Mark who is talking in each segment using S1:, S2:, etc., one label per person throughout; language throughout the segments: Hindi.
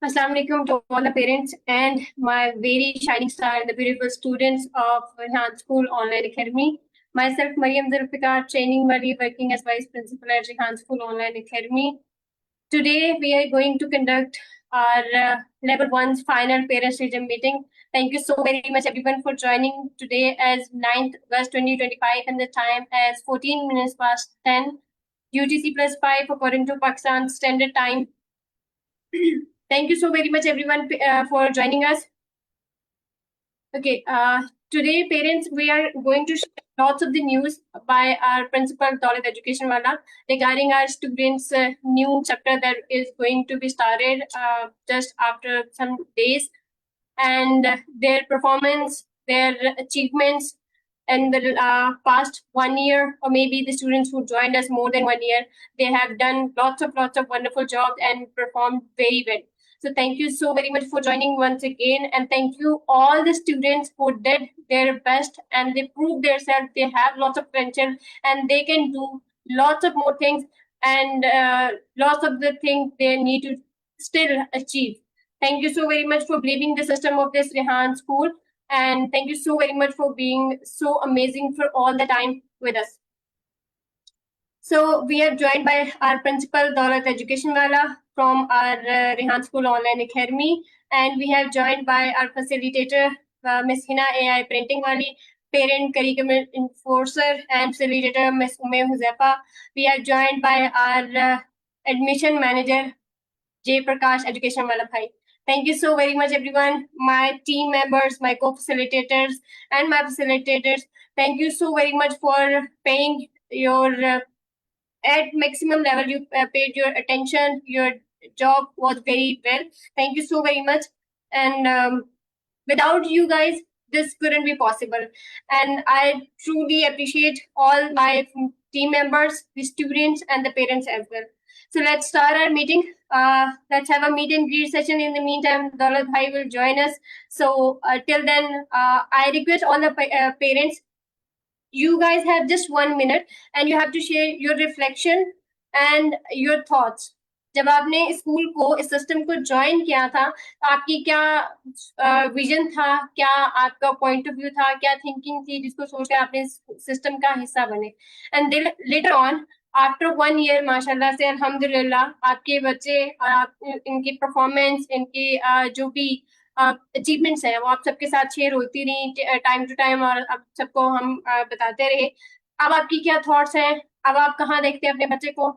S1: Assalamu alaikum to all the parents and my very shining star and the beautiful students of Rehan School Online Academy. Myself, Mariam Zulfikar, training Mari, working as Vice Principal at Rehan School Online Academy. Today, we are going to conduct our Level 1's final Parents Region meeting. Thank you so very much everyone for joining today as 9th August 2025 and the time as 14 minutes past 10 UTC plus 5 according to Pakistan Standard Time. Thank you so very much, everyone, for joining us. Okay, today, parents, we are going to share lots of the news by our principal, Daulat Education Wala, regarding our students' new chapter that is going to be started just after some days, and their performance, their achievements, in the past 1 year, or maybe the students who joined us more than 1 year, they have done lots of wonderful jobs and performed very well. So thank you so very much for joining once again, and thank you all the students who did their best and they proved themselves. They have lots of potential and they can do lots of more things, and lots of the things they need to still achieve. Thank you so very much for believing the system of this Rehan School, and thank you so very much for being so amazing for all the time with us. So we are joined by our principal, Daulat Education Wala, from our Rehan School Online Academy, and we have joined by our facilitator, Ms. Hina AI Printing Wali, parent curriculum enforcer and facilitator, Ms. Ume Huzefa. We are joined by our admission manager, Jay Prakash Education Wala Bhai. Thank you so very much, everyone. My team members, my co-facilitators, and my facilitators. Thank you so very much for paying your at maximum level. You paid your attention. Your job was very well. Thank you so very much. And without you guys, this couldn't be possible. And I truly appreciate all my team members, the students, and the parents as well. So let's start our meeting. Let's have a meet and greet session. In the meantime, Daulat Bhai will join us. So till then, I request all the parents, you guys have just 1 minute and you have to share your reflection and your thoughts. जब आपने स्कूल को इस सिस्टम को ज्वाइन किया था, आपकी क्या विजन था, क्या आपका पॉइंट ऑफ व्यू था, क्या थिंकिंग थी जिसको सोचकर आपने सिस्टम का हिस्सा बने, and later on after 1 year माशाल्लाह से अल्हम्दुलिल्लाह आपके बच्चे और आप इनकी परफॉर्मेंस, इनकी जो भी अचीवमेंट्स है वो आप सबके साथ शेयर होती रही टाइम टू टाइम, और अब सबको हम बताते रहे। अब आपकी क्या थॉट्स हैं, अब आप कहाँ देखते हैं अपने बच्चे को,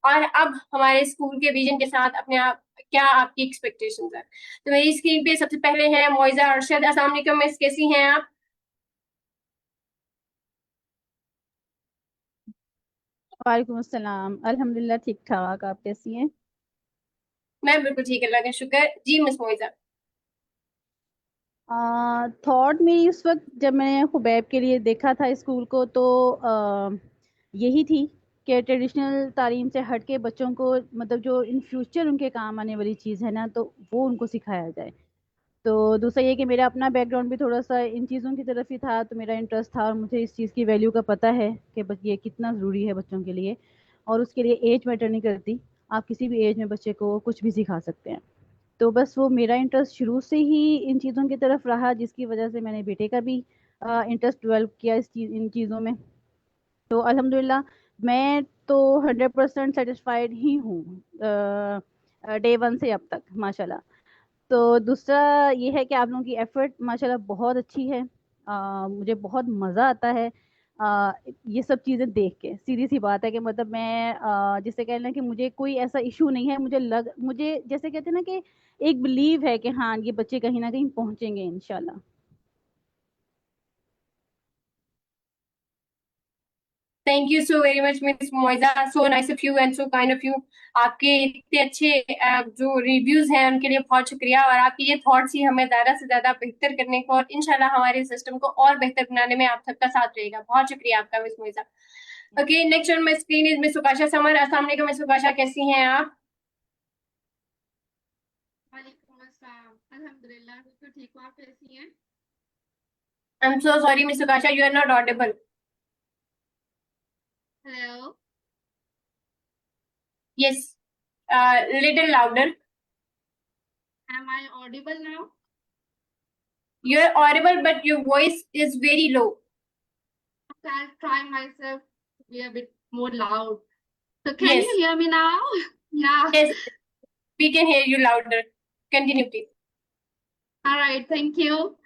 S1: और अब हमारे स्कूल के विजन के साथ अपने आप क्या आपकी एक्सपेक्टेशंस है। तो मेरी स्क्रीन पे सबसे पहले है मोइजा अरशद। अस्सलाम वालेकुम मिस, कैसी हैं आप?
S2: वालेकुम अस्सलाम। अल्हम्दुलिल्लाह ठीक ठाक। आप कैसी हैं?
S1: मैं बिल्कुल ठीक, अल्लाह का शुक्र। जी मिस मोइजा।
S2: थॉट मेरी उस वक्त जब मैंने खुबैब के लिए देखा था स्कूल को, तो यही थी कि ट्रेडिशनल तालीम से हट के बच्चों को, मतलब जो इन फ्यूचर उनके काम आने वाली चीज़ है ना, तो वो उनको सिखाया जाए। तो दूसरा ये कि मेरा अपना बैकग्राउंड भी थोड़ा सा इन चीज़ों की तरफ ही था, तो मेरा इंटरेस्ट था और मुझे इस चीज़ की वैल्यू का पता है कि ये कितना ज़रूरी है बच्चों के लिए, और उसके लिए एज मैटर नहीं करती। आप किसी भी एज में बच्चे को कुछ भी सिखा सकते हैं। तो बस वो मेरा इंटरेस्ट शुरू से ही इन चीज़ों की तरफ रहा, जिसकी वजह से मैंने बेटे का भी इंटरेस्ट डेवलप किया इन चीज़ों में। तो अल्हम्दुलिल्लाह मैं तो 100% सेटिस्फाइड ही हूँ डे वन से अब तक माशाल्लाह। तो दूसरा ये है कि आप लोगों की एफर्ट माशाल्लाह बहुत अच्छी है। मुझे बहुत मज़ा आता है ये सब चीज़ें देख के। सीधी सी बात है कि मतलब मैं जिसे कहना कि मुझे कोई ऐसा इशू नहीं है। मुझे जैसे कहते हैं ना कि एक बिलीव है कि हाँ, ये बच्चे कहीं ना कहीं पहुंचेंगे इंशाल्लाह।
S1: Thank you so very much miss Moiza, so nice of you and so kind of you. आपके इतने अच्छे जो रिव्यूज हैं उनके लिए बहुत शुक्रिया, और आपकी ये थॉट्स ही हमें ज्यादा से ज्यादा बेहतर करने को और इंशाल्लाह हमारे सिस्टम को और बेहतर बनाने में आप सबका साथ रहेगा। बहुत शुक्रिया आपका miss Moiza. Okay, next on my screen is miss Sukasha Samar. अस्सलाम वालेकुम मिस सुकाशा, कैसी हैं आप?
S3: वालेकुम अस्सलाम। अल्हम्दुलिल्लाह बिल्कुल ठीक हूँ। आप कैसी हैं?
S1: I am so sorry miss Sukasha, you are not audible.
S3: Hello.
S1: Yes, little louder.
S3: Am I audible now?
S1: You're audible, but your voice is very low.
S3: I'll try myself to be a bit more loud. So can
S1: Yes.
S3: you hear me now? Yeah.
S1: Yes, we can hear you louder. Continue, please.
S3: All right. Thank you.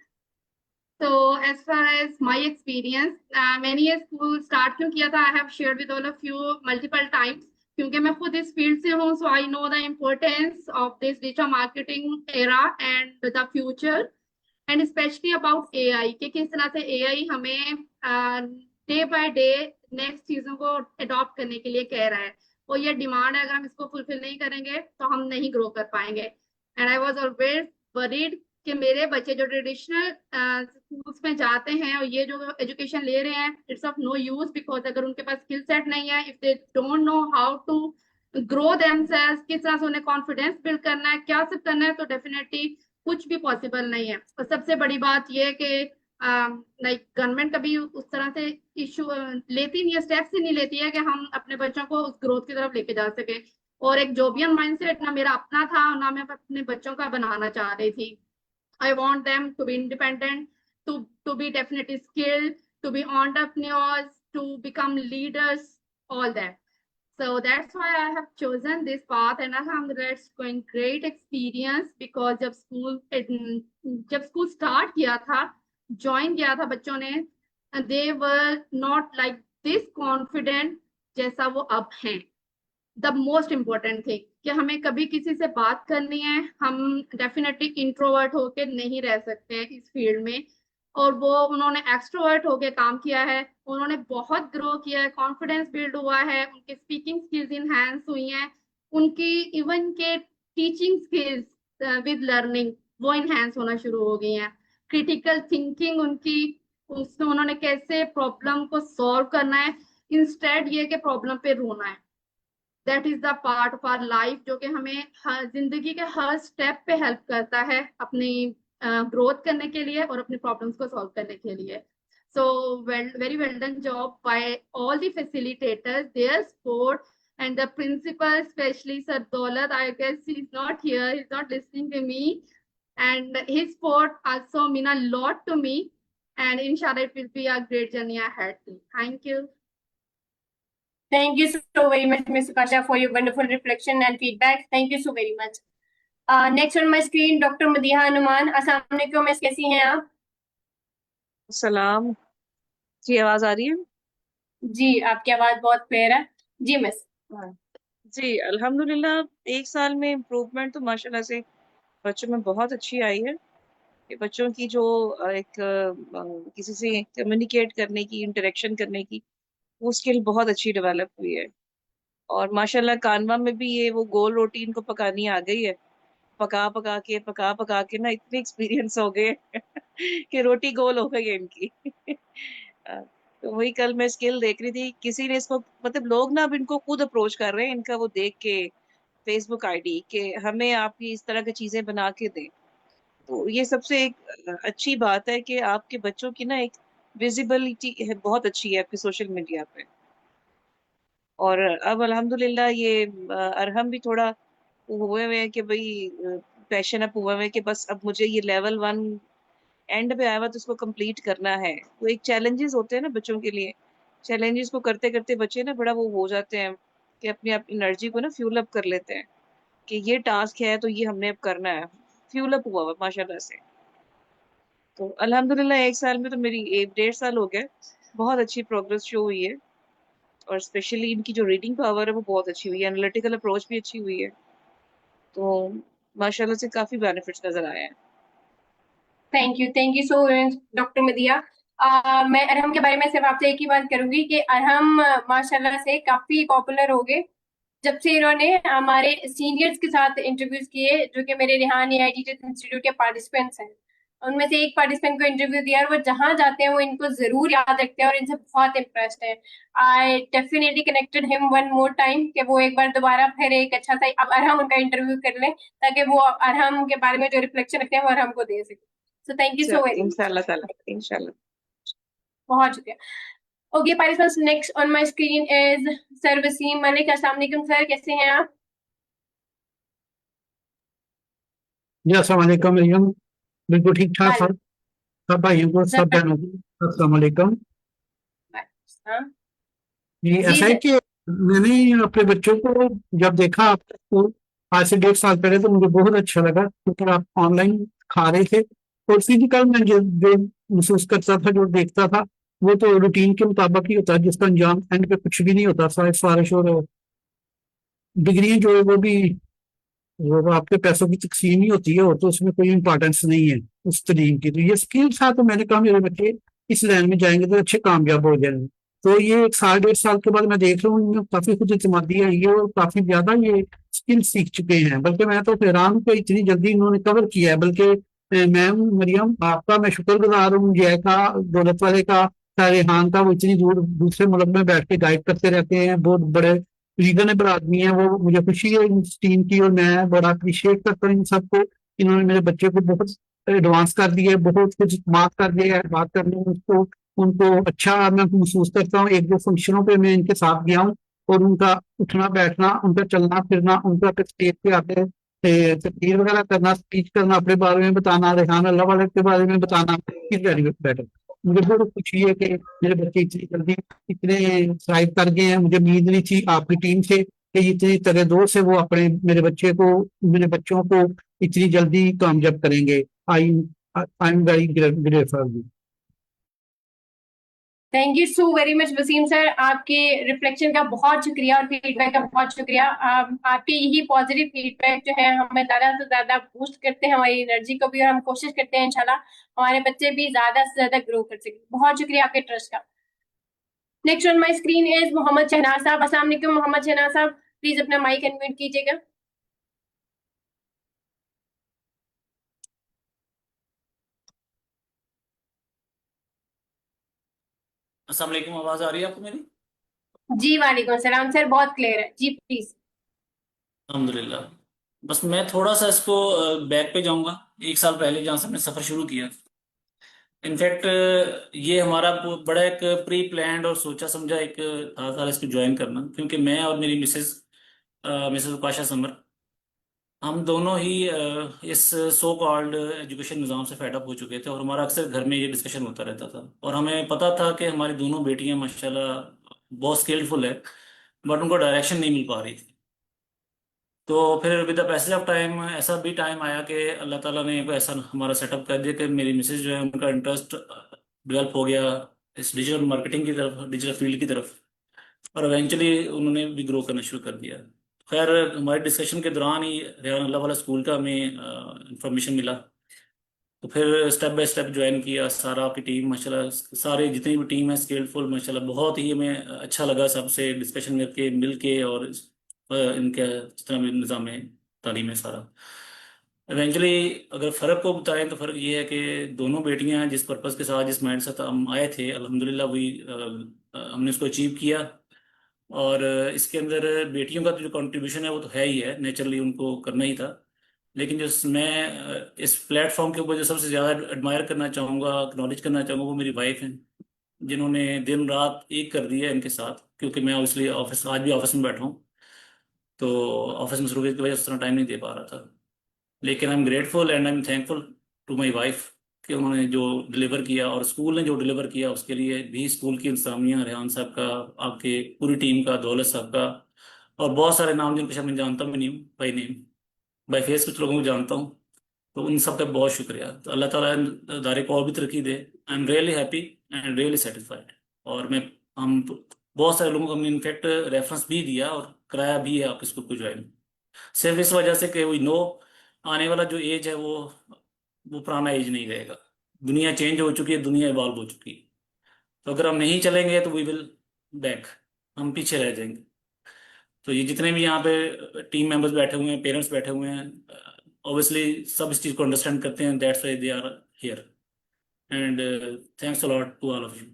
S3: So as far as my experience, मैंने ये स्कूल स्टार्ट क्यों किया था, I have shared with all of you multiple times, क्योंकि मैं खुद इस फील्ड से हूँ, so I know the importance of this digital marketing era and the future, and especially about AI, कि किस तरह से AI हमें डे बाय डे नेक्स्ट चीजों को अडॉप्ट करने के लिए कह रहा है, और ये डिमांड है, अगर हम इसको फुलफिल नहीं करेंगे तो हम नहीं ग्रो कर पाएंगे. And I was always worried कि मेरे बच्चे जो ट्रेडिशनल स्कूल्स में जाते हैं और ये जो एजुकेशन ले रहे हैं, it's of no use, because अगर उनके पास स्किल सेट नहीं है, if they don't know how to grow themselves, किस तरह से उन्हें कॉन्फिडेंस बिल्ड करना है, क्या सब करना है, तो डेफिनेटली कुछ भी पॉसिबल नहीं है. और सबसे बड़ी बात ये कि लाइक गवर्नमेंट कभी उस तरह से इशू लेती नहीं है, स्टेप्स ही नहीं लेती है कि हम अपने बच्चों को उस ग्रोथ की तरफ लेके जा सके. और एक जॉबियन माइंडसेट ना मेरा अपना था और ना मैं अपने बच्चों का बनाना चाह रही थी. I want them to be independent, to be definitely skilled, to be entrepreneurs, to become leaders, all that. So that's why I have chosen this path, and alhamdulillah it's going great experience, because जब स्कूल स्टार्ट किया था, ज्वाइन किया था बच्चों ने, they were not like this confident जैसा वो अब हैं. द मोस्ट इम्पोर्टेंट थिंग कि हमें कभी किसी से बात करनी है, हम डेफिनेटली इंट्रोवर्ट होके नहीं रह सकते हैं इस फील्ड में, और वो उन्होंने एक्सट्रोवर्ट होके काम किया है, उन्होंने बहुत ग्रो किया है, कॉन्फिडेंस बिल्ड हुआ है, उनकी स्पीकिंग स्किल्स इनहैंस हुई हैं, उनकी इवन के टीचिंग स्किल्स विद लर्निंग वो इनहैंस होना शुरू हो गई हैं. क्रिटिकल थिंकिंग उनकी, उसमें उन्होंने कैसे प्रॉब्लम को सॉल्व करना है इंस्टेड ये कि प्रॉब्लम पे रोना है. That is the part of our life जो कि हमें जिंदगी के हर स्टेप पे हेल्प करता है अपनी ग्रोथ करने के लिए और अपनी प्रॉब्लम्स को सॉल्व करने के लिए. So very well done job by all the facilitators, their support, and the principal, especially Sir Daulat, I guess he's not here, he's not listening to me, and his support also mean a lot to me, and inshallah it will be a great journey ahead. Thank you.
S1: Thank you so very much, Ms. Pasha, for your wonderful reflection and feedback. Thank you so very much. Next on my screen, Dr. Madiha Hanuman. Assalamu alaikum, Miss, कैसी हैं आप?
S4: सलाम जी, आवाज आ रही है?
S1: जी, आपकी आवाज बहुत क्लियर है. जी मिस.
S4: जी अल्हम्दुलिल्लाह, एक साल में इम्प्रूवमेंट तो माशाल्लाह से बच्चों में बहुत अच्छी आई है. कि बच्चों की जो किसी से कम्युनिकेट करने की, इंटरेक्शन करने की, वो स्किल बहुत अच्छी डेवलप हुई है. और माशाल्लाह कानवा में भी ये वो गोल रोटी इनको पकानी आ गई है. पका पका के ना इतने एक्सपीरियंस हो गए कि रोटी गोल हो गई है इनकी. तो वही कल मैं स्किल देख रही थी, किसी ने इसको मतलब लोग ना अब इनको खुद अप्रोच कर रहे हैं, इनका वो देख के फेसबुक आईडी कि हमें आपकी इस तरह की चीजें बना के दें. तो ये सबसे एक अच्छी बात है कि आपके बच्चों की ना एक विजिबिलिटी है, बहुत अच्छी है आपकी सोशल मीडिया पे. और अब अल्हम्दुलिल्लाह ये अरहम भी थोड़ा हुए हुए हैं कि भाई पैशन अप हुए हुए हैं कि बस अब मुझे ये लेवल 1 एंड पे आया हुआ तो उसको कंप्लीट करना है. वो एक चैलेंजेस होते हैं ना बच्चों के लिए, चैलेंजेस को करते करते बच्चे ना बड़ा वो हो जाते हैं कि अपनी एनर्जी को ना फ्यूल अप कर लेते हैं कि ये टास्क है तो ये हमने अब करना है. फ्यूल अप हुआ माशाल्लाह से. तो अल्हम्दुलिल्लाह एक साल में तो मेरी 1.5 साल हो गए, बहुत अच्छी प्रोग्रेस शो हुई है. और स्पेशली इनकी जो रीडिंग पावर है वो बहुत अच्छी हुई है, एनालिटिकल अप्रोच भी अच्छी हुई है. तो माशाल्लाह से काफी बेनिफिट्स नजर आए हैं.
S1: Thank you so much doctor Madiya. मैं अरहम के बारे में सिर्फ आपसे एक ही बात करूंगी कि अरहम माशाल्लाह से काफी पॉपुलर हो गए जब से इन्होंने हमारे सीनियर्स के साथ इंटरव्यूज किए, जो कि मेरे रिहान एआई टीचर्स इंस्टीट्यूट के पार्टिसिपेंट्स हैं. उनमें से एक पार्टिसिपेंट को इंटरव्यू दिया और वो जहां जाते हैं वो इनको जरूर याद रखते हैं और इनसे बहुत इम्प्रेस्ड है. I definitely connected him one more time कि वो एक बार दोबारा फिर एक अच्छा सा अब अरहम उनका इंटरव्यू कर ले, ताकि वो अरहम के बारे में जो रिफ्लेक्शन रखते हैं वो अरहम को दे सके. So thank you so very much.
S4: इंशाल्लाह ताला, इंशाल्लाह.
S1: बहुत शुक्रिया. Okay, participants, next on my screen is Sir Waseem Malik. अस्सलाम वालेकुम सर, कैसे हैं आप?
S5: जी अस्सलाम वालेकुम मरियम। बिल्कुल ठीक ठाक
S1: वाले-
S5: सब सब भाइयों को सब बहनों को अस्सलाम वालेकुम।
S1: हाँ
S5: ये
S1: जी
S5: ऐसा है
S1: सर।
S5: कि मैंने अपने बच्चों को जब देखा आपको आज से 1.5 साल पहले तो मुझे बहुत अच्छा लगा क्योंकि आप ऑनलाइन खा रहे थे और फिजिकल में जो महसूस करता था जो देखता था वो तो रूटीन के मुताबिक ही होता है जिसका अंजाम एंड पे कुछ भी नहीं होता सिफारिश और डिग्री जो है वो आपके पैसों की तकसीम ही होती है और तो उसमें कोई इंपॉर्टेंस नहीं है उस तरीके की। तो ये स्किल था तो मैंने कहा मेरे बच्चे इस लाइन में जाएंगे तो अच्छे कामयाब हो जाएंगे। तो ये 1 साल 1.5 साल के बाद मैं देख रहा हूँ इनमें काफी खुद एतमादी आई है और काफी ज्यादा ये स्किल सीख चुके हैं। बल्कि मैं तो हैरान हूं कि इतनी जल्दी इन्होंने कवर किया है। बल्कि मैम मरियम आपका मैं शुक्रगुजार हूँ जय का दौलत वाले का रेहान का वो इतनी दूर दूसरे मुल्क में बैठ के गाइड करते रहते हैं बहुत बड़े रीजनेबल आदमी है वो। मुझे खुशी है इस टीम की और मैं बड़ा अप्रिशिएट करता हूँ इन सबको। इन्होंने मेरे बच्चे को बहुत एडवांस कर दिया है बहुत कुछ मार्क कर दिया है बात करने में उसको उनको अच्छा मैं महसूस करता हूँ। एक दो फंक्शनों पे मैं इनके साथ गया हूँ और उनका उठना बैठना उनका चलना फिरना उनका स्टेज पे आके तकरीर वगैरह करना स्पीच करना अपने बारे में बताना रेहान अल्लाह वाले के बारे में बताना इज वेरी बेटर। मुझे बहुत खुशी है कि मेरे बच्चे इतनी जल्दी इतने थ्राइव कर गए हैं। मुझे उम्मीद नहीं थी आपकी टीम से कि इतनी तरह दो से वो अपने मेरे बच्चों को इतनी जल्दी कामयाब करेंगे। I I am very grateful.
S1: Thank you so very much Waseem sir. आपके रिफ्लेक्शन का बहुत शुक्रिया और फीडबैक का बहुत शुक्रिया। आपके यही पॉजिटिव फीडबैक जो है हमें ज्यादा से ज्यादा बूस्ट करते हैं हमारी एनर्जी को भी और हम कोशिश करते हैं इंशाल्लाह हमारे बच्चे भी ज्यादा से ज्यादा ग्रो कर सके। बहुत शुक्रिया आपके ट्रस्ट का। Next on my screen is Mohammad Shahnaz साहब। अस्सलाम वालेकुम मोहम्मद शहनाज साहब, प्लीज अपना माइक अनम्यूट कीजिएगा।
S6: अस्सलाम वालेकुम, आवाज आ रही है आपको मेरी?
S1: जी वालेकुम सलाम सर, बहुत क्लियर है जी, प्लीज।
S6: अल्हम्दुलिल्लाह। बस मैं थोड़ा सा इसको बैक पे जाऊंगा 1 साल पहले जहाँ से हमने सफ़र शुरू किया। इनफैक्ट ये हमारा बड़ा एक प्री प्लान्ड और सोचा समझा एक था इसको ज्वाइन करना, क्योंकि मैं और मेरी मिसेस उकाशा समर हम दोनों ही इस सो कॉल्ड एजुकेशन निज़ाम से फेड अप हो चुके थे और हमारा अक्सर घर में ये डिस्कशन होता रहता था और हमें पता था कि हमारी दोनों बेटियां माशाल्लाह बहुत स्किलफुल है, बट उनको डायरेक्शन नहीं मिल पा रही थी। तो फिर with the passage of time ऐसा भी टाइम आया कि अल्लाह ताला ने एक ऐसा हमारा सेटअप कर दिया कि मेरी मिसेज जो है उनका इंटरेस्ट डेवलप हो गया इस डिजिटल मार्केटिंग की तरफ, डिजिटल फील्ड की तरफ, और इवेंचुअली उन्होंने भी ग्रो करना शुरू कर दिया। खैर हमारे डिस्कशन के दौरान ही रेहान अल्लाह वाला स्कूल का हमें इंफॉर्मेशन मिला, तो फिर स्टेप बाय स्टेप ज्वाइन किया। सारा आपकी टीम माशाल्लाह, सारे जितनी भी टीम है स्किलफुल माशाल्लाह, बहुत ही हमें अच्छा लगा सबसे डिस्कशन करके मिल के, और इनका जितना भी निज़ाम है तालीम है सारा। इवेंचुअली अगर फ़र्क को बताएं तो फ़र्क ये है कि दोनों बेटियां जिस पर्पज़ के साथ जिस माइंड से हम आए थे अल्हम्दुलिल्लाह वही हमने उसको अचीव किया। और इसके अंदर बेटियों का तो जो कंट्रीब्यूशन है वो तो है ही है, नेचुरली उनको करना ही था। लेकिन जो मैं इस प्लेटफॉर्म के ऊपर जो सबसे ज़्यादा एडमायर करना चाहूँगा, एक्नॉलेज करना चाहूँगा, वो मेरी वाइफ हैं, जिन्होंने दिन रात एक कर दिया है इनके साथ। क्योंकि मैं इसलिए ऑफिस आज भी ऑफिस में बैठा हूँ, तो ऑफिस में मसरूफियत की वजह से उतना टाइम नहीं दे पा रहा था। लेकिन I am grateful and I am thankful to my wife कि उन्होंने जो डिलीवर किया और स्कूल ने जो डिलीवर किया उसके लिए भी स्कूल की इंतजामिया, रेहान साहब का, आपके पूरी टीम का, दौलत साहब का, और बहुत सारे नाम जिनके शायद मैं जानता भी नहीं हूँ बाई नेम, बाई फेस कुछ लोगों को जानता हूँ, तो उन सब का बहुत शुक्रिया। तो अल्लाह ताला इदारे को और भी तरक्की दे। I am really happy and really satisfied. और मैं हम बहुत सारे लोगों को हमने इनफैक्ट रेफरेंस भी दिया और कराया भी है आपके स्कूल को ज्वाइन, सिर्फ इस वजह से कि वी नो आने वाला जो एज है वो पुराना एज नहीं रहेगा। दुनिया चेंज हो चुकी है, दुनिया इवॉल्व हो चुकी है। तो अगर हम नहीं चलेंगे तो वी विल बैक, हम पीछे रह जाएंगे। तो ये जितने भी यहाँ पे टीम मेंबर्स बैठे हुए हैं, पेरेंट्स बैठे हुए हैं, ऑब्वियसली सब इस चीज़ को अंडरस्टैंड करते हैं, that's why they are here. And thanks a lot to all of you.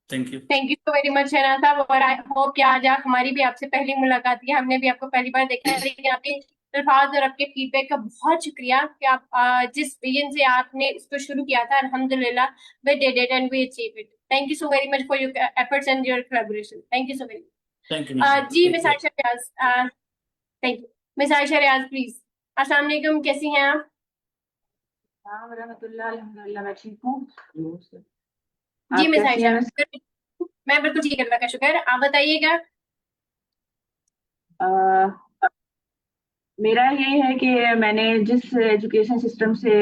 S6: Thank you.
S1: Thank you so very much Shahnaz साहब। और आई होप कि आज हमारी भी आपसे पहली मुलाकात है, हमने भी आपको पहली बार देखा है, लेकिन आपके अल्फाज और आपके फीडबैक का बहुत शुक्रिया कि आप जिस विजन से आपने इसको शुरू किया था अल्हम्दुलिल्लाह we did it and we achieve it. Thank you so very much for your efforts and your collaboration. Thank you so very much.
S6: Thank you.
S1: जी miss Ayesha Riaz, thank you. Miss Ayesha Riaz please अस्सलाम वालेकुम, कैसी हैं आप?
S7: अल्हम्दुलिल्लाह मैं ठीक हूँ।
S1: जी
S7: आप
S1: मिस
S7: कैसी हैं
S1: आयशा,
S7: मिस?
S1: मैं बिल्कुल ठीक, अल्लाह का शुक्र। आप बताइएगा।
S7: अ, मेरा ये है कि मैंने जिस एजुकेशन सिस्टम से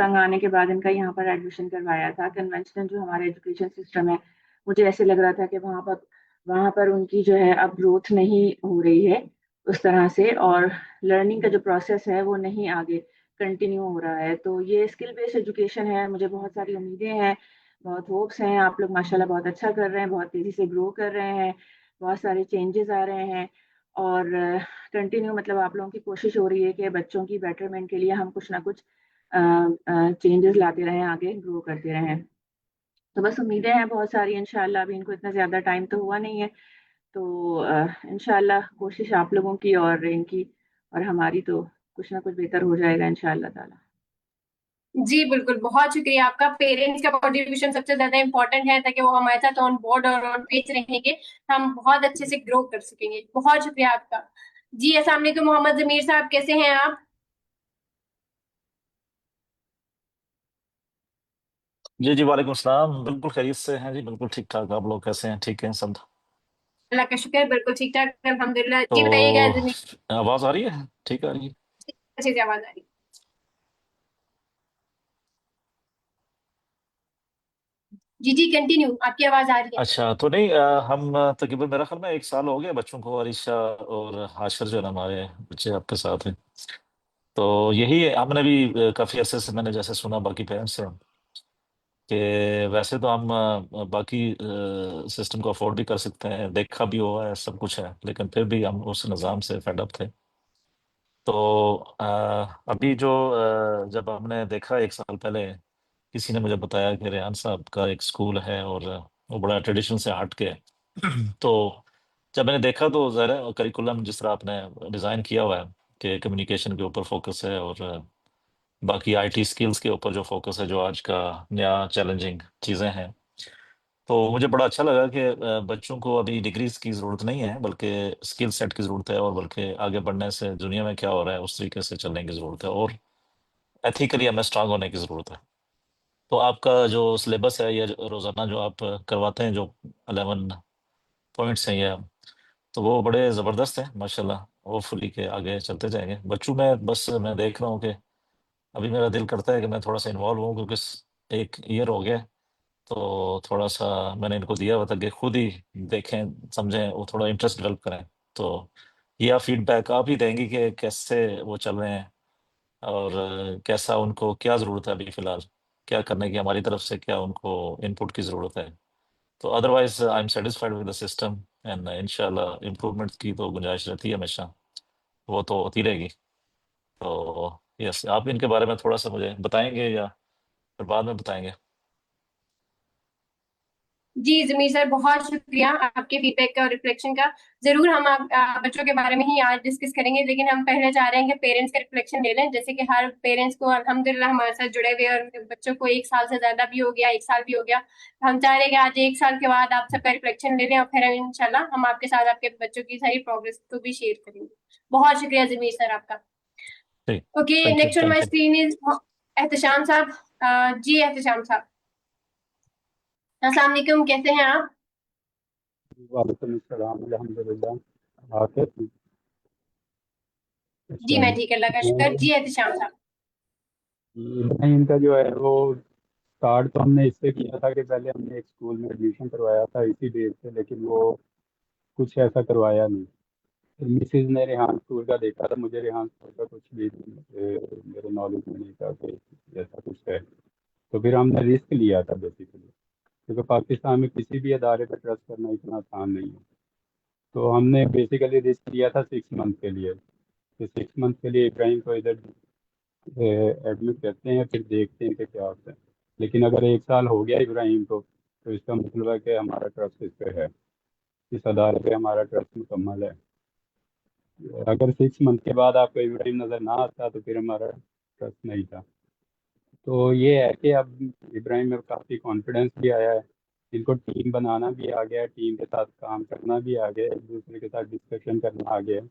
S7: तंग आने के बाद इनका यहाँ पर एडमिशन करवाया था, कन्वेंशनल जो हमारा एजुकेशन सिस्टम है, मुझे ऐसे लग रहा था कि वहाँ पर उनकी जो है अब ग्रोथ नहीं हो रही है उस तरह से, और लर्निंग का जो प्रोसेस है वो नहीं आगे कंटिन्यू हो रहा है। तो ये स्किल बेस्ड एजुकेशन है, मुझे बहुत सारी उम्मीदें हैं, बहुत होप्स हैं। आप लोग माशाल्लाह बहुत अच्छा कर रहे हैं, बहुत तेज़ी से ग्रो कर रहे हैं, बहुत सारे चेंजेस आ रहे हैं, और कंटिन्यू मतलब आप लोगों की कोशिश हो रही है कि बच्चों की बेटरमेंट के लिए हम कुछ ना कुछ चेंजेस लाते रहें, आगे ग्रो करते रहें। तो बस उम्मीदें हैं बहुत सारी, इंशाल्लाह। अभी इनको इतना ज़्यादा टाइम तो हुआ नहीं है, तो इंशाल्लाह कोशिश आप लोगों की और इनकी और हमारी, तो कुछ ना कुछ बेहतर हो जाएगा इंशाल्लाह ताला।
S1: जी बिल्कुल, बहुत शुक्रिया आपका। पेरेंट्स का कंट्रीब्यूशन सबसे ज्यादा इम्पोर्टेंट है, ताकि वो हमारे साथ ऑन बोर्ड और ऑन पेज रहेंगे, हम बहुत अच्छे से ग्रो कर सकेंगे। बहुत शुक्रिया आपका। जी अस्सलाम वालेकुम, मोहम्मद जमीर साहब, कैसे हैं आप?
S8: जी जी वालेकुम सलाम। बिल्कुल खैरियत से हैं जी, बिल्कुल ठीक ठाक। आप लोग कैसे हैं? ठीक हैं सब?
S1: अल्लाह का शुक्र, बिल्कुल ठीक ठाक, अल्हम्दुलिल्लाह।
S8: तो
S1: जी बताइएगा जमीर,
S8: आवाज आ रही है? ठीक आ रही है?
S1: अच्छे से आवाज आ रही है। जी जी कंटिन्यू, आपकी आवाज आ रही है।
S8: अच्छा, तो नहीं हम तकरीबन मेरा ख्याल में 1 साल हो गया बच्चों को, अरीशा और हाशर जो है ना हमारे बच्चे आपके साथ हैं। तो यही है, हमने भी काफी अरसे से मैंने जैसे सुना बाकी पेरेंट्स से कि वैसे तो हम बाकी सिस्टम को अफोर्ड भी कर सकते हैं, देखा भी हुआ है, सब कुछ है, लेकिन फिर भी हम उस निज़ाम से फेड अप थे। तो अभी जो जब हमने देखा 1 साल पहले, किसी ने मुझे बताया कि रेहान साहब का एक स्कूल है और वो बड़ा ट्रेडिशन से हट के है। तो जब मैंने देखा तो ज़रा करिकुलम जिस तरह आपने डिज़ाइन किया हुआ है कि कम्युनिकेशन के ऊपर फोकस है और बाकी आईटी स्किल्स के ऊपर जो फोकस है, जो आज का नया चैलेंजिंग चीज़ें हैं, तो मुझे बड़ा अच्छा लगा कि बच्चों को अभी डिग्रीज की ज़रूरत नहीं है, बल्कि स्किल सेट की ज़रूरत है, और बल्कि आगे बढ़ने से दुनिया में क्या हो रहा है उस तरीके से चलने की ज़रूरत है, और एथिकली हमें स्ट्रांग होने की ज़रूरत है। तो आपका जो सिलेबस है, या रोज़ाना जो आप करवाते हैं, जो 11 पॉइंट्स हैं, या तो वो बड़े ज़बरदस्त हैं माशाल्लाह। होपफुली के आगे चलते जाएंगे बच्चों में। बस मैं देख रहा हूँ कि अभी मेरा दिल करता है कि मैं थोड़ा सा इन्वॉल्व हूँ, क्योंकि 1 ईयर हो गया है, तो थोड़ा सा मैंने इनको दिया हुआ था कि खुद ही देखें समझें, वो थोड़ा इंटरेस्ट डेवलप करें। तो ये आप फीडबैक आप ही देंगी कि कैसे वो चल रहे हैं, और कैसा उनको क्या ज़रूरत है अभी फ़िलहाल, क्या करने की हमारी तरफ से क्या उनको इनपुट की ज़रूरत है। तो otherwise I am satisfied with the system, and इंशाल्लाह इम्प्रूवमेंट की तो गुंजाइश रहती है हमेशा, वो तो होती रहेगी। तो यस, आप इनके बारे में थोड़ा सा मुझे बताएंगे या फिर बाद में बताएंगे?
S1: जी जमीर सर, बहुत शुक्रिया आपके फीडबैक का और रिफ्लेक्शन का। जरूर हम बच्चों के बारे में ही आज डिस्कस करेंगे, लेकिन हम पहले चाह रहे हैं कि पेरेंट्स का रिफ्लेक्शन ले लें। जैसे कि हर पेरेंट्स को अल्हम्दुलिल्लाह हमारे साथ जुड़े हुए, और बच्चों को 1 साल से ज्यादा भी हो गया, 1 साल भी हो गया। हम चाह रहे हैं कि आज 1 साल के बाद आप सबका रिफ्लेक्शन ले लें, और फिर इंशाल्लाह हम आपके साथ आपके बच्चों की सारी प्रोग्रेस को भी शेयर करेंगे। बहुत शुक्रिया जमीर सर आपका।
S8: ठीक।
S1: Okay,
S8: thank you,
S1: next on
S8: thank
S1: my
S8: you.
S1: Screen is Ehtesham साहब। जी एहतशाम साहब, अस्सलाम वालेकुम, कैसे हैं आप?
S9: वालेकुम अस्सलाम, अल्हम्दुलिल्लाह। आप कैसे हैं?
S1: जी
S9: अच्छा,
S1: मैं ठीक, अल्लाह का शुक्र। जी एहतशाम साहब।
S9: इब्राहिम का जो है वो स्टार्ट तो हमने इससे किया था कि पहले हमने एक स्कूल में एडमिशन करवाया था इसी डेट से, लेकिन वो कुछ ऐसा करवाया नहीं। फिर मिसेज ने रेहान स्कूल का देखा था, मुझे रेहान स्कूल का कुछ भी मेरे नॉलेज में नहीं था कि ऐसा कुछ है। तो फिर हमने रिस्क लिया था बेसिकली, क्योंकि पाकिस्तान में किसी भी अदारे पर ट्रस्ट करना इतना आसान नहीं है। तो हमने बेसिकली रिस्क लिया था 6 मंथ के लिए। तो 6 मंथ के लिए इब्राहिम को इधर एडमिट करते हैं, फिर देखते हैं कि क्या होता है। लेकिन अगर 1 साल हो गया इब्राहिम को, तो इसका मतलब है कि हमारा ट्रस्ट इस पे है, इस अदालत पे हमारा ट्रस्ट मुकम्मल है। अगर 6 मंथ के बाद आपको इब्राहिम नज़र ना आता तो फिर हमारा ट्रस्ट नहीं था। तो ये है कि अब इब्राहिम में काफ़ी कॉन्फिडेंस भी आया है, इनको टीम बनाना भी आ गया है, टीम के साथ काम करना भी आ गया है, एक दूसरे के साथ डिस्कशन करना आ गया है।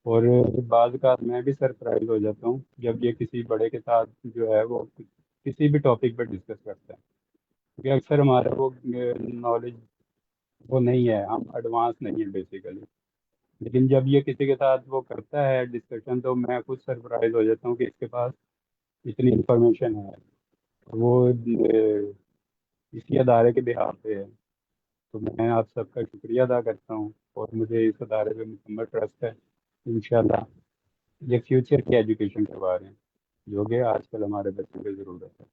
S9: और बाज़ का मैं भी सरप्राइज हो जाता हूँ जब ये किसी बड़े के साथ जो है वो किसी भी टॉपिक पर डिस्कस करता है, क्योंकि अक्सर हमारा वो नॉलेज वो नहीं है, हम एडवांस नहीं है बेसिकली। लेकिन जब ये किसी के साथ वो करता है डिस्कशन तो मैं खुद सरप्राइज हो जाता हूँ कि इसके पास इतनी इंफॉर्मेशन है। वो इसी अदारे के बिहाफ पे है। तो मैं आप सबका शुक्रिया अदा करता हूँ और मुझे इस अदारे पे मुकम्मल ट्रस्ट है। इंशाल्लाह ये फ्यूचर की एजुकेशन करवा रहे हैं जो कि आजकल हमारे बच्चों की ज़रूरत है।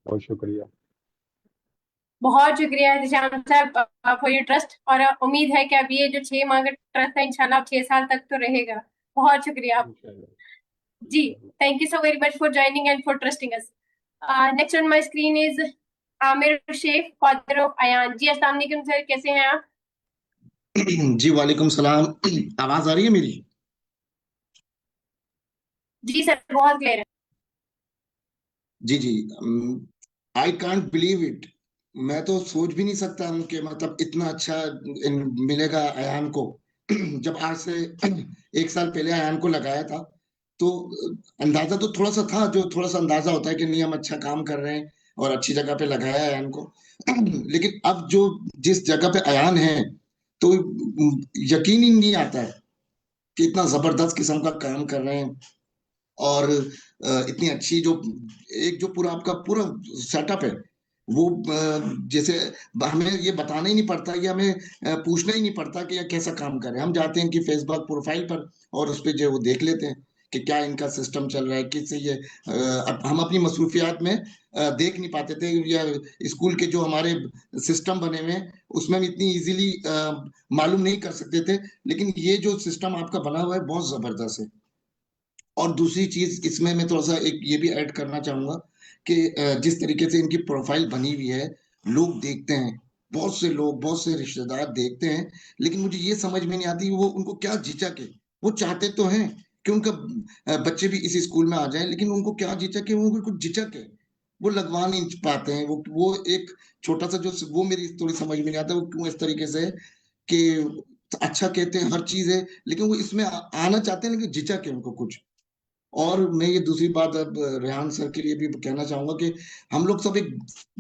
S9: बहुत शुक्रिया।
S1: बहुत शुक्रिया निशान साहब फॉर योर ट्रस्ट, और उम्मीद है कि अब ये जो 6 माह का ट्रस्ट है इंशाल्लाह 6 साल तक तो रहेगा। बहुत शुक्रिया जी, thank you so very much for joining and for trusting us. Next on my screen is Aamir Shaikh, father of Ayan ji. अस्सलाम वालेकुम सर, कैसे हैं आप?
S10: जी वालेकुम सलाम। आवाज आ रही है मेरी?
S1: जी सर, बहुत क्लियर है।
S10: जी जी। I can't believe it. मैं तो सोच भी नहीं सकता हूँ कि मतलब इतना अच्छा मिलेगा अयान को। जब आज से 1 साल पहले अयान को लगाया था तो अंदाजा तो थोड़ा सा था, जो थोड़ा सा अंदाजा होता है कि नहीं हम अच्छा काम कर रहे हैं और अच्छी जगह पे लगाया है अयान को। लेकिन अब जो जिस जगह पे अयान है तो यकीन ही नहीं आता है कि इतना जबरदस्त किस्म का काम कर रहे हैं। और इतनी अच्छी जो एक जो पूरा आपका पूरा सेटअप है वो जैसे हमें ये बताना ही नहीं पड़ता, ये हमें पूछना ही नहीं पड़ता कि ये कैसा काम कर रहे हैं। हम जाते हैं इनकी फेसबुक प्रोफाइल पर और उस पर जो है वो देख लेते हैं कि क्या इनका सिस्टम चल रहा है, किससे ये अब हम अपनी मसरूफियात में देख नहीं पाते थे, या स्कूल के जो हमारे सिस्टम बने हुए हैं उसमें हम इतनी इजीली मालूम नहीं कर सकते थे। लेकिन ये जो सिस्टम आपका बना हुआ है बहुत जबरदस्त है। और दूसरी चीज इसमें मैं थोड़ा सा एक ये भी ऐड करना चाहूंगा कि जिस तरीके से इनकी प्रोफाइल बनी हुई है, लोग देखते हैं, बहुत से लोग, बहुत से रिश्तेदार देखते हैं, लेकिन मुझे ये समझ में नहीं आती वो उनको क्या झिझक है। वो चाहते तो हैं कि उनका बच्चे भी इसी स्कूल में आ जाए, लेकिन उनको क्या झिझक है, उनको कुछ झिझक है, वो लगवा नहीं पाते हैं। वो एक छोटा सा जो वो मेरी थोड़ी समझ में नहीं आता वो क्यों इस तरीके से कि अच्छा कहते हैं हर चीज है, लेकिन वो इसमें आना चाहते हैं लेकिन झिझक है उनको कुछ। और मैं ये दूसरी बात अब रेहान सर के लिए भी कहना चाहूंगा कि हम लोग सब एक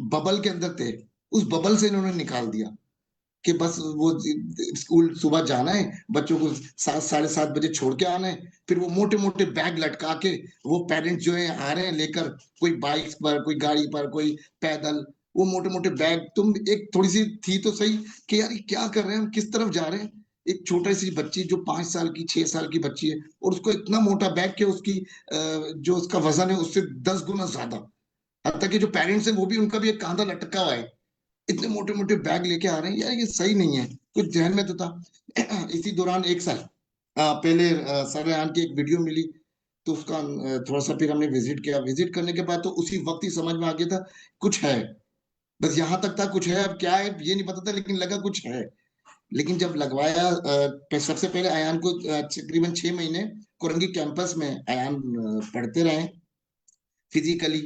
S10: बबल के अंदर थे, उस बबल से इन्होंने निकाल दिया कि बस वो स्कूल सुबह जाना है, बच्चों को 7 साढ़े 7 बजे छोड़ के आना है, फिर वो मोटे मोटे बैग लटका के वो पेरेंट्स जो है आ रहे हैं लेकर, कोई बाइक पर, कोई गाड़ी पर, कोई पैदल, वो मोटे मोटे बैग। तुम एक थोड़ी सी थी तो सही कि यार ये क्या कर रहे हैं, हम किस तरफ जा रहे हैं। एक छोटी सी बच्ची जो 5 साल की 6 साल की बच्ची है और उसको इतना मोटा बैग कि उसकी जो उसका वजन है उससे 10 गुना ज्यादा। हत्ता कि जो पेरेंट्स हैं वो भी, उनका भी एक कांधा लटका हुआ है, इतने मोटे मोटे बैग लेके आ रहे हैं। यार ये सही नहीं है, कुछ जहन में तो था। इसी दौरान 1 साल पहले सर रेहान की एक वीडियो मिली तो उसका थोड़ा सा फिर हमने विजिट किया। विजिट करने के बाद तो उसी वक्त ही समझ में आ गया था कुछ है, बस यहाँ तक था, कुछ है, अब क्या है ये नहीं पता था, लेकिन लगा कुछ है। लेकिन जब लगवाया सबसे पहले अयान को तकरीबन 6 महीने कुरंगी कैंपस में अयान पढ़ते रहे फिजिकली।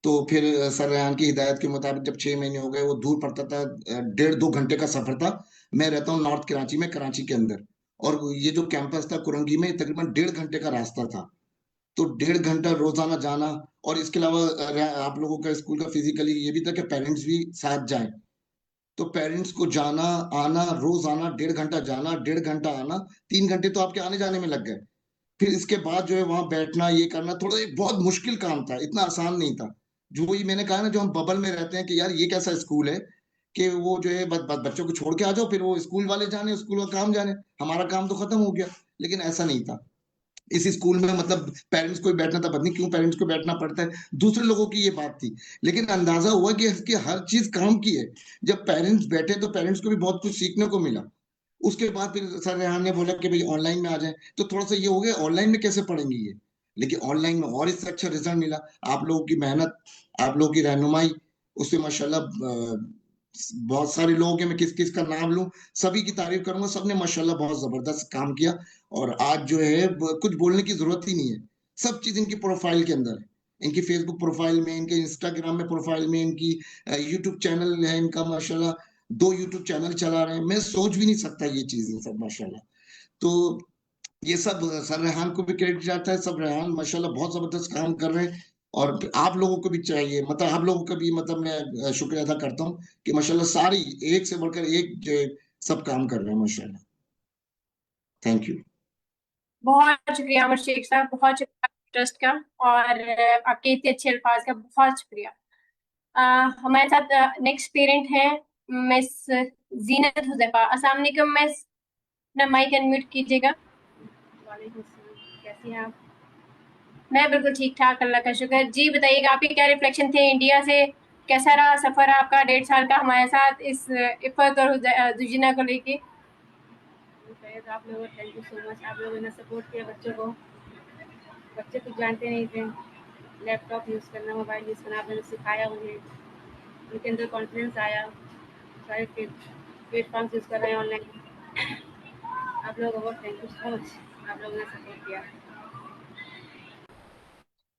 S10: तो फिर सर रेहान की हिदायत के मुताबिक जब 6 महीने हो गए, वो दूर पड़ता था, 1.5-2 घंटे का सफर था। मैं रहता हूँ नॉर्थ कराची में, कराची के अंदर, और ये जो कैंपस था कुरंगी में तकरीबन 1.5 घंटे का रास्ता था। तो 1.5 घंटा रोजाना जाना, और इसके अलावा आप लोगों का स्कूल का फिजिकली ये भी था कि पेरेंट्स भी साथ जाएं, तो पेरेंट्स को जाना आना, रोज आना, 1.5 घंटा जाना, 1.5 घंटा आना, 3 घंटे तो आपके आने जाने में लग गए। फिर इसके बाद जो है वहां बैठना, ये करना, थोड़ा एक बहुत मुश्किल काम था, इतना आसान नहीं था। जो वही मैंने कहा ना, जो हम बबल में रहते हैं कि यार ये कैसा स्कूल है कि वो जो है बस बच्चों को छोड़ के आ जाओ, फिर वो स्कूल वाले जाने, स्कूल का काम जाने, हमारा काम तो खत्म हो गया। लेकिन ऐसा नहीं था इस स्कूल में, मतलब पेरेंट्स को ही बैठना था, पता नहीं क्यों पेरेंट्स को बैठना पड़ता है, दूसरे लोगों की ये बात थी। लेकिन अंदाजा हुआ कि इसकी हर चीज काम की है। जब पेरेंट्स बैठे तो पेरेंट्स को भी बहुत कुछ सीखने को मिला। उसके बाद फिर सर रेहान ने बोला कि भाई ऑनलाइन में आ जाए, तो थोड़ा सा ये हो गया ऑनलाइन में कैसे पढ़ेंगे ये। लेकिन ऑनलाइन में और इससे अच्छा रिजल्ट मिला। आप लोगों की मेहनत, आप लोगों की रहनुमाई, उससे माशाल्लाह बहुत सारे लोग हैं, मैं किस किस का नाम लूं, सभी की तारीफ करूंगा। सबने माशाल्लाह बहुत जबरदस्त काम किया, और आज जो है कुछ बोलने की जरूरत ही नहीं है। सब चीज इनकी प्रोफाइल के अंदर है, इनकी फेसबुक प्रोफाइल में, इनके इंस्टाग्राम में प्रोफाइल में, इनकी यूट्यूब चैनल है इनका माशाल्लाह, 2 यूट्यूब चैनल चला रहे हैं। मैं सोच भी नहीं सकता ये चीजें सब माशाल्लाह। तो ये सब सर रेहान को भी क्रेडिट जाता है। सब रेहान माशाल्लाह बहुत जबरदस्त काम कर रहे हैं, और आप लोगों को भी चाहिए, मतलब आप लोगों का भी, मतलब मैं शुक्रिया अदा करता हूँ कि माशाल्लाह सारी एक से बढ़कर एक जो सब काम कर रहे हैं माशाल्लाह। Thank you.
S1: बहुत शुक्रिया अमर शेख साहब, बहुत शुक्रिया ट्रस्ट का, और आपके इतने अच्छे अल्फाज का बहुत शुक्रिया। हमारे साथ नेक्स्ट पेरेंट है मिस जीनत हुजैफा। अस्सलाम वालेकुम मिस, अपना माइक अनम्यूट कीजिएगा।
S11: वालेकुम सलाम, कैसी हैं आप?
S1: मैं बिल्कुल ठीक ठाक, अल्लाह का शुक्र। जी बताइएगा, आपके क्या रिफ्लेक्शन थे इंडिया से, कैसा रहा सफर आपका 1.5 साल का हमारे साथ इस इफ़त और दुजीना को लेके?
S11: शायद आप लोगों को थैंक यू सो मच, आप लोगों ने सपोर्ट किया बच्चों को। बच्चे कुछ जानते नहीं थे, लैपटॉप यूज़ करना, मोबाइल यूज़ करना आपने सिखाया उन्हें, उनके अंदर कॉन्फिडेंस आया, सारे प्लेटफॉर्म्स यूज़ कर रहे हैं ऑनलाइन। आप लोगों को थैंक यू सो मच, आप लोगों ने सपोर्ट किया।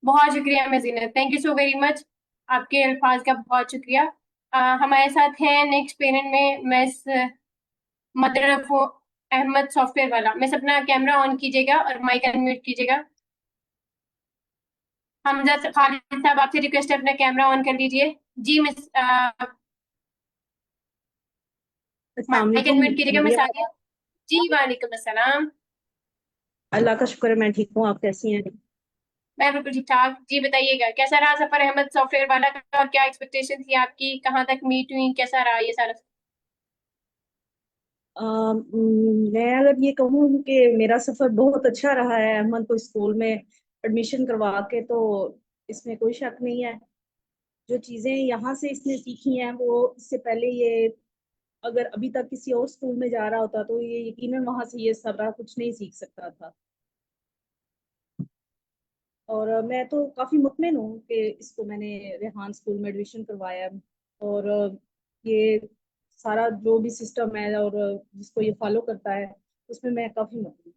S1: बहुत शुक्रिया miss Zeenat, thank you so very much, आपके अल्फाज का बहुत शुक्रिया। हमारे साथ हैं नेक्स्ट पेरेंट में मिस मदरफ अहमद सॉफ्टवेयर वाला। मिस अपना कैमरा ऑन कीजिएगा और माइक अनम्यूट कीजिएगा। हमजा खालिद साहब, आपसे रिक्वेस्ट है अपना कैमरा ऑन कर लीजिए। जी मिस,
S11: अस्सलाम
S1: माइक
S11: वालेकुम,
S1: अनम्यूट कीजिएगा मिस आगे। जी वालेकुम अस्सलाम।
S11: अल्लाह का शुक्र है मैं ठीक हूँ, आप कैसी हैं?
S1: मैं बिल्कुल ठीक ठाक। जी बताइएगा, कैसा रहा सफर अहमद सॉफ्टवेयर वाला का, और क्या एक्सपेक्टेशन थी आपकी, कहाँ तक मीट हुई, कैसा रहा ये सारा?
S11: मैं अगर ये कहूँ कि मेरा सफर बहुत अच्छा रहा है अहमद को स्कूल में एडमिशन करवा के, तो इसमें कोई शक नहीं है। जो चीजें यहाँ से इसने सीखी हैं वो इससे पहले ये अगर अभी तक किसी और स्कूल में जा रहा होता तो ये यकीनन वहां से ये सारा कुछ नहीं सीख सकता था। और मैं तो काफी मुतमिन हूँ कि इसको मैंने रेहान स्कूल में एडमिशन करवाया है। और ये सारा जो भी सिस्टम है और जिसको ये फॉलो करता है उसमें मैं काफी मुतमिन हूँ।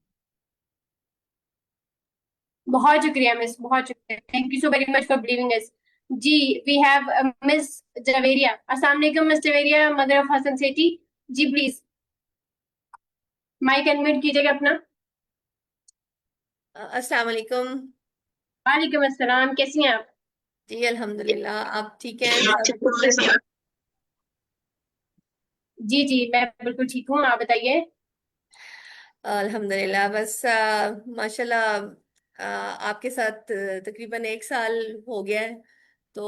S1: बहुत शुक्रिया मिस, बहुत शुक्रिया, thank you so very much for believing us. जी वी हैव मिस जवेरिया। अस्सलाम वालेकुम miss Javeria, mother of Hasan Sethi. जी प्लीज माइक अनम्यूट कीजिएगा अपना।
S12: अस्सलाम वालेकुम।
S1: वालेकुम अस्सलाम, कैसी हैं आप?
S12: जी अल्हम्दुलिल्लाह, आप ठीक हैं सब?
S1: जी जी मैं बिल्कुल ठीक हूँ, आप बताइए।
S12: अल्हम्दुलिल्लाह, बस माशाल्लाह आपके साथ तकरीबन 1 साल हो गया है। तो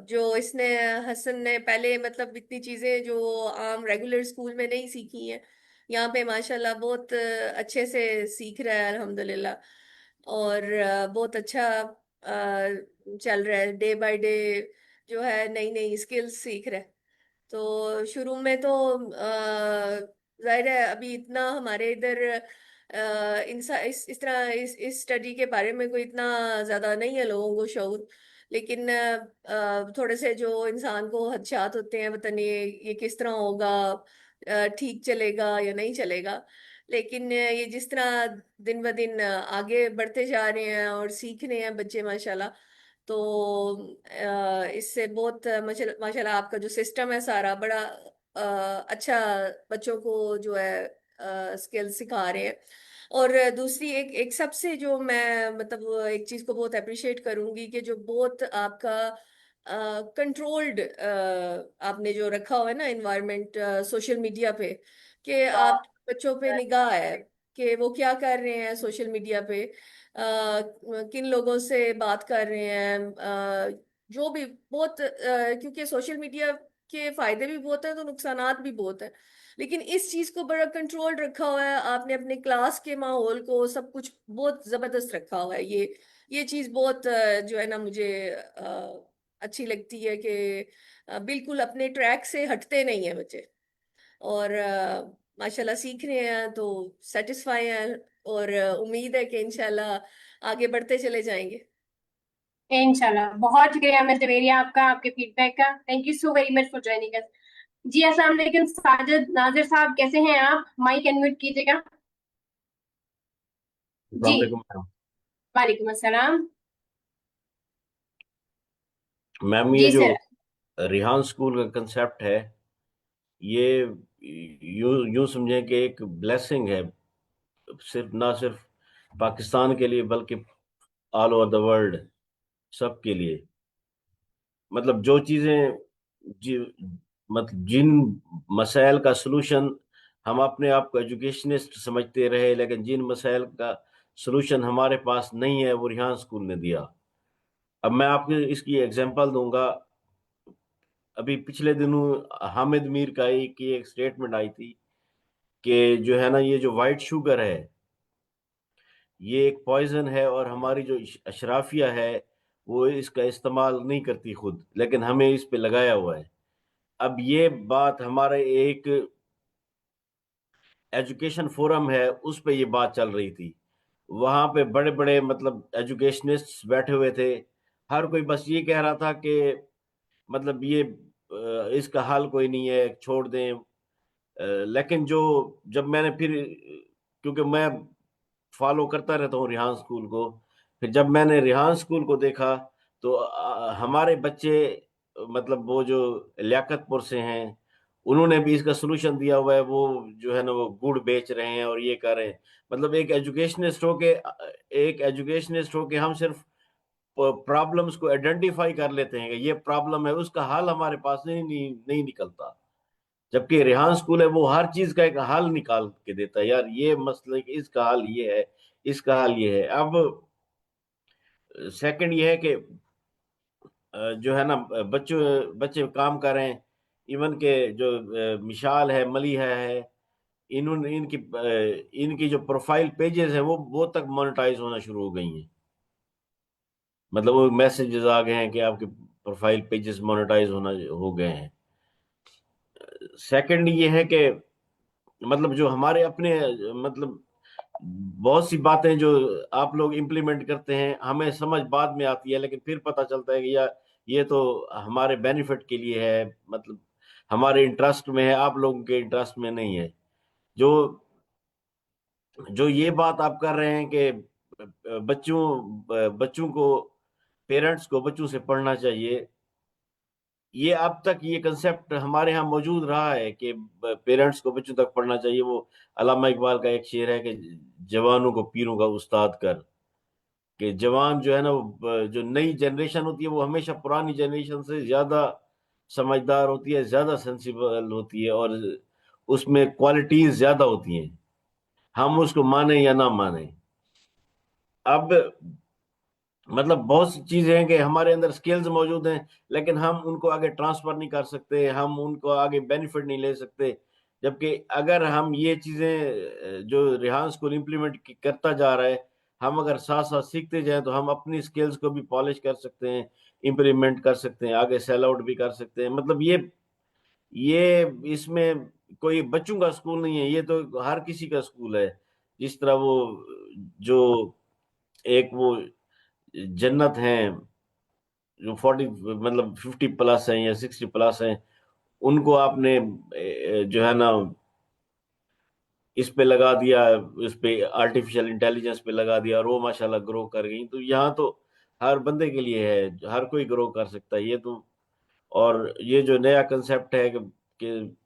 S12: जो इसने हसन ने पहले मतलब इतनी चीज़ें जो आम रेगुलर स्कूल में नहीं सीखी हैं, यहाँ पे माशाल्लाह बहुत अच्छे से सीख रहा है अल्हम्दुलिल्लाह। और बहुत अच्छा चल रहा है, डे बाय डे जो है नई नई स्किल्स सीख रहा है। तो शुरू में तो जाहिर है अभी इतना हमारे इधर इस तरह इस स्टडी के बारे में कोई इतना ज़्यादा नहीं है लोगों को शऊर। लेकिन थोड़े से जो इंसान को खदशात होते हैं, पता नहीं ये किस तरह होगा, ठीक चलेगा या नहीं चलेगा। लेकिन ये जिस तरह दिन ब दिन आगे बढ़ते जा रहे हैं और सीख रहे हैं बच्चे माशाल्लाह, तो इससे बहुत माशाल्लाह आपका जो सिस्टम है सारा बड़ा अच्छा बच्चों को जो है स्किल सिखा रहे हैं। और दूसरी एक एक सबसे जो मैं मतलब एक चीज को बहुत अप्रिशिएट करूंगी कि जो बहुत आपका कंट्रोल्ड आपने जो रखा हुआ है ना इन्वायरमेंट सोशल मीडिया पे, कि आप बच्चों पे निगाह है कि वो क्या कर रहे हैं सोशल मीडिया पे, किन लोगों से बात कर रहे हैं, जो भी बहुत क्योंकि सोशल मीडिया के फायदे भी बहुत हैं तो नुकसानात भी बहुत हैं। लेकिन इस चीज को बड़ा कंट्रोल रखा हुआ है आपने, अपने क्लास के माहौल को सब कुछ बहुत जबरदस्त रखा हुआ है। ये चीज बहुत जो है ना मुझे अच्छी लगती है कि बिल्कुल अपने ट्रैक से हटते नहीं है बच्चे, और माशाल्लाह सीख रहे हैं तो सेटिस्फाई हैं। और उम्मीद है कि इंशाल्लाह आगे बढ़ते चले जाएंगे।
S1: इंशाल्लाह। बहुत शुक्रिया मिस जवेरिया आपका, आपके फीडबैक का, thank you so very much for joining us. जी अस्सलाम वालेकुम साजिद नाजिर साहब, कैसे हैं आप? माइक अनम्यूट कीजिएगा। जी वालेकुम अस्सलाम।
S13: मैम, ये
S1: जी
S13: जो
S1: सर।
S13: रिहान स्कूल का कंसेप्ट है, ये यूं यूं समझें कि एक ब्लेसिंग है ना सिर्फ पाकिस्तान के लिए बल्कि ऑल ओवर द वर्ल्ड सबके लिए। मतलब जो चीजें मतलब जिन मसाइल का सलूशन हम अपने आप को एजुकेशनिस्ट समझते रहे, लेकिन जिन मसाइल का सलूशन हमारे पास नहीं है वो रिहान स्कूल ने दिया। अब मैं आपको इसकी एग्जांपल दूंगा। अभी पिछले दिनों हामिद मीर का एक स्टेटमेंट आई थी कि जो है ना, ये जो वाइट शुगर है ये एक पॉइजन है और हमारी जो अशराफिया है वो इसका इस्तेमाल नहीं करती खुद, लेकिन हमें इस पे लगाया हुआ है। अब ये बात हमारे एक एजुकेशन फोरम है उस पे ये बात चल रही थी। वहां पे बड़े बड़े मतलब एजुकेशनिस्ट बैठे हुए थे। हर कोई बस ये कह रहा था कि मतलब ये इसका हल कोई नहीं है, छोड़ दें। लेकिन जो जब मैंने फिर, क्योंकि मैं फॉलो करता रहता हूँ रिहान स्कूल को, फिर जब मैंने रिहान स्कूल को देखा तो हमारे बच्चे मतलब वो जो लियाकतपुर से हैं उन्होंने भी इसका सलूशन दिया हुआ है। वो जो है ना वो गुड़ बेच रहे हैं और ये कर रहे हैं। मतलब एक एजुकेशनिस्ट हो के हम सिर्फ प्रॉब्लम्स को आइडेंटिफाई कर लेते हैं कि ये प्रॉब्लम है, उसका हल हमारे पास नहीं निकलता। जबकि रेहान स्कूल है वो हर चीज का एक हल निकाल के देता है। यार ये मसले कि इसका हल ये है, इसका हल ये है। अब सेकंड ये है कि जो है ना बच्चे काम कर रहे हैं। इवन के जो मिशाल है, मलिहा है, इन्होंने इनकी जो प्रोफाइल पेजेस है वो तक मोनेटाइज होना शुरू हो गई हैं। मतलब वो मैसेजेस आ गए हैं कि आपके प्रोफाइल पेजेस मोनेटाइज होना हो गए हैं। सेकंड ये है कि मतलब जो हमारे अपने मतलब बहुत सी बातें जो आप लोग इम्प्लीमेंट करते हैं हमें समझ बाद में आती है, लेकिन फिर पता चलता है कि यार ये तो हमारे बेनिफिट के लिए है, मतलब हमारे इंटरेस्ट में है, आप लोगों के इंटरेस्ट में नहीं है। जो जो ये बात आप कर रहे हैं कि बच्चों को, पेरेंट्स को बच्चों से पढ़ना चाहिए, ये अब तक ये कंसेप्ट हमारे यहाँ मौजूद रहा है कि पेरेंट्स को बच्चों तक पढ़ना चाहिए। वो अल्लामा इकबाल का एक शेर है कि जवानों को पीरों का उस्ताद कर। कि जवान जो है ना वो जो नई जनरेशन होती है वो हमेशा पुरानी जनरेशन से ज्यादा समझदार होती है, ज्यादा सेंसिबल होती है और उसमें क्वालिटीज ज्यादा होती हैं, हम उसको माने या ना माने। अब मतलब बहुत सी चीजें हैं कि हमारे अंदर स्किल्स मौजूद हैं लेकिन हम उनको आगे ट्रांसफर नहीं कर सकते, हम उनको आगे बेनिफिट नहीं ले सकते। जबकि अगर हम ये चीजें जो रेहान स्कूल इम्प्लीमेंट करता जा रहा है, हम अगर साथ साथ सीखते जाएं तो हम अपनी स्किल्स को भी पॉलिश कर सकते हैं, इम्प्लीमेंट कर सकते हैं, आगे सेल आउट भी कर सकते हैं। मतलब ये इसमें कोई बच्चों का स्कूल नहीं है, ये तो हर किसी का स्कूल है। जिस तरह वो जो एक वो जन्नत है जो 40 मतलब 50 प्लस हैं या 60 प्लस हैं, उनको आपने जो है ना इस पे लगा दिया, इस पे आर्टिफिशियल इंटेलिजेंस पे लगा दिया और वो माशाल्लाह ग्रो कर गई। तो यहाँ तो हर बंदे के लिए है, हर कोई ग्रो कर सकता है ये तो। और ये जो नया कंसेप्ट है कि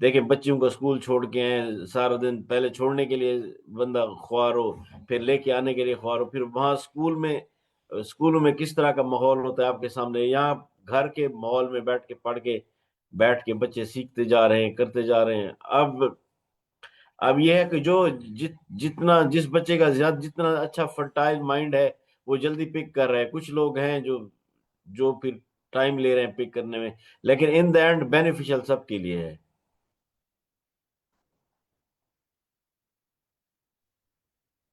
S13: देखें बच्चों को स्कूल छोड़ के आए, सारा दिन पहले छोड़ने के लिए बंदा ख्वार हो, फिर लेके आने के लिए ख्वार हो, फिर वहाँ स्कूलों में किस तरह का माहौल होता है आपके सामने। यहाँ घर के माहौल में बैठ के बच्चे सीखते जा रहे हैं, करते जा रहे हैं। अब यह है कि जितना जिस बच्चे का जितना अच्छा फर्टाइल माइंड है वो जल्दी पिक कर रहा है। कुछ लोग हैं जो फिर टाइम ले रहे हैं पिक करने में, लेकिन इन द एंड बेनिफिशियल सबके लिए है।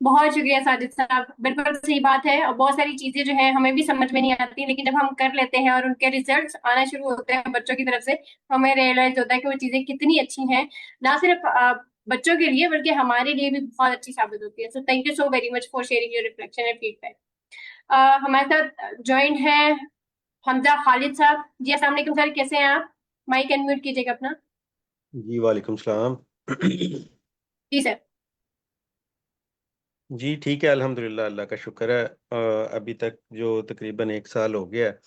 S1: बहुत शुक्रिया साजिद साहब, बिल्कुल सही बात है। और बहुत सारी चीजें जो है हमें भी समझ में नहीं आती, लेकिन जब हम कर लेते हैं और उनके रिजल्ट्स आना शुरू होते हैं बच्चों की तरफ से, तो हमें रियलाइज होता है कि वो चीजें कितनी अच्छी हैं, ना सिर्फ बच्चों के लिए बल्कि हमारे लिए भी बहुत अच्छी साबित होती है। So thank you so very much for sharing your reflection and feedback. हमारे साथ ज्वाइन है हमजा खालिद साहब जी। अस्सलाम वालेकुम सर, कैसे हैं आप? माइक अनम्यूट कीजिएगा अपना।
S14: जी वालेकुम सलाम।
S1: जी सर।
S14: जी ठीक है, अल्हम्दुलिल्लाह, अल्लाह का शुक्र है। अभी तक जो तकरीबन 1 साल हो गया है,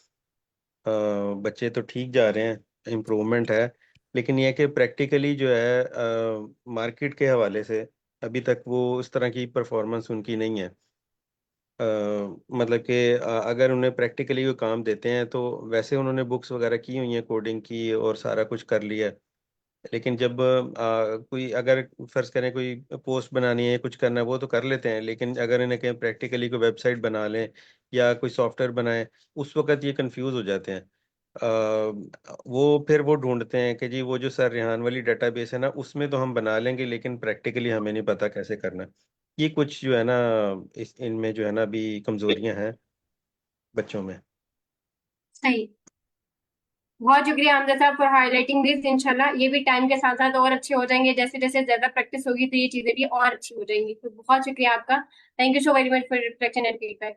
S14: बच्चे तो ठीक जा रहे हैं, इम्प्रूवमेंट है। लेकिन यह कि प्रैक्टिकली जो है मार्केट के हवाले से अभी तक वो उस तरह की परफॉर्मेंस उनकी नहीं है। मतलब कि अगर उन्हें प्रैक्टिकली कोई काम देते हैं तो वैसे उन्होंने बुक्स वगैरह की हुई हैं, कोडिंग की और सारा कुछ कर लिया है। लेकिन जब कोई अगर फर्ज करें कोई पोस्ट बनानी है, कुछ करना है, वो तो कर लेते हैं, लेकिन अगर इन्हें कहीं प्रैक्टिकली कोई वेबसाइट बना लें या कोई सॉफ्टवेयर बनाएं, उस वक्त ये कंफ्यूज हो जाते हैं। वो ढूंढते हैं कि जी वो जो सर रेहान वाली डेटाबेस है ना, उसमें तो हम बना लेंगे, लेकिन प्रैक्टिकली हमें नहीं पता कैसे करना है। ये कुछ जो है ना, इस इनमें जो है ना अभी कमजोरियां हैं बच्चों में।
S1: सही। बहुत शुक्रिया हमजा साहब फॉर हाईलाइटिंग दिस। इंशाल्लाह ये भी टाइम के साथ साथ और अच्छे हो जाएंगे, जैसे जैसे ज्यादा प्रैक्टिस होगी तो ये चीजें भी और अच्छी हो जाएंगी। तो बहुत शुक्रिया आपका। Thank you so very much for reflection and feedback.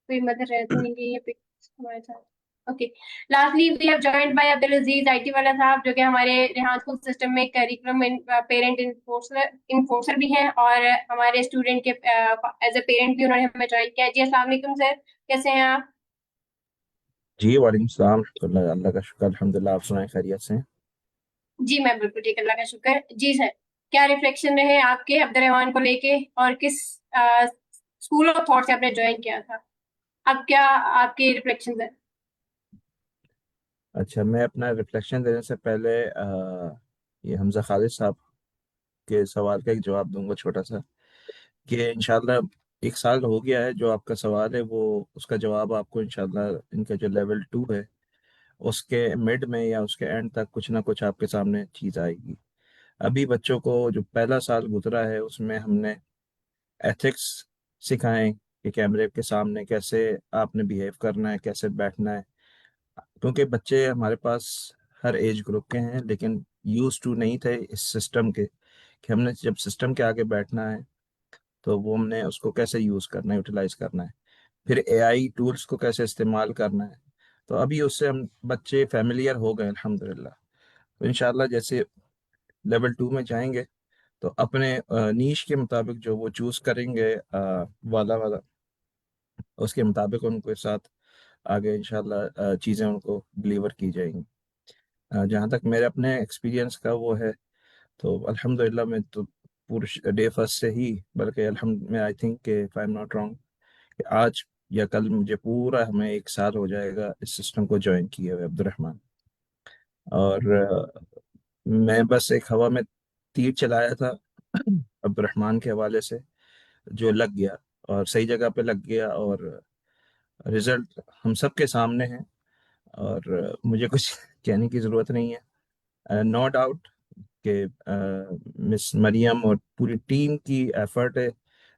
S1: कोई मदर रहते हैं ये पे हमारे साथ। Okay, lastly we have joined by Abdul Aziz IT वाला साहब, जो कि हमारे रेहान स्कूल सिस्टम में करिकुलम पेरेंट इन्फोर्सर भी हैं और हमारे स्टूडेंट के एज ए पेरेंट भी उन्होंने हमें ज्वाइन किया। जी अस्सलाम वालेकुम सर, कैसे हैं आप?
S15: जी वालेकुम सलाम, अल्लाह अल्लाह का शुक्र, अल्हम्दुलिल्लाह। आप सुनाएं, खैरियत से हैं?
S1: जी मैं बिल्कुल ठीक, अल्लाह का शुक्र। जी सर, क्या रिफ्लेक्शन रहे आपके अब्दुल रहमान को लेके और किस स्कूल ऑफ थॉट से आपने ज्वाइन किया था? अब क्या आपकी रिफ्लेक्शन है?
S15: अच्छा, मैं अपना रिफ्लेक्शन देने से पहले ये हमजा खालिद साहब के सवाल का एक जवाब दूंगा छोटा सा, कि इंशाल्लाह 1 साल हो गया है। जो आपका सवाल है वो उसका जवाब आपको इंशाल्लाह इनका जो लेवल 2 है उसके मिड में या उसके एंड तक कुछ ना कुछ आपके सामने चीज़ आएगी। अभी बच्चों को जो पहला साल गुजरा है उसमें हमने एथिक्स सिखाएं कि कैमरे के सामने कैसे आपने बिहेव करना है, कैसे बैठना है। क्योंकि बच्चे हमारे पास हर एज ग्रुप के हैं, लेकिन यूज टू नहीं थे इस सिस्टम के, कि हमने जब सिस्टम के आगे बैठना है तो वो हमने उसको कैसे यूज करना है, यूटिलाइज करना है, फिर एआई टूल्स को कैसे इस्तेमाल करना है। तो अभी उससे हम बच्चे फेमिलियर हो गए अल्हम्दुलिल्लाह। तो इंशाल्लाह जैसे लेवल 2 में जाएंगे तो अपने नीश के मुताबिक जो वो चूज करेंगे वाला वाला, उसके मुताबिक उनके साथ आगे इंशाल्लाह चीज़ें उनको डिलीवर की जाएंगी। जहाँ तक मेरे अपने एक्सपीरियंस का वो है, तो अल्हम्दुलिल्लाह मैं तो पूरे डे फर्स्ट से ही, बल्कि अल्हम्द मैं आई थिंक कि if I am not wrong कि आज या कल मुझे पूरा हमें 1 साल हो जाएगा इस सिस्टम को ज्वाइन किए हुए अब्दुलरहमान। और मैं बस एक हवा में तीर चलाया था अब्दुलरहमान के हवाले से, जो लग गया और सही जगह पे लग गया, और रिजल्ट हम सब के सामने है। और मुझे कुछ कहने की ज़रूरत नहीं है। नो डाउट कि मिस मरियम और पूरी टीम की एफर्ट है,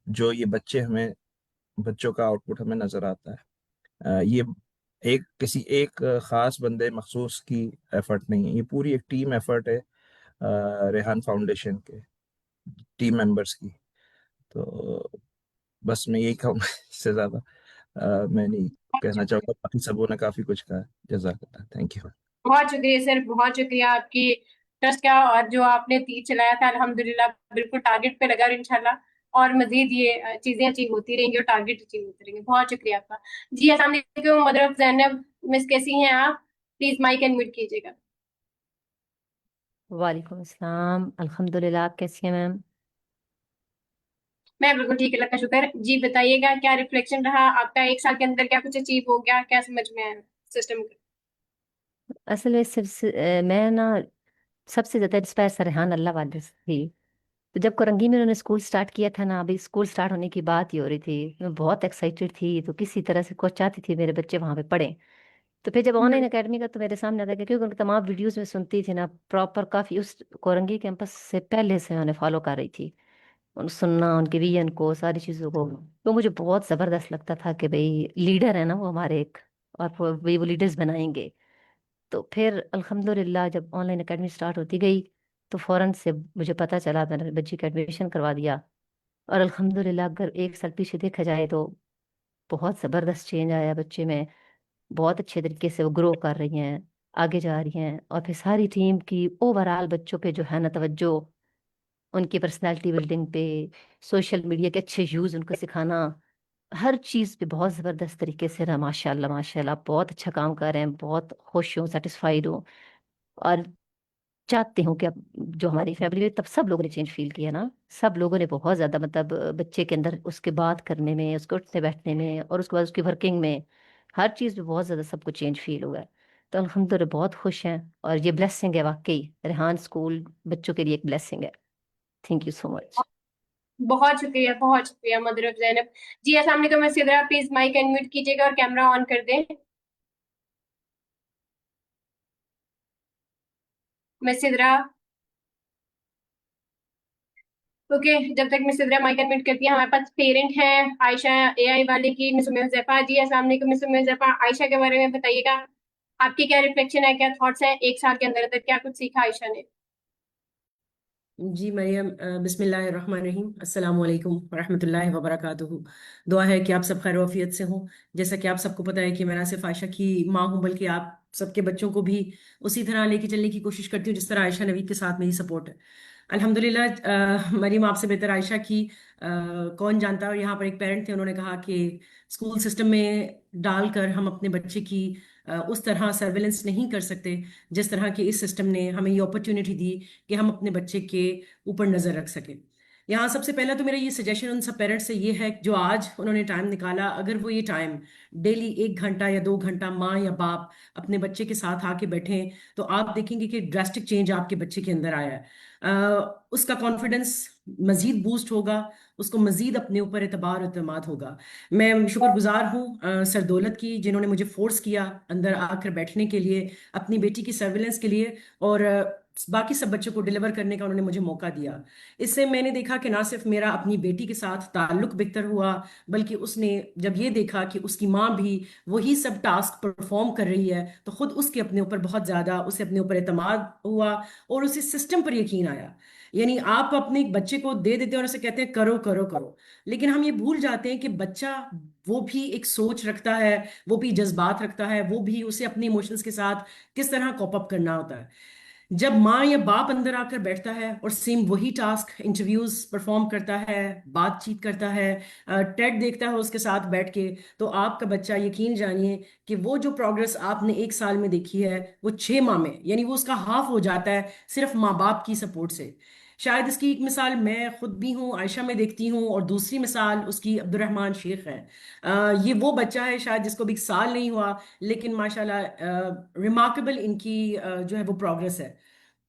S15: जो ये बच्चों का आउटपुट हमें नज़र आता है। ये एक किसी एक ख़ास बंदे मखसूस की एफर्ट नहीं है, ये पूरी एक टीम एफर्ट है रेहान फाउंडेशन के टीम मेंबर्स की। तो बस मैं यही कहूँगा, इससे ज़्यादा मैं नहीं कहना चाहूँगा। बाकी सबों ने काफ़ी कुछ कहा। जज़ाकल्लाह, थैंक यू।
S1: बहुत शुक्रिया सर, बहुत शुक्रिया आपकी ट्रस्ट का, और जो आपने तीर चलाया था अल्हम्दुलिल्लाह बिल्कुल टारगेट पे लगा। और इंशाल्लाह और मजीद ये चीजें अचीव होती रहेंगी और टारगेट अचीव होते रहेंगे। बहुत शुक्रिया आपका। जी अस्सलाम वालेकुम मदर ऑफ ज़ैनब मिस, कैसी हैं आप? प्लीज माइक अनम्यूट कीजिएगा।
S16: वालेकुम अस्सलाम, अल्हम्दुलिल्लाह। आप कैसी हैं मैम?
S1: मैं बिल्कुल ठीक, अल्लाह का शुक्र। जी बताइएगा, क्या रिफ्लेक्शन रहा आपका 1 साल के अंदर? क्या कुछ अचीव हो गया? क्या समझ में आया सिस्टम का?
S16: असल में मैं ना सबसे ज़्यादा इंस्पायर सरहान अल्लाह वाले से थी। तो जब कोरंगी में उन्होंने स्कूल स्टार्ट किया था ना, अभी स्कूल स्टार्ट होने की बात ही हो रही थी, मैं बहुत एक्साइटेड थी। तो किसी तरह से को चाहती थी मेरे बच्चे वहाँ पे पढ़ें। तो फिर जब ऑनलाइन एकेडमी का तो मेरे सामने आता गया, क्योंकि उनके तमाम वीडियोस में सुनती थी ना, प्रॉपर काफ़ी उस कोरंगी कैंपस से पहले से उन्हें फॉलो कर रही थी, सुनना उनके विजन को, सारी चीज़ों को। तो मुझे बहुत ज़बरदस्त लगता था कि भाई लीडर है ना वो हमारे एक, और वो लीडर्स बनाएंगे। तो फिर अल्हम्दुलिल्लाह जब ऑनलाइन एकेडमी स्टार्ट होती गई तो फ़ौरन से मुझे पता चला, मैंने बच्ची का एडमिशन करवा दिया। और अल्हम्दुलिल्लाह अगर 1 साल पीछे देखा जाए तो बहुत ज़बरदस्त चेंज आया बच्चे में। बहुत अच्छे तरीके से वो ग्रो कर रही हैं, आगे जा रही हैं। और फिर सारी टीम की ओवरऑल बच्चों पे जो है ना तवज्जो, उनकी पर्सनालिटी बिल्डिंग पे, सोशल मीडिया के अच्छे यूज़ उनको सिखाना, हर चीज़ पे बहुत ज़बरदस्त तरीके से रहा। माशाल्लाह माशाल्लाह बहुत अच्छा काम कर रहे हैं, बहुत खुश हूँ, सेटिस्फाइड हूँ। और चाहती हूँ कि अब जो हमारी फैमिली में, तब सब लोगों ने चेंज फील किया ना, सब लोगों ने बहुत ज्यादा, मतलब बच्चे के अंदर उसके बात करने में, उसके उठने बैठने में, और उसके बाद उसकी वर्किंग में, हर चीज में बहुत ज्यादा सबको चेंज फील हुआ है। तो अल्हम्दुलिल्लाह बहुत खुश हैं, और ये ब्लेसिंग है वाकई, रेहान स्कूल बच्चों के लिए एक ब्लेसिंग है। Thank you so much.
S1: बहुत शुक्रिया मदर ऑफ जैनब जी। अस्सलाम वालेकुम मसीदरा, प्लीज माइक अनम्यूट कीजिएगा और कैमरा ऑन कर दें। मसीदरा, ओके, जब तक मिस सिद्रा माइक अनम्यूट करती है, हमारे पास पेरेंट हैं आयशा एआई वाले की, मिस उम्मे हुज़ैफा जी। अस्सलाम वालेकुम मिस उम्मे हुज़ैफा, आयशा के बारे में बताइएगा, आपकी क्या रिफ्लेक्शन है, क्या थॉट्स हैं, एक साल के अंदर अंदर क्या कुछ सीखा आयशा ने?
S17: जी मरियम, बिस्मिल्लाहिर्रहमानिर्रहीम, अस्सलाम वालेकुम वरहमतुल्लाहि वबरकातुहू। दुआ है कि आप सब खैर वफियत से हों। जैसा कि आप सबको पता है कि मैं ना सिर्फ आयशा की माँ हूँ, बल्कि आप सबके बच्चों को भी उसी तरह लेके चलने की कोशिश करती हूँ जिस तरह आयशा नवीद के साथ मेरी सपोर्ट है। अल्हम्दुलिल्लाह, मरीम आपसे बेहतर आयशा की कौन जानता है। और यहाँ पर एक पेरेंट थे, उन्होंने कहा कि स्कूल सिस्टम में डालकर हम अपने बच्चे की उस तरह सर्वेलेंस नहीं कर सकते जिस तरह की इस सिस्टम ने हमें ये अपॉर्चुनिटी दी कि हम अपने बच्चे के ऊपर नज़र रख सकें। यहाँ सबसे पहला तो मेरा ये सजेशन उन सब पेरेंट्स से ये है कि जो आज उन्होंने टाइम निकाला, अगर वो ये टाइम डेली 1 घंटा या 2 घंटा माँ या बाप अपने बच्चे के साथ आके बैठें, तो आप देखेंगे कि ड्रास्टिक चेंज आपके बच्चे के अंदर आया है। उसका कॉन्फिडेंस मजीद बूस्ट होगा, उसको मजीद अपने ऊपर एतबार और एतमाद होगा। मैं शुक्रगुजार हूँ सर दौलत की, जिन्होंने मुझे फोर्स किया अंदर आकर बैठने के लिए, अपनी बेटी की सर्विलेंस के लिए, और बाकी सब बच्चों को डिलीवर करने का उन्होंने मुझे मौका दिया। इससे मैंने देखा कि ना सिर्फ मेरा अपनी बेटी के साथ ताल्लुक बेहतर हुआ, बल्कि उसने जब ये देखा कि उसकी माँ भी वही सब टास्क परफॉर्म कर रही है, तो खुद उसके अपने ऊपर बहुत ज़्यादा, उसे अपने ऊपर एतमाद हुआ और उसे सिस्टम पर यकीन आया। यानी आप अपने एक बच्चे को दे देते हैं और उसे कहते हैं करो करो करो, लेकिन हम ये भूल जाते हैं कि बच्चा वो भी एक सोच रखता है, वो भी जज्बात रखता है, वो भी, उसे अपने इमोशंस के साथ किस तरह कॉप अप करना होता है। जब माँ या बाप अंदर आकर बैठता है और सेम वही टास्क इंटरव्यूज परफॉर्म करता है, बातचीत करता है, टेड देखता है उसके साथ बैठ के, तो आपका बच्चा, यकीन जानिए कि वो जो प्रोग्रेस आपने 1 साल में देखी है, वो 6 माह में, यानी वो उसका हाफ हो जाता है सिर्फ माँ बाप की सपोर्ट से। शायद इसकी एक मिसाल मैं खुद भी हूँ, आयशा में देखती हूँ, और दूसरी मिसाल उसकी अब्दुर्रहमान शेख है। ये वो बच्चा है शायद जिसको भी 1 साल नहीं हुआ, लेकिन माशाल्लाह रिमार्केबल इनकी जो है वो प्रोग्रेस है।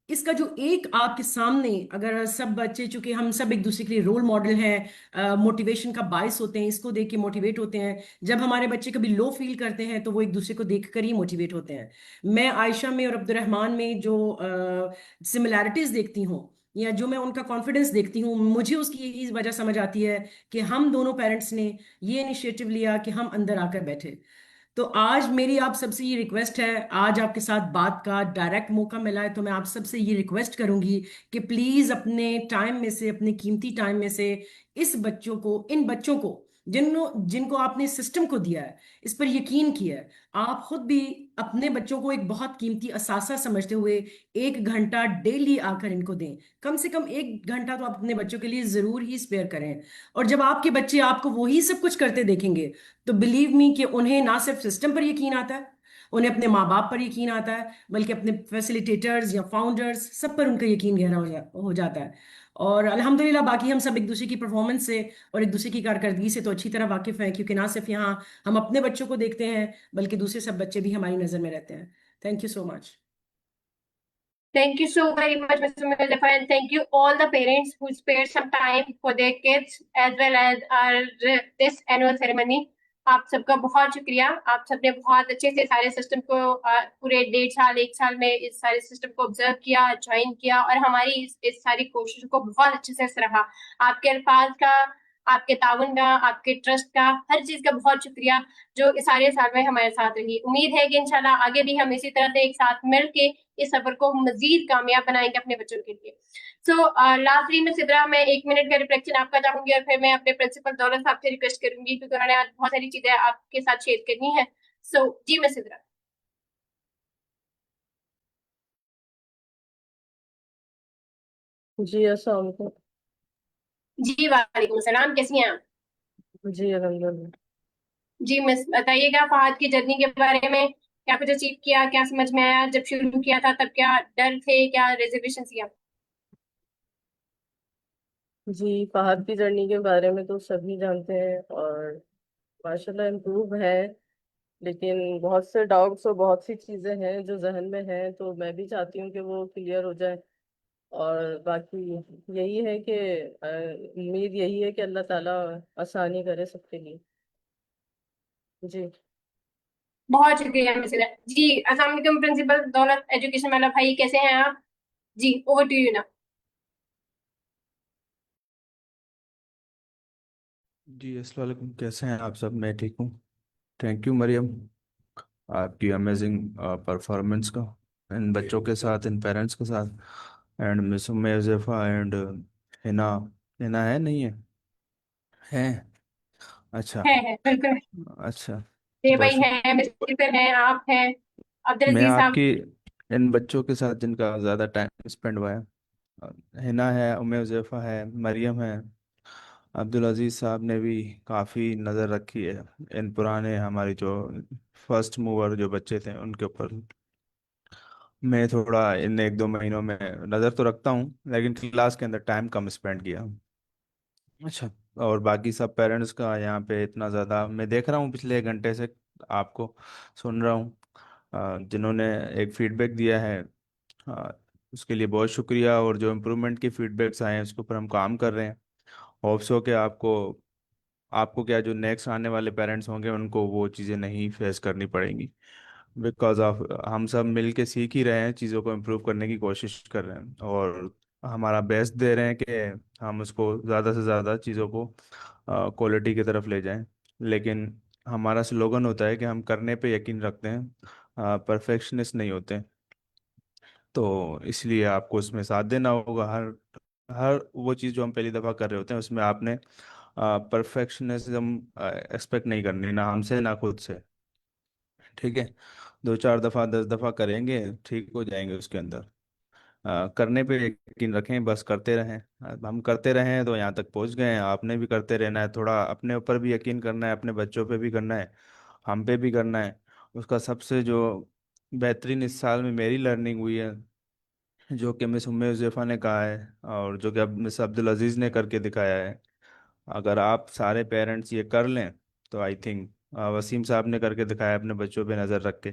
S17: इसका जो एक आपके सामने, अगर सब बच्चे, चूंकि हम सब एक दूसरे के लिए रोल मॉडल हैं, मोटिवेशन का बायस होते हैं, इसको देख के मोटिवेट होते हैं। जब हमारे बच्चे कभी लो फील करते हैं तो वो एक दूसरे को देखकर ही मोटिवेट होते हैं। मैं आयशा में और अब्दुर्रहमान में जो सिमिलैरिटीज देखती हूँ, या जो मैं उनका कॉन्फिडेंस देखती हूँ, मुझे उसकी यही वजह समझ आती है कि हम दोनों पेरेंट्स ने ये इनिशिएटिव लिया कि हम अंदर आकर बैठे। तो आज मेरी आप सबसे ये रिक्वेस्ट है, आज आपके साथ बात का डायरेक्ट मौका मिला है, तो मैं आप सबसे ये रिक्वेस्ट करूंगी कि प्लीज अपने टाइम में से, अपने कीमती टाइम में से, इस बच्चों को, इन बच्चों को जिनको आपने सिस्टम को दिया है, इस पर यकीन किया है, आप खुद भी अपने बच्चों को एक बहुत कीमती असासा समझते हुए 1 घंटा डेली आकर इनको दें। कम से कम 1 घंटा तो आप अपने बच्चों के लिए जरूर ही स्पेयर करें। और जब आपके बच्चे आपको वही सब कुछ करते देखेंगे, तो बिलीव मी कि उन्हें ना सिर्फ सिस्टम पर यकीन आता है, उन्हें अपने माँ बाप पर यकीन आता है, बल्कि अपने फैसिलिटेटर्स या फाउंडर्स सब पर उनका यकीन गहरा हो जाता है। और अल्हम्दुलिल्लाह बाकी हम सब एक दूसरे की परफॉर्मेंस से और एक दूसरे की कारकर्दगी से तो अच्छी तरह वाकिफ हैं, क्योंकि ना सिर्फ यहाँ हम अपने बच्चों को देखते हैं, बल्कि दूसरे सब बच्चे भी हमारी नज़र में रहते हैं। Thank you so much.
S1: Thank you so very much, Mr. Muzaffar, and thank you all the parents who spared some time for their kids as well as our this annual ceremony. आप सबका बहुत शुक्रिया। आप सबने बहुत अच्छे से सारे सिस्टम को पूरे 1.5 साल 1 साल में इस सारे सिस्टम को ऑब्जर्व किया, ज्वाइन किया, और हमारी इस सारी कोशिशों को बहुत अच्छे से सराहा। आपके अल्फाज का, आपके ताउन का, आपके ट्रस्ट का, हर चीज का बहुत शुक्रिया जो इस सारे साल में हमारे साथ रही। उम्मीद है कि इंशाल्लाह आगे भी हम इसी तरह से एक साथ मिल के इस सफर को मजीद कामयाब बनाएंगे अपने बच्चों के लिए। सो लास्टली में सिद्रा, मैं 1 मिनट का रिफ्लेक्शन आपका चाहूंगी और फिर मैं अपने प्रिंसिपल दौलत साहब से रिक्वेस्ट करूंगी क्योंकि उन्होंने आज बहुत सारी चीजें आपके साथ शेयर करनी है। सो जी मैं सिद्रा।
S18: जी अस्सलाम वालेकुम।
S1: जी वालेकुम सलाम, कैसी हैं आप?
S18: जी अल्हम्दुलिल्लाह।
S1: जी मिस, बताइएगा फहद की जर्नी के बारे में। क्या कुछ अचीव किया, क्या समझ में आया जब शुरू किया था, तब क्या डर थे, क्या रिजर्वेशन थी?
S18: जी, फहद की जर्नी के बारे में तो सभी जानते हैं और माशाल्लाह इम्प्रूव है, लेकिन बहुत से डाउट्स और बहुत सी चीज़ें हैं जो जहन में हैं, तो मैं भी चाहती हूँ कि वो क्लियर हो जाए। और बाकी यही है कि उम्मीद यही है कि अल्लाह ताला आसानी करे सबके लिए। जी।
S1: बहुत शुक्रिया मिसिर जी। अस्सलाम वालेकुम प्रिंसिपल दौलत एजुकेशन वाला भाई, कैसे हैं आप? जी, ओवर टू यू ना।
S15: जी अस्सलाम वालेकुम, कैसे हैं आप सब? मैं ठीक हूँ। थैंक यू मरियम, आपकी अमेजिंग परफॉर्मेंस का, इन बच्चों के साथ, इन पेरेंट्स के साथ। And miss Mezefa and Hina, Hina है नहीं है? है। अच्छा।
S1: है बिल्कुल।
S15: अच्छा।
S1: ये भाई
S15: जैसे
S1: हैं, मिसिर हैं, आप हैं, अब्दुल
S15: मैं
S1: अजीज साहब।
S15: आपकी इन बच्चों के साथ जिनका ज़्यादा टाइम स्पेंड हुआ है, हिना है, उम्मे हुज़ैफ़ा है, मरियम है, अब्दुल अजीज़ साहब ने भी काफ़ी नज़र रखी है इन पुराने हमारी जो फर्स्ट मूवर जो बच्चे थे उनके ऊपर। मैं थोड़ा इन 1-2 महीनों में नज़र तो रखता हूँ, लेकिन क्लास के अंदर टाइम कम स्पेंड किया। अच्छा। और बाकी सब पेरेंट्स का यहाँ पे इतना ज़्यादा मैं देख रहा हूँ पिछले 1 घंटे से, आपको सुन रहा हूँ, जिन्होंने एक फीडबैक दिया है, अ, उसके लिए बहुत शुक्रिया। और जो इम्प्रूवमेंट की फीडबैक्स आए हैं उसके ऊपर हम काम कर रहे हैं। होप्स हो कि आपको आपको क्या, जो नेक्स्ट आने वाले पेरेंट्स होंगे उनको वो चीज़ें नहीं फेस करनी पड़ेंगी, बिकॉज ऑफ हम सब मिल के सीख ही रहे हैं, चीज़ों को इम्प्रूव करने की कोशिश कर रहे हैं और हमारा बेस्ट दे रहे हैं कि हम उसको ज़्यादा से ज़्यादा चीज़ों को क्वालिटी की तरफ ले जाएं। लेकिन हमारा स्लोगन होता है कि हम करने पे यकीन रखते हैं, परफेक्शनिस्ट नहीं होते। तो इसलिए आपको उसमें साथ देना होगा। हर हर वो चीज़ जो हम पहली दफ़ा कर रहे होते हैं उसमें आपने परफेक्शनिज्म एक्सपेक्ट नहीं करनी, ना हमसे ना खुद से। ठीक है, 2-4 दफ़ा 10 दफ़ा करेंगे, ठीक हो जाएंगे उसके अंदर। करने पे यकीन रखें, बस करते रहें। अब हम करते रहें तो यहाँ तक पहुँच गए हैं, आपने भी करते रहना है, थोड़ा अपने ऊपर भी यकीन करना है, अपने बच्चों पे भी करना है, हम पे भी करना है। उसका सबसे जो बेहतरीन इस साल में मेरी लर्निंग हुई है, जो कि मिस उम्मे हुज़ैफ़ा ने कहा है और जो कि अब मिस अब्दुल अजीज़ ने करके दिखाया है, अगर आप सारे पेरेंट्स ये कर लें तो आई थिंक, वसीम साहब ने करके दिखाया अपने बच्चों पे नज़र रख के।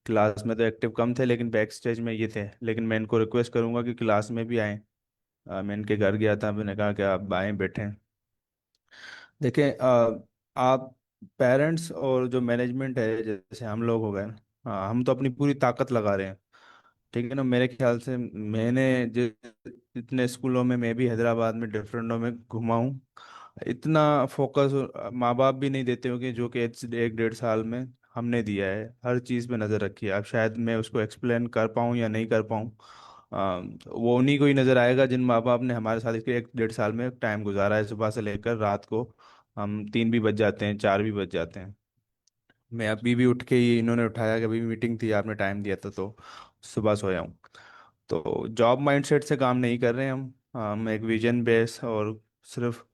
S15: क्लास में तो एक्टिव कम थे लेकिन बैक स्टेज में ये थे, लेकिन मैं इनको रिक्वेस्ट करूंगा कि क्लास में भी आएँ। मैं इनके घर गया था, मैंने कहा कि आप आएँ बैठें। देखें, आप पेरेंट्स और जो मैनेजमेंट है, जैसे हम लोग हो गए, हम तो अपनी पूरी ताकत लगा रहे हैं। ठीक है ना, मेरे ख्याल से मैंने जितने स्कूलों में मैं भी हैदराबाद में डिफरेंटों में घुमा हूँ, इतना फोकस माँ बाप भी नहीं देते होंगे जो कि 1-1.5 साल में हमने दिया है। हर चीज़ पे नज़र रखी है। अब शायद मैं उसको एक्सप्लेन कर पाऊँ या नहीं कर पाऊँ, वो उन्हीं को ही नज़र आएगा जिन माँ बाप ने हमारे साथ इसके 1-1.5 साल में टाइम गुजारा है, सुबह से लेकर रात को। हम 3 भी बज जाते हैं, 4 भी बज जाते हैं। मैं अभी भी उठ के ही, इन्होंने उठाया कि अभी मीटिंग थी, आपने टाइम दिया था, तो सुबह सोया हूँ। तो जॉब माइंडसेट से काम नहीं कर रहे हैं हम एक विजन बेस और सिर्फ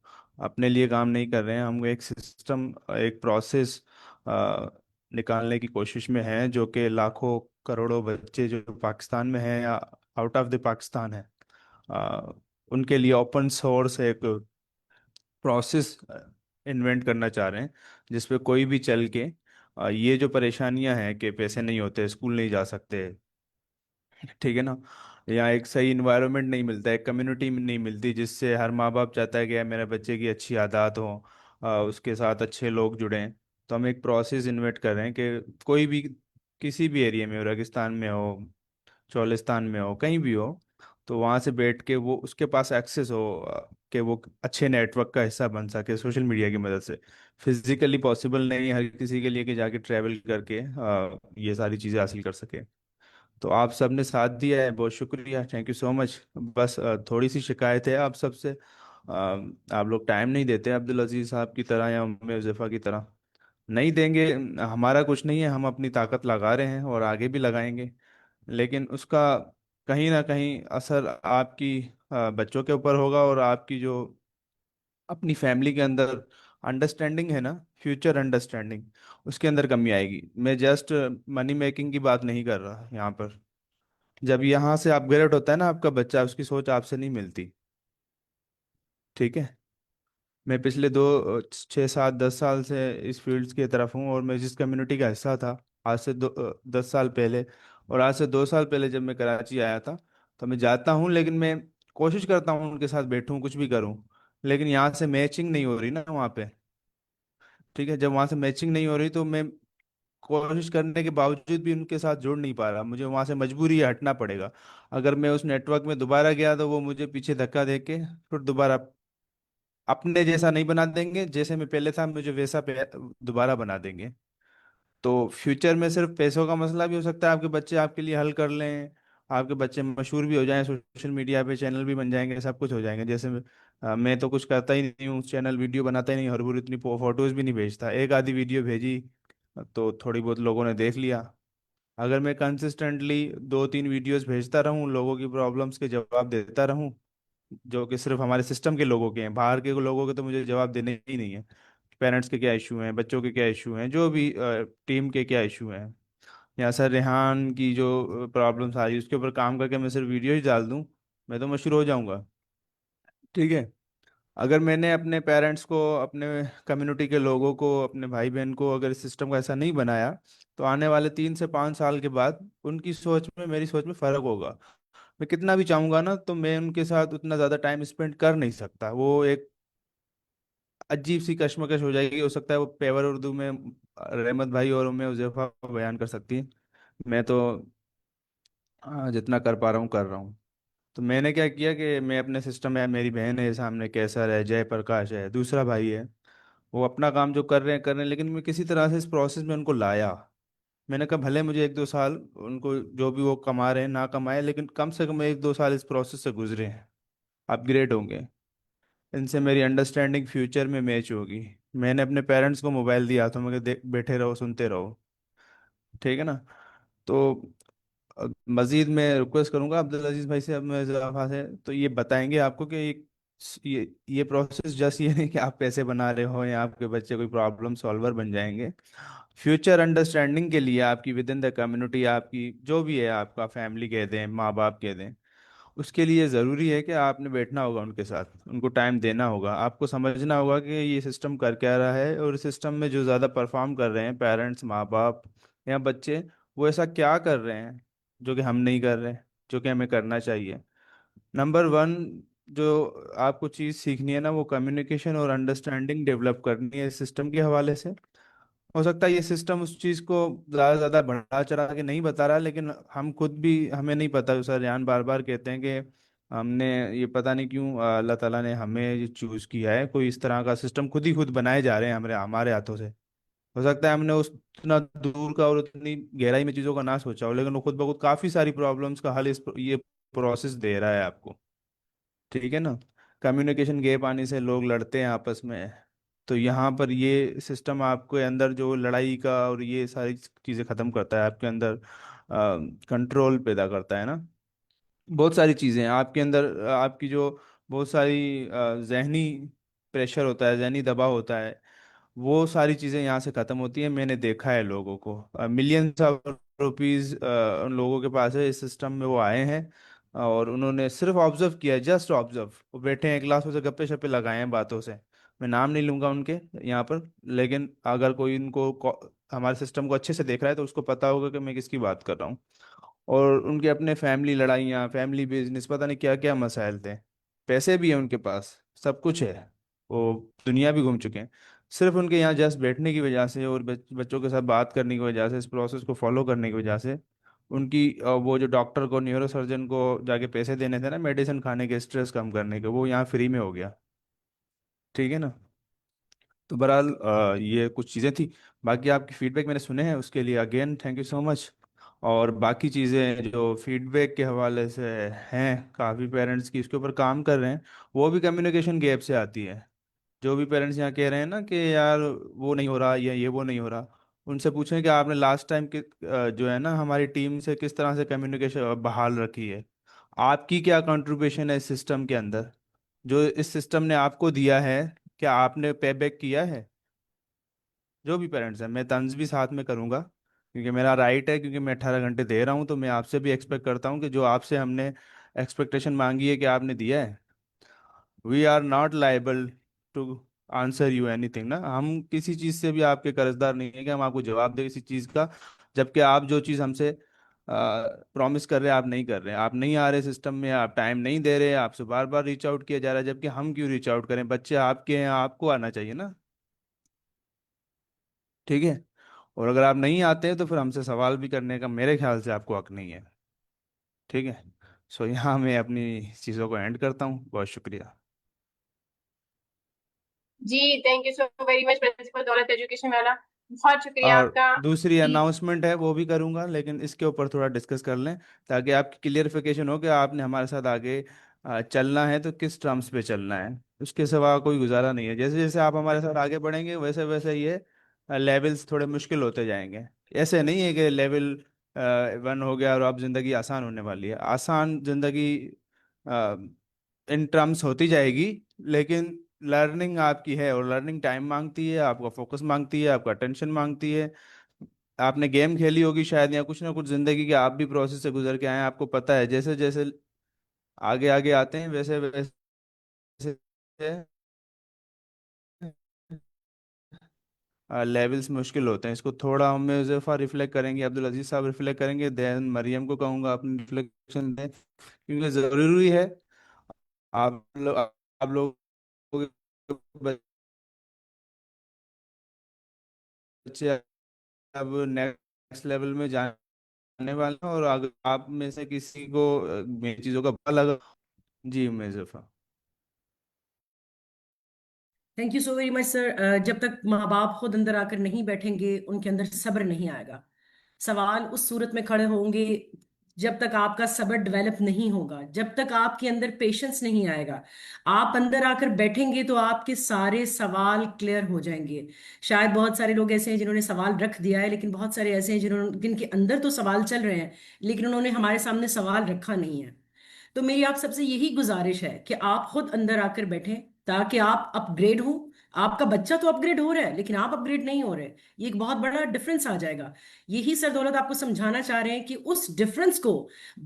S15: अपने लिए काम नहीं कर रहे हैं। हम एक सिस्टम, एक प्रोसेस निकालने की कोशिश में हैं, जो कि लाखों करोड़ों बच्चे जो पाकिस्तान में हैं या आउट ऑफ द पाकिस्तान है, अ, उनके लिए ओपन सोर्स एक प्रोसेस इन्वेंट करना चाह रहे हैं, जिसपे कोई भी चल के ये जो परेशानियां हैं कि पैसे नहीं होते, स्कूल नहीं जा सकते, ठीक है ना, यहाँ एक सही इन्वायरमेंट नहीं मिलता, एक कम्युनिटी नहीं मिलती जिससे हर माँ बाप चाहता है कि यार मेरे बच्चे की अच्छी आदत हो, उसके साथ अच्छे लोग जुड़ें। तो हम एक प्रोसेस इन्वेंट कर रहे हैं कि कोई भी किसी भी एरिया में हो, रेगिस्तान में हो, चोलिस्तान में हो, कहीं भी हो, तो वहाँ से बैठ के वो उसके पास एक्सेस हो, कि वो अच्छे नेटवर्क का हिस्सा बन सके सोशल मीडिया की मदद से। फिजिकली पॉसिबल नहीं है हर किसी के लिए कि जाके ट्रैवल करके ये सारी चीज़ें हासिल कर सके। तो आप सबने साथ दिया है, बहुत शुक्रिया, थैंक यू सो मच। बस थोड़ी सी शिकायत है आप सबसे, आप लोग टाइम नहीं देते अब्दुल अजीज साहब की तरह या उम्मे हुज़ैफ़ा की तरह। नहीं देंगे, हमारा कुछ नहीं है, हम अपनी ताकत लगा रहे हैं और आगे भी लगाएंगे, लेकिन उसका कहीं ना कहीं असर आपकी बच्चों के ऊपर होगा और आपकी जो अपनी फैमिली के अंदर
S19: अंडरस्टैंडिंग है ना, फ्यूचर अंडरस्टैंडिंग, उसके अंदर कमी आएगी। मैं जस्ट मनी मेकिंग की बात नहीं कर रहा यहाँ पर। जब यहाँ से अपग्रेड होता है ना आपका बच्चा, उसकी सोच आपसे नहीं मिलती। ठीक है। मैं पिछले 6 7 10 साल से इस फील्ड की तरफ हूँ, और मैं जिस कम्युनिटी का हिस्सा था आज से 10 साल पहले, और आज से 2 साल पहले जब मैं कराची आया था, तो मैं जाता हूँ, लेकिन मैं कोशिश करता हूँ उनके साथ बैठूँ, कुछ भी करूँ, लेकिन यहाँ से मैचिंग नहीं हो रही ना वहाँ पे। ठीक है। जब वहाँ से मैचिंग नहीं हो रही, तो मैं कोशिश करने के बावजूद भी उनके साथ जुड़ नहीं पा रहा, मुझे वहाँ से मजबूरी है, हटना पड़ेगा। अगर मैं उस नेटवर्क में दोबारा गया, तो वो मुझे पीछे धक्का दे के फिर दोबारा अपने जैसा नहीं बना देंगे, जैसे मैं पहले था मुझे वैसा दोबारा बना देंगे। तो फ्यूचर में सिर्फ पैसों का मसला भी हो सकता है, आपके बच्चे आपके लिए हल कर लें, आपके बच्चे मशहूर भी हो जाएं, सोशल मीडिया पे चैनल भी बन जाएंगे, सब कुछ हो जाएंगे। जैसे मैं तो कुछ करता ही नहीं हूँ, चैनल वीडियो बनाता ही नहीं, हर बुर इतनी फोटोज भी नहीं भेजता, एक आधी वीडियो भेजी तो थोड़ी बहुत लोगों ने देख लिया। अगर मैं कंसिस्टेंटली 2 3 वीडियोस भेजता रहूं, लोगों की प्रॉब्लम्स के जवाब देता रहूं, जो कि सिर्फ हमारे सिस्टम के लोगों के हैं, बाहर के लोगों के तो मुझे जवाब देने ही नहीं है। पेरेंट्स के क्या इशू हैं, बच्चों के क्या इशू हैं, जो भी टीम के क्या इशू हैं, या सर रेहान की जो प्रॉब्लम्स आ रही है उसके ऊपर काम करके मैं सिर्फ वीडियो ही डाल दूं, मैं तो मशहूर हो जाऊंगा। ठीक है। अगर मैंने अपने पेरेंट्स को, अपने कम्युनिटी के लोगों को, अपने भाई बहन को अगर इस सिस्टम का ऐसा नहीं बनाया, तो आने वाले 3 से 5 साल के बाद उनकी सोच में मेरी सोच में फर्क होगा। मैं कितना भी चाहूंगा ना, तो मैं उनके साथ उतना ज़्यादा टाइम स्पेंड कर नहीं सकता। वो एक अजीब सी कश्मकश हो जाएगी। हो सकता है वो पेवर उर्दू में रहमत भाई और उम्मे हुज़ैफा बयान कर सकती है, मैं तो जितना कर पा रहा हूँ कर रहा हूँ। तो मैंने क्या किया कि मैं अपने सिस्टम में, मेरी बहन है सामने, कैसर है, जय प्रकाश है, दूसरा भाई है, वो अपना काम जो कर रहे हैं, लेकिन मैं किसी तरह से इस प्रोसेस में उनको लाया। मैंने कहा भले मुझे 1 2 साल उनको, जो भी वो कमा रहे हैं ना कमाए, लेकिन कम से कम 1 2 साल इस प्रोसेस से गुजरे हैं, अपग्रेड होंगे, इनसे मेरी अंडरस्टैंडिंग फ्यूचर में मैच होगी। मैंने अपने पेरेंट्स को मोबाइल दिया तो मैं देख बैठे रहो, सुनते रहो। ठीक है ना। तो मजीद मैं रिक्वेस्ट करूंगा अब्दुल अजीज भाई से, अब मैं इजाफा से तो ये बताएंगे आपको कि ये प्रोसेस जस्ट ये नहीं कि आप पैसे बना रहे हो या आपके बच्चे कोई प्रॉब्लम सॉल्वर बन जाएंगे। फ्यूचर अंडरस्टैंडिंग के लिए आपकी विद इन द कम्युनिटी, आपकी जो भी है, आपका फैमिली कह दें, माँ बाप कह दें, उसके लिए ज़रूरी है कि आपने बैठना होगा उनके साथ, उनको टाइम देना होगा, आपको समझना होगा कि ये सिस्टम कर क्या रहा है, और सिस्टम में जो ज़्यादा परफॉर्म कर रहे हैं पेरेंट्स, माँ बाप या बच्चे, वो ऐसा क्या कर रहे हैं जो कि हम नहीं कर रहे, जो कि हमें करना चाहिए। नंबर 1 जो आपको चीज़ सीखनी है ना, वो कम्युनिकेशन और अंडरस्टैंडिंग डेवलप करनी है इस सिस्टम के हवाले से। हो सकता है ये सिस्टम उस चीज़ को ज़्यादा ज़्यादा बढ़ा चढ़ा के नहीं बता रहा, लेकिन हम खुद भी, हमें नहीं पता। सर रियान बार बार कहते हैं कि हमने ये पता नहीं क्यों अल्लाह ताला ने हमें ये चूज़ किया है, कोई इस तरह का सिस्टम खुद ही खुद बनाए जा रहे हैं हमारे हमारे हाथों से। हो सकता है हमने उस उतना दूर का और उतनी गहराई में चीज़ों का ना सोचा हो, लेकिन वो खुद ब खुद काफ़ी सारी प्रॉब्लम्स का हल ये प्रोसेस दे रहा है आपको। ठीक है ना। कम्युनिकेशन गैप आने से लोग लड़ते हैं आपस में, तो यहाँ पर ये सिस्टम आपके अंदर जो लड़ाई का और ये सारी चीज़ें ख़त्म करता है, आपके अंदर कंट्रोल पैदा करता है ना। बहुत सारी चीज़ें हैं आपके अंदर, आपकी जो बहुत सारी जहनी प्रेशर होता है, जहनी दबाव होता है, वो सारी चीज़ें यहाँ से ख़त्म होती हैं। मैंने देखा है लोगों को, मिलियंस ऑफ रुपीज़ उन लोगों के पास है, इस सिस्टम में वो आए हैं और उन्होंने सिर्फ ऑब्जर्व किया है, जस्ट ऑब्जर्व। वो बैठे हैं क्लास में से गप्पे शप्पे लगाए हैं बातों से। मैं नाम नहीं लूंगा उनके यहाँ पर, लेकिन अगर कोई हमारे सिस्टम को अच्छे से देख रहा है तो उसको पता होगा कि मैं किसकी बात कर रहा हूँ। और उनके अपने फैमिली लड़ाइयाँ, फैमिली बिजनेस, पता नहीं क्या क्या मसाइल थे। पैसे भी हैं उनके पास, सब कुछ है, वो दुनिया भी घूम चुके हैं। सिर्फ उनके यहाँ जस्ट बैठने की वजह से और बच्चों के साथ बात करने की वजह से, इस प्रोसेस को फॉलो करने की वजह से, उनकी वो जो डॉक्टर को, न्यूरो सर्जन को जाके पैसे देने थे ना मेडिसिन खाने के, स्ट्रेस कम करने के, वो यहाँ फ्री में हो गया। ठीक है ना। तो बहरहाल ये कुछ चीज़ें थी। बाकी आपकी फीडबैक मैंने सुने हैं, उसके लिए again thank you so much. और बाकी चीज़ें जो फीडबैक के हवाले से हैं, काफ़ी पेरेंट्स की इसके ऊपर काम कर रहे हैं, वो भी कम्युनिकेशन गैप से आती है। जो भी पेरेंट्स यहाँ कह रहे हैं ना कि यार वो नहीं हो रहा या ये वो नहीं हो रहा, उनसे पूछें कि आपने लास्ट टाइम के जो है ना हमारी टीम से किस तरह से कम्युनिकेशन बहाल रखी है, आपकी क्या कंट्रीब्यूशन है इस सिस्टम के अंदर, जो इस सिस्टम ने आपको दिया है, क्या आपने पे बैक किया है? जो भी पेरेंट्स हैं, मैं तंज भी साथ में करूंगा क्योंकि मेरा राइट है, क्योंकि मैं 18 घंटे दे रहा हूँ, तो मैं आपसे भी एक्सपेक्ट करता हूँ कि जो आपसे हमने एक्सपेक्टेशन मांगी है कि आपने दिया है। We are not liable to answer you anything ना, हम किसी चीज़ से भी आपके कर्जदार नहीं है कि हम आपको जवाब दें किसी चीज़ का, जबकि आप जो चीज़ हमसे प्रॉमिस कर रहे हैं आप नहीं कर रहे हैं, आप नहीं आ रहे सिस्टम में, आप टाइम नहीं दे रहे, आपसे बार बार रीच आउट किया जा रहा है, जबकि हम क्यों रीच आउट करें? बच्चे आपके हैं, आपको आना चाहिए ना। ठीक है, और अगर आप नहीं आते हैं तो फिर हमसे सवाल भी करने का मेरे ख्याल से आपको हक नहीं है। ठीक है, सो यहाँ मैं अपनी चीज़ों को एंड करता हूँ, बहुत शुक्रिया।
S1: जी thank you so very much principal Daulat education वाला, बहुत शुक्रिया
S19: और
S1: आपका।
S19: दूसरी
S1: जी
S19: अनाउंसमेंट है वो भी करूंगा, लेकिन इसके ऊपर थोड़ा डिस्कस कर लें ताकि आपकी क्लियरिफिकेशन हो कि आपने हमारे साथ आगे चलना है तो किस टर्म्स पे चलना है, उसके सिवा कोई गुजारा नहीं है। जैसे जैसे आप हमारे साथ आगे बढ़ेंगे वैसे वैसे ये लेवल्स थोड़े मुश्किल होते जाएंगे। ऐसे नहीं है कि लेवल 1 हो गया और अब ज़िंदगी आसान होने वाली है। आसान ज़िंदगी इन टर्म्स होती जाएगी, लेकिन लर्निंग आपकी है, और लर्निंग टाइम मांगती है, आपका फोकस मांगती है, आपका अटेंशन मांगती है। आपने गेम खेली होगी शायद, या कुछ ना कुछ जिंदगी के आप भी प्रोसेस से गुजर के आए हैं, आपको पता है जैसे जैसे आगे आगे आते हैं वैसे वैसे लेवल्स मुश्किल होते हैं। इसको थोड़ा हम ज़फ़ा रिफ्लेक्ट करेंगे, अब्दुल अजीज साहब रिफ्लेक्ट करेंगे, देन मरियम को कहूँगा अपनी रिफ्लेक्शन दें, क्योंकि ज़रूरी है आप लोग बच्चे अब नेक्स्ट लेवल में जाने वाले हैं, और अगर आप में से किसी को मेरी चीज़ों का भला लगा। जी Muzaffar.
S17: Thank you so very much sir. जब तक माँ बाप खुद अंदर आकर नहीं बैठेंगे उनके अंदर सब्र नहीं आएगा। सवाल उस सूरत में खड़े होंगे जब तक आपका सब्र डेवलप नहीं होगा, जब तक आपके अंदर पेशेंस नहीं आएगा। आप अंदर आकर बैठेंगे तो आपके सारे सवाल क्लियर हो जाएंगे। शायद बहुत सारे लोग ऐसे हैं जिन्होंने सवाल रख दिया है, लेकिन बहुत सारे ऐसे हैं जिन्होंने जिनके अंदर तो सवाल चल रहे हैं लेकिन उन्होंने हमारे सामने सवाल रखा नहीं है। तो मेरी आप सबसे यही गुजारिश है कि आप खुद अंदर आकर बैठें ताकि आप अपग्रेड हो। आपका बच्चा तो अपग्रेड हो रहा है लेकिन आप अपग्रेड नहीं हो रहे, ये एक बहुत बड़ा डिफरेंस आ जाएगा। यही सर दौलत आपको समझाना चाह रहे हैं कि उस डिफरेंस को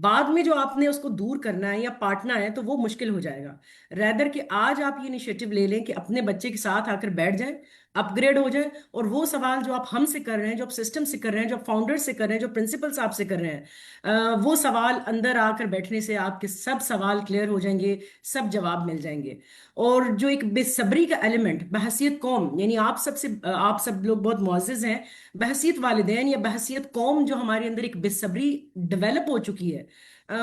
S17: बाद में जो आपने उसको दूर करना है या पाटना है तो वो मुश्किल हो जाएगा। रैदर कि आज आप ये इनिशिएटिव ले लें कि अपने बच्चे के साथ आकर बैठ जाएं, अपग्रेड हो जाए, और वो सवाल जो आप हमसे कर रहे हैं, जो आप सिस्टम से कर रहे हैं, जो आप फाउंडर से कर रहे हैं, जो प्रिंसिपल साहब से कर रहे हैं, वो सवाल अंदर आकर बैठने से आपके सब सवाल क्लियर हो जाएंगे, सब जवाब मिल जाएंगे। और जो एक बेसब्री का एलिमेंट बहसियत कौम, यानी आप सबसे आप सब लोग बहुत मुअज़्ज़ज़ हैं, बहसियत वालिदैन या बहसियत कौम जो हमारे अंदर एक बेसब्री डेवलप हो चुकी है।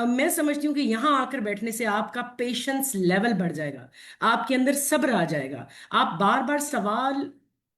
S17: मैं समझती हूँ कि यहाँ आकर बैठने से आपका पेशेंस लेवल बढ़ जाएगा, आपके अंदर सब्र आ जाएगा। आप बार बार सवाल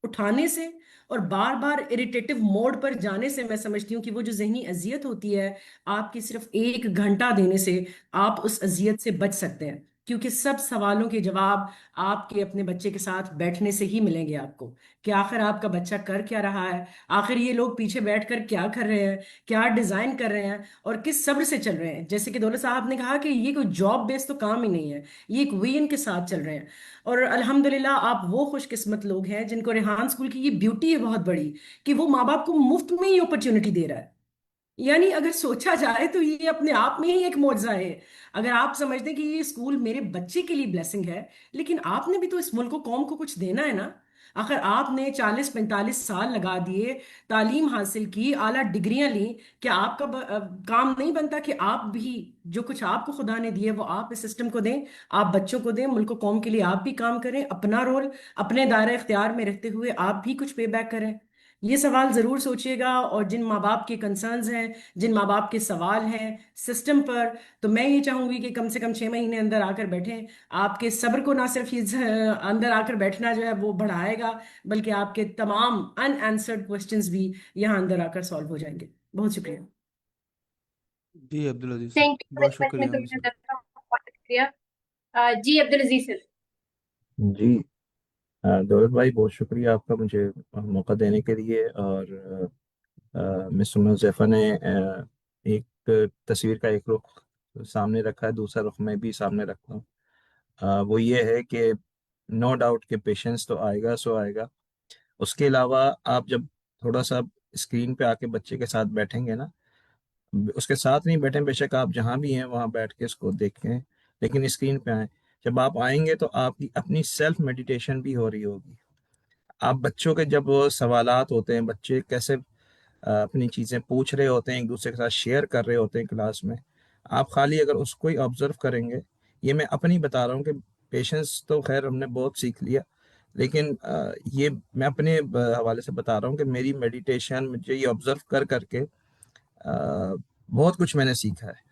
S17: उठाने से और बार बार इरिटेटिव मोड पर जाने से मैं समझती हूँ कि वो जो जहनी अजियत होती है, आपकी सिर्फ 1 घंटा देने से आप उस अजियत से बच सकते हैं, क्योंकि सब सवालों के जवाब आपके अपने बच्चे के साथ बैठने से ही मिलेंगे आपको, कि आखिर आपका बच्चा कर क्या रहा है, आखिर ये लोग पीछे बैठकर क्या कर रहे हैं, क्या डिजाइन कर रहे हैं, और किस सब्र से चल रहे हैं। जैसे कि दौलत साहब ने कहा कि ये कोई जॉब बेस्ड तो काम ही नहीं है, ये एक विजन के साथ चल रहे हैं। और अल्हम्दुलिल्लाह आप वो खुशकिस्मत लोग हैं जिनको रेहान स्कूल की ये ब्यूटी है बहुत बड़ी, कि वो माँ बाप को मुफ्त में ही अपॉर्चुनिटी दे रहा है। यानी अगर सोचा जाए तो ये अपने आप में ही एक मौजज़ा है। अगर आप समझते हैं कि ये स्कूल मेरे बच्चे के लिए ब्लेसिंग है, लेकिन आपने भी तो इस मुल्क को कौम को कुछ देना है ना। आखिर आपने 40-45 साल लगा दिए, तालीम हासिल की, आला डिग्रियां ली, क्या आपका काम नहीं बनता कि आप भी जो कुछ आपको खुदा ने दिए वो आप इस सिस्टम को दें, आप बच्चों को दें, मुल्क को कौम के लिए आप भी काम करें, अपना रोल अपने दायरे इख्तियार में रहते हुए आप भी कुछ पे बैक करें। ये सवाल जरूर सोचिएगा। और जिन माँ बाप के कंसर्न्स हैं, जिन माँ बाप के सवाल हैं सिस्टम पर, तो मैं ये चाहूंगी कि कम से कम 6 महीने अंदर आकर बैठें। आपके सब्र को ना सिर्फ ये अंदर आकर बैठना जो है वो बढ़ाएगा, बल्कि आपके तमाम अनआंसर्ड क्वेश्चंस भी यहाँ अंदर आकर सॉल्व हो जाएंगे। बहुत शुक्रिया।
S19: जी अब्दुल अजीज साहब,
S1: थैंक यू
S19: बहुत
S1: वेरी मच
S19: शुक्रिया
S1: मिस
S19: उनसे।
S1: बहुत शुक्रिया। जी अब्दुल अजीज सर।
S15: जी दौलत भाई, बहुत शुक्रिया आपका मुझे मौका देने के लिए। और मिस मुज़फ़्फ़र ने एक तस्वीर का एक रुख सामने रखा है, दूसरा रुख मैं भी सामने रखता हूँ। वो ये है कि नो डाउट कि पेशेंस तो आएगा सो आएगा। उसके अलावा आप जब थोड़ा सा स्क्रीन पे आके बच्चे के साथ बैठेंगे ना, उसके साथ नहीं बैठे, बेशक आप जहाँ भी हैं वहाँ बैठ के इसको देखें, लेकिन स्क्रीन पे आए। जब आप आएंगे तो आपकी अपनी सेल्फ मेडिटेशन भी हो रही होगी। आप बच्चों के जब वो सवालात होते हैं, बच्चे कैसे अपनी चीज़ें पूछ रहे होते हैं, एक दूसरे के साथ शेयर कर रहे होते हैं क्लास में, आप खाली अगर उसको ही ऑब्जर्व करेंगे। ये मैं अपनी बता रहा हूँ कि पेशेंस तो खैर हमने बहुत सीख लिया, लेकिन ये मैं अपने हवाले से बता रहा हूँ कि मेरी मेडिटेशन, मुझे ये ऑब्जर्व कर करके बहुत कुछ मैंने सीखा है।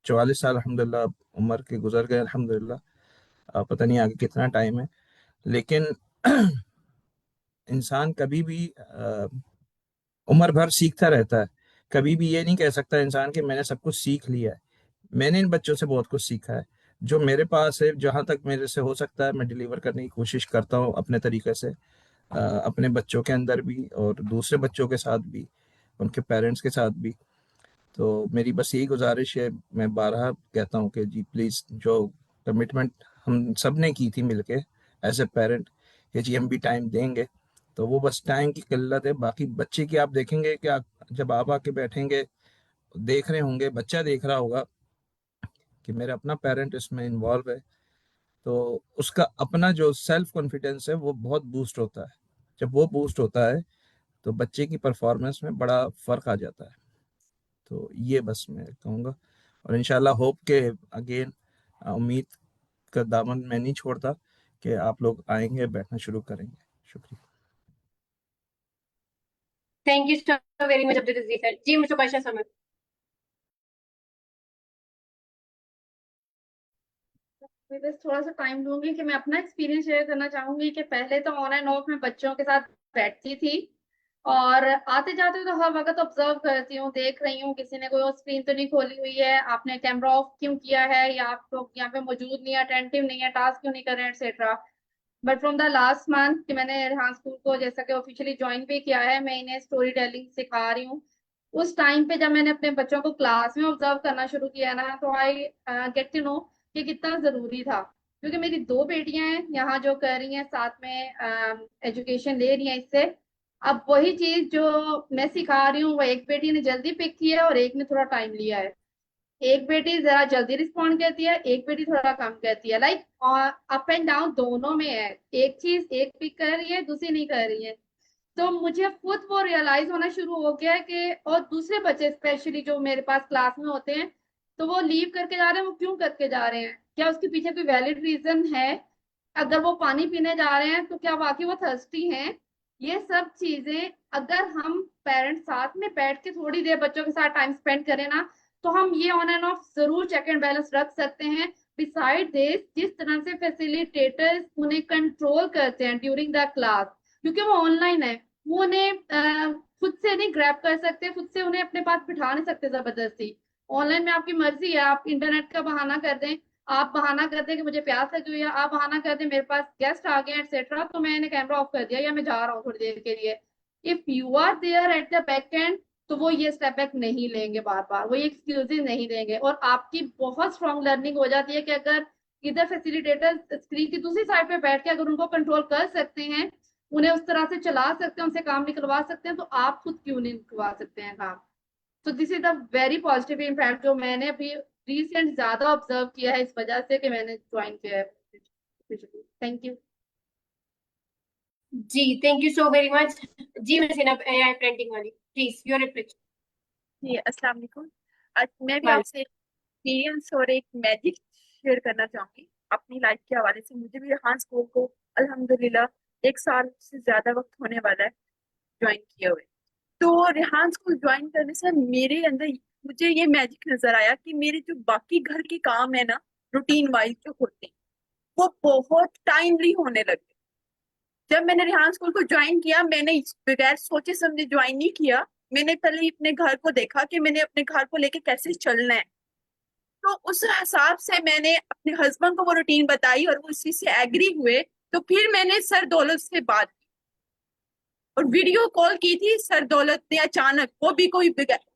S15: 44 साल अल्हम्दुलिल्लाह उम्र के गुजर गए अल्हम्दुलिल्लाह। पता नहीं आगे कितना टाइम है, लेकिन इंसान कभी भी उम्र भर सीखता रहता है। कभी भी ये नहीं कह सकता इंसान कि मैंने सब कुछ सीख लिया है। मैंने इन बच्चों से बहुत कुछ सीखा है। जो मेरे पास है, जहाँ तक मेरे से हो सकता है, मैं डिलीवर करने की कोशिश करता हूँ अपने तरीके से, अपने बच्चों के अंदर भी और दूसरे बच्चों के साथ भी, उनके पेरेंट्स के साथ भी। तो मेरी बस यही गुजारिश है, मैं बारहा कहता हूँ कि जी प्लीज़, जो कमिटमेंट हम सब ने की थी मिलके एज ए पेरेंट कि जी हम भी टाइम देंगे, तो वो बस टाइम की किल्लत है। बाकी बच्चे की आप देखेंगे कि जब आप आके बैठेंगे, देख रहे होंगे, बच्चा देख रहा होगा कि मेरा अपना पेरेंट इसमें इन्वॉल्व है, तो उसका अपना जो सेल्फ कॉन्फिडेंस है वो बहुत बूस्ट होता है। जब वो बूस्ट होता है तो बच्चे की परफॉर्मेंस में बड़ा फ़र्क आ जाता है। तो ये बस मैं कहूँगा, और इंशाल्लाह होप के अगेन, उम्मीद का दामन मैं नहीं छोड़ता कि आप लोग आएंगे, बैठना शुरू करेंगे। शुक्रिया।
S1: Thank you so very much Abdul Razeeq sir. जी मिस्टर बादशाह समद।
S3: मैं बस थोड़ा सा टाइम लूंगी कि मैं अपना एक्सपीरियंस शेयर करना चाहूंगी कि पहले तो ऑन एंड ऑफ में बच्चों के साथ बैठती थी और आते जाते तो हर वक्त ऑब्जर्व करती हूँ, देख रही हूँ किसी ने कोई स्क्रीन तो नहीं खोली हुई है, आपने कैमरा ऑफ क्यों किया है, या आप लोग यहाँ पे मौजूद नहीं है, अटेंटिव नहीं है, टास्क क्यों नहीं कर रहे हैं, etcetera. But from the last month कि मैंने रेहान स्कूल को जैसा कि ऑफिशियली ज्वाइन भी किया है, मैं इन्हें स्टोरी टेलिंग सिखा रही हूँ। उस टाइम पे जब मैंने अपने बच्चों को क्लास में ऑब्जर्व करना शुरू किया ना, तो आई गेट टू नो कि कितना जरूरी था। क्योंकि मेरी दो बेटियां हैं यहाँ जो कर रही हैं, साथ में एजुकेशन ले रही हैं इससे। अब वही चीज जो मैं सिखा रही हूँ वो एक बेटी ने जल्दी पिक किया है और एक ने थोड़ा टाइम लिया है। एक बेटी जरा जल्दी रिस्पॉन्ड करती है, एक बेटी थोड़ा कम करती है। लाइक अप एंड डाउन दोनों में है, एक चीज एक पिक कर रही है, दूसरी नहीं कर रही है। तो मुझे खुद वो रियलाइज होना शुरू हो गया है कि, और दूसरे बच्चे स्पेशली जो मेरे पास क्लास में होते हैं, तो वो लीव करके जा रहे हैं, वो क्यों करके जा रहे हैं, क्या उसके पीछे कोई वैलिड रीजन है? अगर वो पानी पीने जा रहे हैं तो क्या वाकई वो थर्स्टी हैं? ये सब चीजें अगर हम पेरेंट्स साथ में बैठ के थोड़ी देर बच्चों के साथ टाइम स्पेंड करें ना, तो हम ये ऑन एंड ऑफ जरूर चेक एंड बैलेंस रख सकते हैं। बिसाइड दिस, जिस तरह से फैसिलिटेटर्स उन्हें कंट्रोल करते हैं ड्यूरिंग द क्लास, क्योंकि वो ऑनलाइन है, वो उन्हें खुद से नहीं ग्रैब कर सकते, खुद से उन्हें अपने पास बिठा नहीं सकते जबरदस्ती। ऑनलाइन में आपकी मर्जी है, आप इंटरनेट का बहाना कर दें, आप बहाना कर दें कि मुझे प्यास लगी हुई है, आप बहाना कर दें मेरे पास गेस्ट आ गए एक्सेट्रा, तो मैंने कैमरा ऑफ कर दिया या मैं जा रहा हूँ थोड़ी देर के लिए। If you are there at the back end, तो वो ये स्टेप बैक नहीं लेंगे, बार बार वो ये एक्सक्यूजेज नहीं देंगे, और आपकी बहुत स्ट्रॉन्ग लर्निंग हो जाती है कि अगर इधर फैसिलिटेटर स्क्रीन की दूसरी साइड पे बैठ के अगर उनको कंट्रोल कर सकते हैं, उन्हें उस तरह से चला सकते हैं, उनसे काम निकलवा सकते हैं, तो आप खुद क्यों नहीं निकलवा सकते हैं काम? तो this is the very positive impact जो मैंने अभी रिसेंट ज्यादा ऑब्जर्व किया है, इस वजह से कि मैंने ज्वाइन किया है। थैंक यू
S1: जी thank you so very much. जी मिस हिना एआई प्रिंटिंग वाली, प्लीज योर रिफ्लेक्शन।
S20: जी अस्सलाम वालेकुम। आज मैं भी आपसे एक्सपीरियंस और एक मैजिक शेयर करना चाहूंगी अपनी लाइफ के हवाले से। मुझे भी रेहान स्कूल को अल्हम्दुलिल्लाह 1 साल से ज्यादा वक्त होने वाला है ज्वाइन किए हुए। तो रेहान स्कूल ज्वाइन करने से मेरे अंदर मुझे ये मैजिक नजर आया कि मेरे जो बाकी घर के काम है ना, रूटीन वाइज जो होते हैं, वो बहुत टाइमली होने लगे। जब मैंने रेहान स्कूल को ज्वाइन किया, मैंने बगैर सोचे समझे ज्वाइन नहीं किया। मैंने पहले अपने घर को देखा कि मैंने अपने घर को लेके कैसे चलना है, तो उस हिसाब से मैंने अपने हस्बैंड को वो रूटीन बताई और वो उसी से एग्री हुए। तो फिर मैंने सर दौलत से बात की और वीडियो कॉल की थी। सर दौलत ने अचानक, वो भी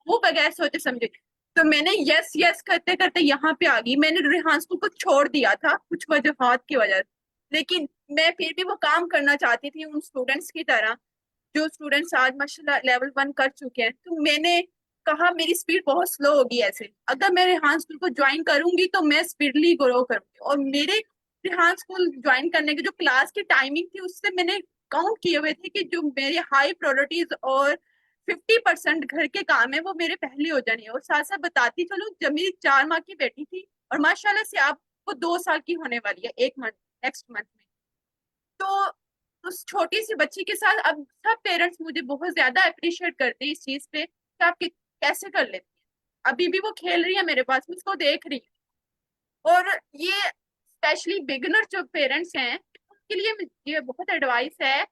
S20: वो बगैर सोचे समझे, तो मैंने यस यस करते करते यहाँ पे आ गई। मैंने रेहान स्कूल को छोड़ दिया था कुछ वजूहात की वजह से, लेकिन मैं फिर भी वो काम करना चाहती थी उन स्टूडेंट्स की तरह जो स्टूडेंट्स आज माशाल्लाह लेवल 1 कर चुके हैं। तो मैंने कहा मेरी स्पीड बहुत स्लो होगी, ऐसे अगर मैं रेहान स्कूल को ज्वाइन करूंगी तो मैं स्पीडली ग्रो करूंगी। और मेरे रेहान स्कूल ज्वाइन करने की जो क्लास की टाइमिंग थी उससे मैंने काउंट किए हुए थे कि जो मेरे हाई प्रायोरिटीज और 50% घर के काम है वो मेरे पहले हो जाने हैं। और साथ साथ बताती चलो, जब मेरी 4 माह की बेटी थी और माशाल्लाह से आप वो 2 साल की होने वाली है एक मंथ, नेक्स्ट मंथ में, तो उस छोटी सी बच्ची के साथ अब सब पेरेंट्स मुझे बहुत ज्यादा अप्रिशिएट करते हैं इस चीज पे कि आप कैसे कर लेती हैं। अभी भी वो खेल रही है मेरे पास, मैं उसको देख रही हूँ। और ये स्पेशली बिगिनर जो पेरेंट्स हैं उनके लिए ये बहुत एडवाइस है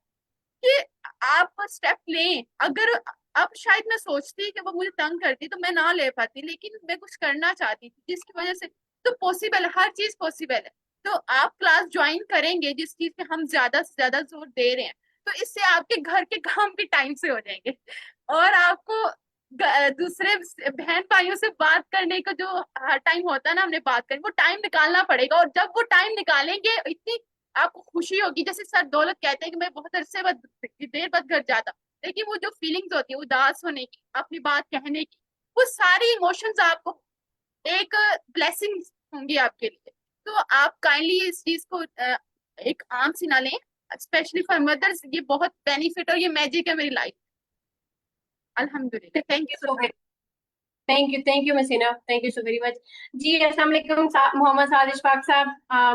S20: कि आप स्टेप लें। अगर अब शायद मैं सोचती कि वो मुझे तंग करती तो मैं ना ले पाती, लेकिन मैं कुछ करना चाहती थी जिसकी वजह से, तो पॉसिबल है, हर चीज पॉसिबल है। तो आप क्लास ज्वाइन करेंगे जिस चीज पे हम ज्यादा से ज्यादा जोर दे रहे हैं, तो इससे आपके घर के काम भी टाइम से हो जाएंगे और आपको दूसरे बहन भाइयों से बात करने का जो टाइम होता है ना, हमने बात करी, वो टाइम निकालना पड़ेगा। और जब वो टाइम निकालेंगे इतनी आपको खुशी होगी। जैसे सर दौलत कहते हैं कि मैं बहुत अरसे बाद देर बाद घर जाता, लेकिन वो जो फीलिंग्स होती है उदास होने की, अपनी बात कहने की, वो सारी इमोशंस आपको एक ब्लेसिंग होंगी आपके लिए। तो आप काइंडली इस चीज को एक आम सी ना लें, स्पेशली फॉर मदर्स। ये बहुत बेनिफिट और ये मैजिक है मेरी लाइफ। अल्हम्दुलिल्लाह, thank you so much.
S1: Thank you Masina, thank you so very much. जी अस्सलाम वालेकुम मोहम्मद साद इशफाक साहब,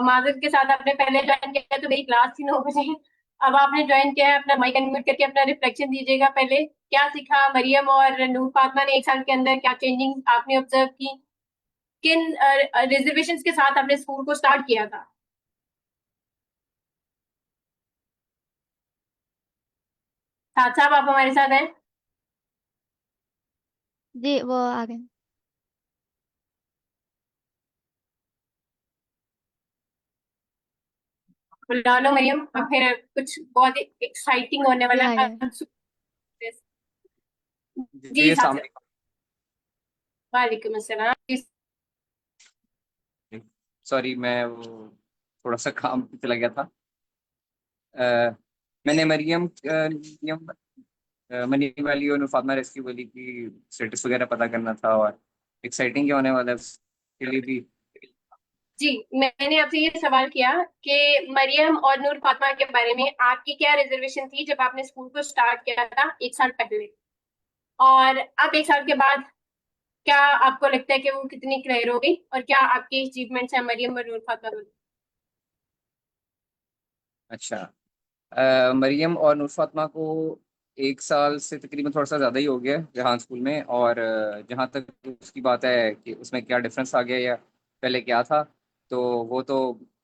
S1: माजरत के साथ आपने पहले ज्वाइन किया तो मेरी क्लास थी 9 बजे, अब आपने ज्वाइन किया है। अपना माइक अनम्यूट करके अपना रिफ्लेक्शन दीजिएगा। पहले क्या सीखा मरियम और नूर फातिमा ने 1 साल के अंदर, क्या चेंजिंग आपने ऑब्जर्व की, किन रिजर्वेशंस के साथ आपने स्कूल को स्टार्ट किया था? साथ साहब आप हमारे साथ हैं?
S21: जी वो आ गए।
S1: बुला लो मरियम, अब फिर कुछ बहुत एक्साइटिंग होने वाला
S21: या
S1: है। जी
S22: अस्सलाम
S1: साथ वालेकुम अस्सलाम।
S22: सॉरी, मैं वो थोड़ा सा काम पे चला गया था। मैंने मनी वाली और फातिमा रेस्क्यू वाली की स्टेटस वगैरह पता करना था और एक्साइटिंग क्या होने वाला है उसके लिए भी।
S1: जी मैंने आपसे ये सवाल किया कि मरियम और नूर फातिमा के बारे में आपकी क्या रिजर्वेशन थी जब आपने स्कूल को स्टार्ट किया था 1 साल पहले, और अब 1 साल के बाद क्या आपको लगता है कि वो कितनी क्लियर हो गई, और क्या आपके अचीवमेंट्स हैं मरियम और नूर फातिमा में?
S22: अच्छा, मरियम और नूर फातिमा को 1 साल से तकरीबन थोड़ा सा ज़्यादा ही हो गया है रेहान स्कूल में। और जहाँ तक उसकी बात है कि उसमें क्या डिफरेंस आ गया या पहले क्या था, तो वो तो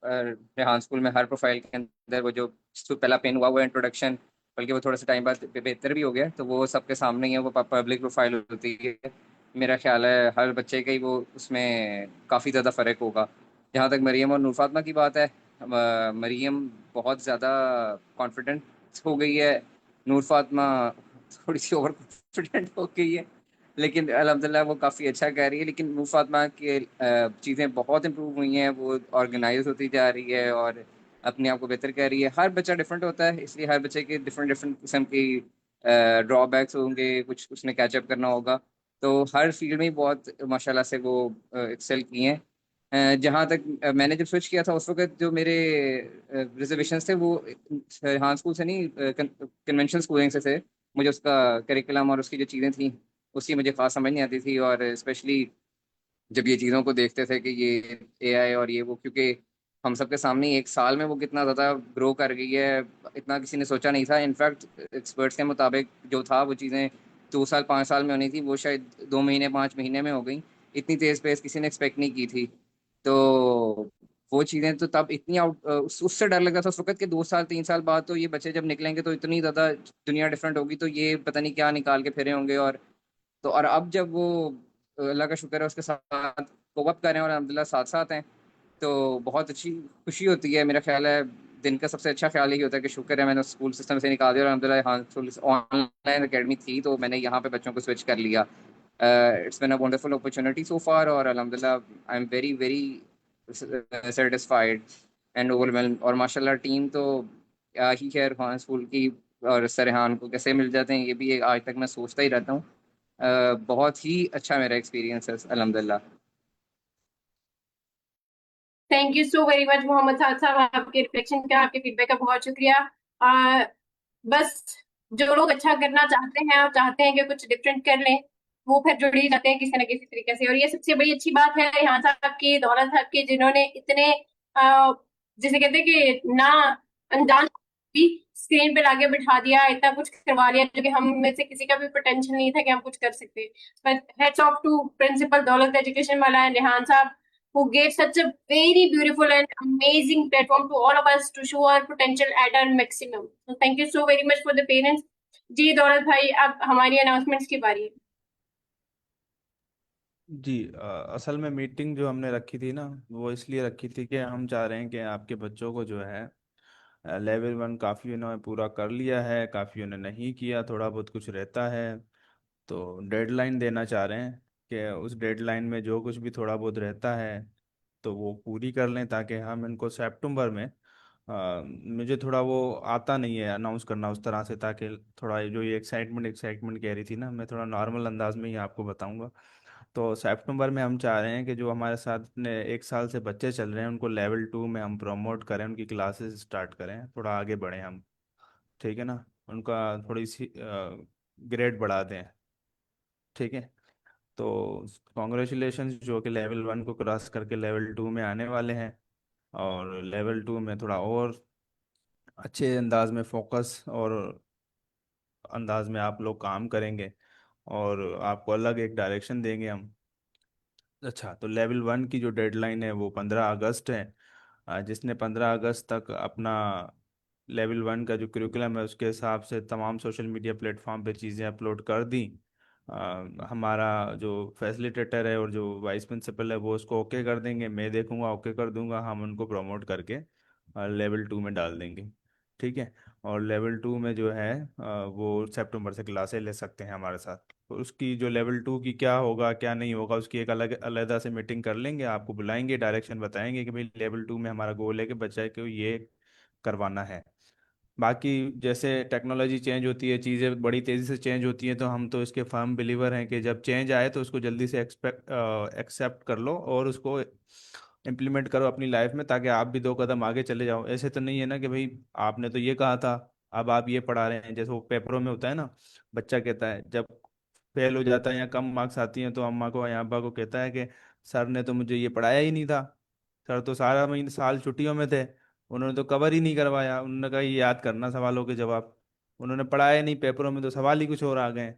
S22: रेहान स्कूल में हर प्रोफाइल के अंदर वो जो पहला पेन हुआ वो इंट्रोडक्शन, बल्कि वो थोड़ा सा टाइम बाद बेहतर भी हो गया, तो वो सबके सामने ही है, वो पब्लिक प्रोफाइल होती है। मेरा ख्याल है हर बच्चे का ही वो उसमें काफ़ी ज़्यादा फ़र्क होगा। जहाँ तक मरियम और नूर फातिमा की बात है, मरियम बहुत ज़्यादा कॉन्फिडेंट हो गई है, नूर फातिमा थोड़ी सी ओवर कॉन्फिडेंट हो गई है, लेकिन अल्हम्दुलिल्लाह वो काफ़ी अच्छा कर रही है। लेकिन नूर फातिमा के चीज़ें बहुत इम्प्रूव हुई हैं, वो ऑर्गेनाइज होती जा रही है और अपने आप को बेहतर कर रही है। हर बच्चा डिफरेंट होता है, इसलिए हर बच्चे के डिफरेंट डिफरेंट किस्म की ड्रॉबैक्स होंगे, कुछ उसने कैचअप करना होगा। तो हर फील्ड में ही बहुत माशाल्लाह से वो एक्सेल की हैं। जहाँ तक मैंने जब स्विच किया था उस वक्त जो मेरे रिजर्वेशंस थे वो हाँ स्कूल से नहीं, कन्वेंशनल स्कूलिंग से थे। मुझे उसका करिकुलम और उसकी जो चीज़ें थी उसकी मुझे खास समझ नहीं आती थी। और स्पेशली जब ये चीज़ों को देखते थे कि ये एआई और ये वो, क्योंकि हम सबके सामने ही 1 साल में वो कितना ज़्यादा ग्रो कर गई है, इतना किसी ने सोचा नहीं था। इनफैक्ट एक्सपर्ट्स के मुताबिक जो था वो चीज़ें 2 साल 5 साल में होनी थी, वो शायद 2 महीने 5 महीने में हो गई। इतनी तेज़ पेस किसी ने एक्सपेक्ट नहीं की थी। तो वो चीज़ें तो तब इतनी उससे डर लगता था उस वक्त के 2 साल 3 साल बाद तो ये बच्चे जब निकलेंगे तो इतनी ज़्यादा दुनिया डिफरेंट होगी, तो ये पता नहीं क्या निकाल के फिरे होंगे। और अब जब वो अल्लाह का शुक्र है उसके साथ कोप अप कर रहे हैं और अल्हम्दुलिल्लाह साथ साथ हैं, तो बहुत अच्छी खुशी होती है। मेरा ख्याल है दिन का सबसे अच्छा ख्याल यही होता है कि शुक्र है मैंने स्कूल सिस्टम से निकाल दिया और अल्हम्दुलिल्लाह हाँ ऑनलाइन एकेडमी थी तो मैंने यहाँ पे बच्चों को स्विच कर लिया। It's been a wonderful opportunity so far और अल्हम्दुलिल्लाह I am very very satisfied and overwhelm. और माशाल्लाह टीम तो क्या ही है रिहान स्कूल की, और सरहान को कैसे मिल जाते हैं ये भी आज तक मैं सोचता ही रहता हूँ। बहुत ही अच्छा मेरा एक्सपीरियंस है अल्हम्दुलिल्लाह।
S1: Thank you so very much Mohammad Saad sahab, आपके रिफ्लेक्शन का, आपके फीडबैक का बहुत शुक्रिया। बस जो लोग अच्छा करना चाहते हैं और चाहते हैं कि कुछ डिफरेंट कर लें, वो फिर जुड़ ही जाते हैं किसी न किसी तरीके से। और ये सबसे बड़ी अच्छी बात है यहाँ साहब की, दौलत साहब की, जिन्होंने इतने जिसे कहते हैं कि ना अनजान भी स्क्रीन पे लाके बिठा दिया, इतना कुछ करवा लिया जो कि हम में से किसी का भी पोटेंशियल नहीं था कि हम कुछ कर सकते। But heads off to principal Daulat education वाला एंड रेहान साहब, who gave such a very beautiful and amazing platform to all of us to show our potential at our maximum. So thank you so very much for the parents. जी दौलत भाई, अब हमारी अनाउंसमेंट्स की बारी है।
S19: जी असल में मीटिंग जो हमने रखी थी ना, वो इसलिए रखी थी कि हम चाह रहे हैं कि आपके बच्चों को जो है लेवल 1 काफ़ी उन्होंने पूरा कर लिया है, काफ़ी उन्होंने नहीं किया, थोड़ा बहुत कुछ रहता है, तो डेडलाइन देना चाह रहे हैं कि उस डेडलाइन में जो कुछ भी थोड़ा बहुत रहता है तो वो पूरी कर लें, ताकि हम इनको सितंबर में मुझे थोड़ा वो आता नहीं है अनाउंस करना उस तरह से, ताकि थोड़ा जो ये एक्साइटमेंट कह रही थी ना, मैं थोड़ा नॉर्मल अंदाज में ही आपको बताऊंगा। तो सितंबर में हम चाह रहे हैं कि जो हमारे साथ ने 1 साल से बच्चे चल रहे हैं उनको लेवल 2 में हम प्रमोट करें, उनकी क्लासेस स्टार्ट करें, थोड़ा आगे बढ़ें हम, ठीक है ना, उनका थोड़ी सी ग्रेड बढ़ा दें, ठीक है। तो कॉन्ग्रेचुलेशंस जो कि लेवल 1 को क्रॉस करके लेवल 2 में आने वाले हैं, और लेवल 2 में थोड़ा और अच्छे अंदाज में फोकस और अंदाज में आप लोग काम करेंगे, और आपको अलग एक डायरेक्शन देंगे हम। अच्छा, तो लेवल 1 की जो डेडलाइन है वो 15 अगस्त है। जिसने 15 अगस्त तक अपना लेवल 1 का जो करिकुलम है उसके हिसाब से तमाम सोशल मीडिया प्लेटफॉर्म पे चीज़ें अपलोड कर दी, हमारा जो फैसिलिटेटर है और जो वाइस प्रिंसिपल है वो उसको ओके कर देंगे, मैं देखूंगा ओके कर दूंगा, हम उनको प्रमोट करके लेवल 2 में डाल देंगे, ठीक है। और लेवल 2 में जो है वो सितंबर से क्लासें ले सकते हैं हमारे साथ। तो उसकी जो लेवल 2 की क्या होगा क्या नहीं होगा उसकी एक अलग अलहदा से मीटिंग कर लेंगे, आपको बुलाएंगे, डायरेक्शन बताएंगे कि भाई लेवल 2 में हमारा गोल है कि बच्चे को ये करवाना है। बाकी जैसे टेक्नोलॉजी चेंज होती है, चीज़ें बड़ी तेज़ी से चेंज होती हैं, तो हम तो इसके फर्म बिलीवर हैं कि जब चेंज आए तो उसको जल्दी से एक्सेप्ट कर लो और उसको इम्प्लीमेंट करो अपनी लाइफ में, ताकि आप भी 2 कदम आगे चले जाओ। ऐसे तो नहीं है ना कि भाई आपने तो ये कहा था अब आप ये पढ़ा रहे हैं, जैसे वो पेपरों में होता है ना, बच्चा कहता है जब फेल हो जाता है या कम मार्क्स आती हैं तो अम्मा को या अब्बा को कहता है कि सर ने तो मुझे ये पढ़ाया ही नहीं था, सर तो सारा महीने साल छुट्टियों में थे, उन्होंने तो कवर ही नहीं करवाया, उन्होंने कहा ये याद करना सवालों के जवाब, उन्होंने पढ़ाया नहीं, पेपरों में तो सवाल ही कुछ और आ गए।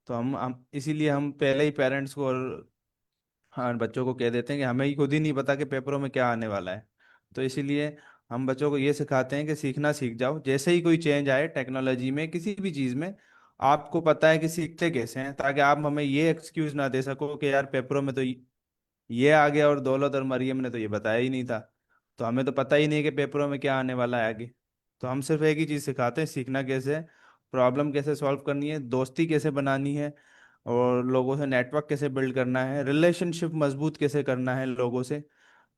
S19: तो हम इसीलिए हम पहले ही पेरेंट्स को और हाँ बच्चों को कह देते हैं कि हमें ही खुद ही नहीं पता कि पेपरों में क्या आने वाला है। तो इसीलिए हम बच्चों को ये सिखाते हैं कि सीखना सीख जाओ, जैसे ही कोई चेंज आए टेक्नोलॉजी में किसी भी चीज़ में, आपको पता है कि सीखते कैसे हैं, ताकि आप हमें ये एक्सक्यूज ना दे सको कि यार पेपरों में तो ये आ गया और दौलत और मरियम ने तो ये बताया ही नहीं था, तो हमें तो पता ही नहीं कि पेपरों में क्या आने वाला है आगे। तो हम सिर्फ एक ही चीज़ सिखाते हैं, सीखना कैसे है, प्रॉब्लम कैसे सॉल्व करनी है, दोस्ती कैसे बनानी है, और लोगों से नेटवर्क कैसे बिल्ड करना है, रिलेशनशिप मजबूत कैसे करना है लोगों से,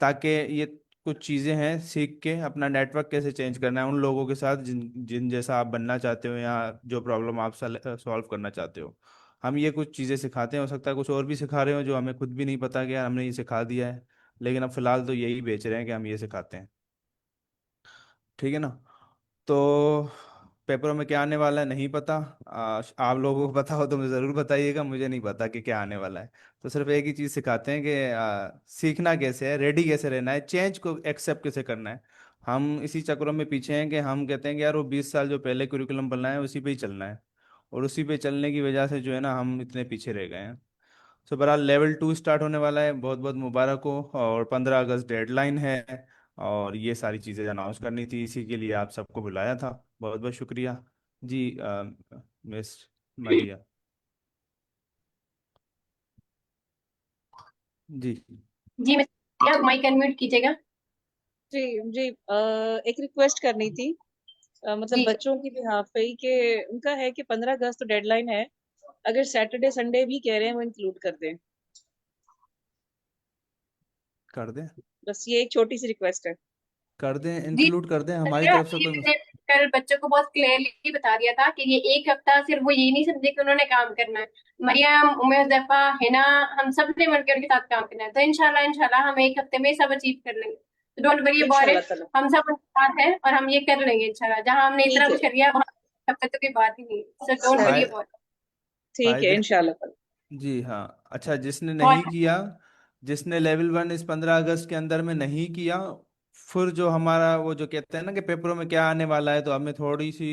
S19: ताकि ये कुछ चीज़ें हैं सीख के अपना नेटवर्क कैसे चेंज करना है उन लोगों के साथ जिन जिन जैसा आप बनना चाहते हो या जो प्रॉब्लम आप सॉल्व करना चाहते हो। हम ये कुछ चीज़ें सिखाते हैं, हो सकता है कुछ और भी सिखा रहे हो जो हमें खुद भी नहीं पता कि यार हमने ये सिखा दिया है, लेकिन अब फिलहाल तो यही बेच रहे हैं कि हम ये सिखाते हैं, ठीक है ना। तो पेपरों में क्या आने वाला है नहीं पता, आप लोगों को पता हो तो मुझे ज़रूर बताइएगा, मुझे नहीं पता कि क्या आने वाला है। तो सिर्फ एक ही चीज़ सिखाते हैं कि सीखना कैसे है, रेडी कैसे रहना है, चेंज को एक्सेप्ट कैसे करना है। हम इसी चक्रों में पीछे हैं कि हम कहते हैं कि यार वो 20 साल जो पहले करिकुलम बनना है उसी पे ही चलना है, और उसी पे चलने की वजह से जो है ना हम इतने पीछे रह गए हैं। सो बहरहाल लेवल 2 स्टार्ट होने वाला है, बहुत बहुत मुबारक हो, और 15 अगस्त डेडलाइन है, और ये सारी चीज़ें अनाउंस करनी थी, इसी के लिए आप सबको बुलाया था। बहुत बहुत शुक्रिया जी। मिस मरिया जी।
S1: जी मैं, आप माइक अनम्यूट कीजिएगा।
S4: जी जी एक रिक्वेस्ट करनी थी, मतलब
S1: जी
S4: बच्चों की बिहाफ पे ही कि उनका है कि 15 अगस्त तो डेडलाइन है, अगर सैटरडे संडे भी कह रहे हैं वो इंक्लूड कर दें,
S19: कर दें।
S4: बस ये एक छोटी सी रिक्वेस्ट है।
S19: कर दें,
S1: जी
S19: इंक्लूड कर दें, हमारी
S1: भैया,
S19: तरफ से
S1: ये
S19: कोई
S1: मैंने कल बच्चों को बहुत क्लियरली बता दिया था कि ये एक हफ्ता सिर्फ वो ये नहीं समझे कि उन्होंने काम करना है। मरियम, उम्मे हुज़ैफा, हिना, हम सब ने मिलकर उनके साथ काम करना है। तो इंशाल्लाह इंशाल्लाह हम एक हफ्ते में सब अचीव कर लेंगे। तो डोंट वरी अबाउट
S2: इंशाल्लाह
S1: इट,
S2: ताला।
S1: हम सब उनके साथ हैं और हम ये कर लेंगे इंशाल्लाह। जहां हमने इतना
S2: ठीक
S1: कुछ
S2: है,
S1: कर लिया वहां हफ्ते तो कोई बात ही नहीं, so don't worry
S19: five
S1: about
S2: ठीक है
S19: फायदे
S2: इंशाल्लाह ताला।
S19: जी हाँ। अच्छा, जिसने नहीं
S1: इट।
S19: किया, जिसने लेवल 1 इस 15 अगस्त के अंदर में नहीं किया, फिर जो हमारा वो जो कहते हैं ना कि पेपरों में क्या आने वाला है, तो हमें थोड़ी सी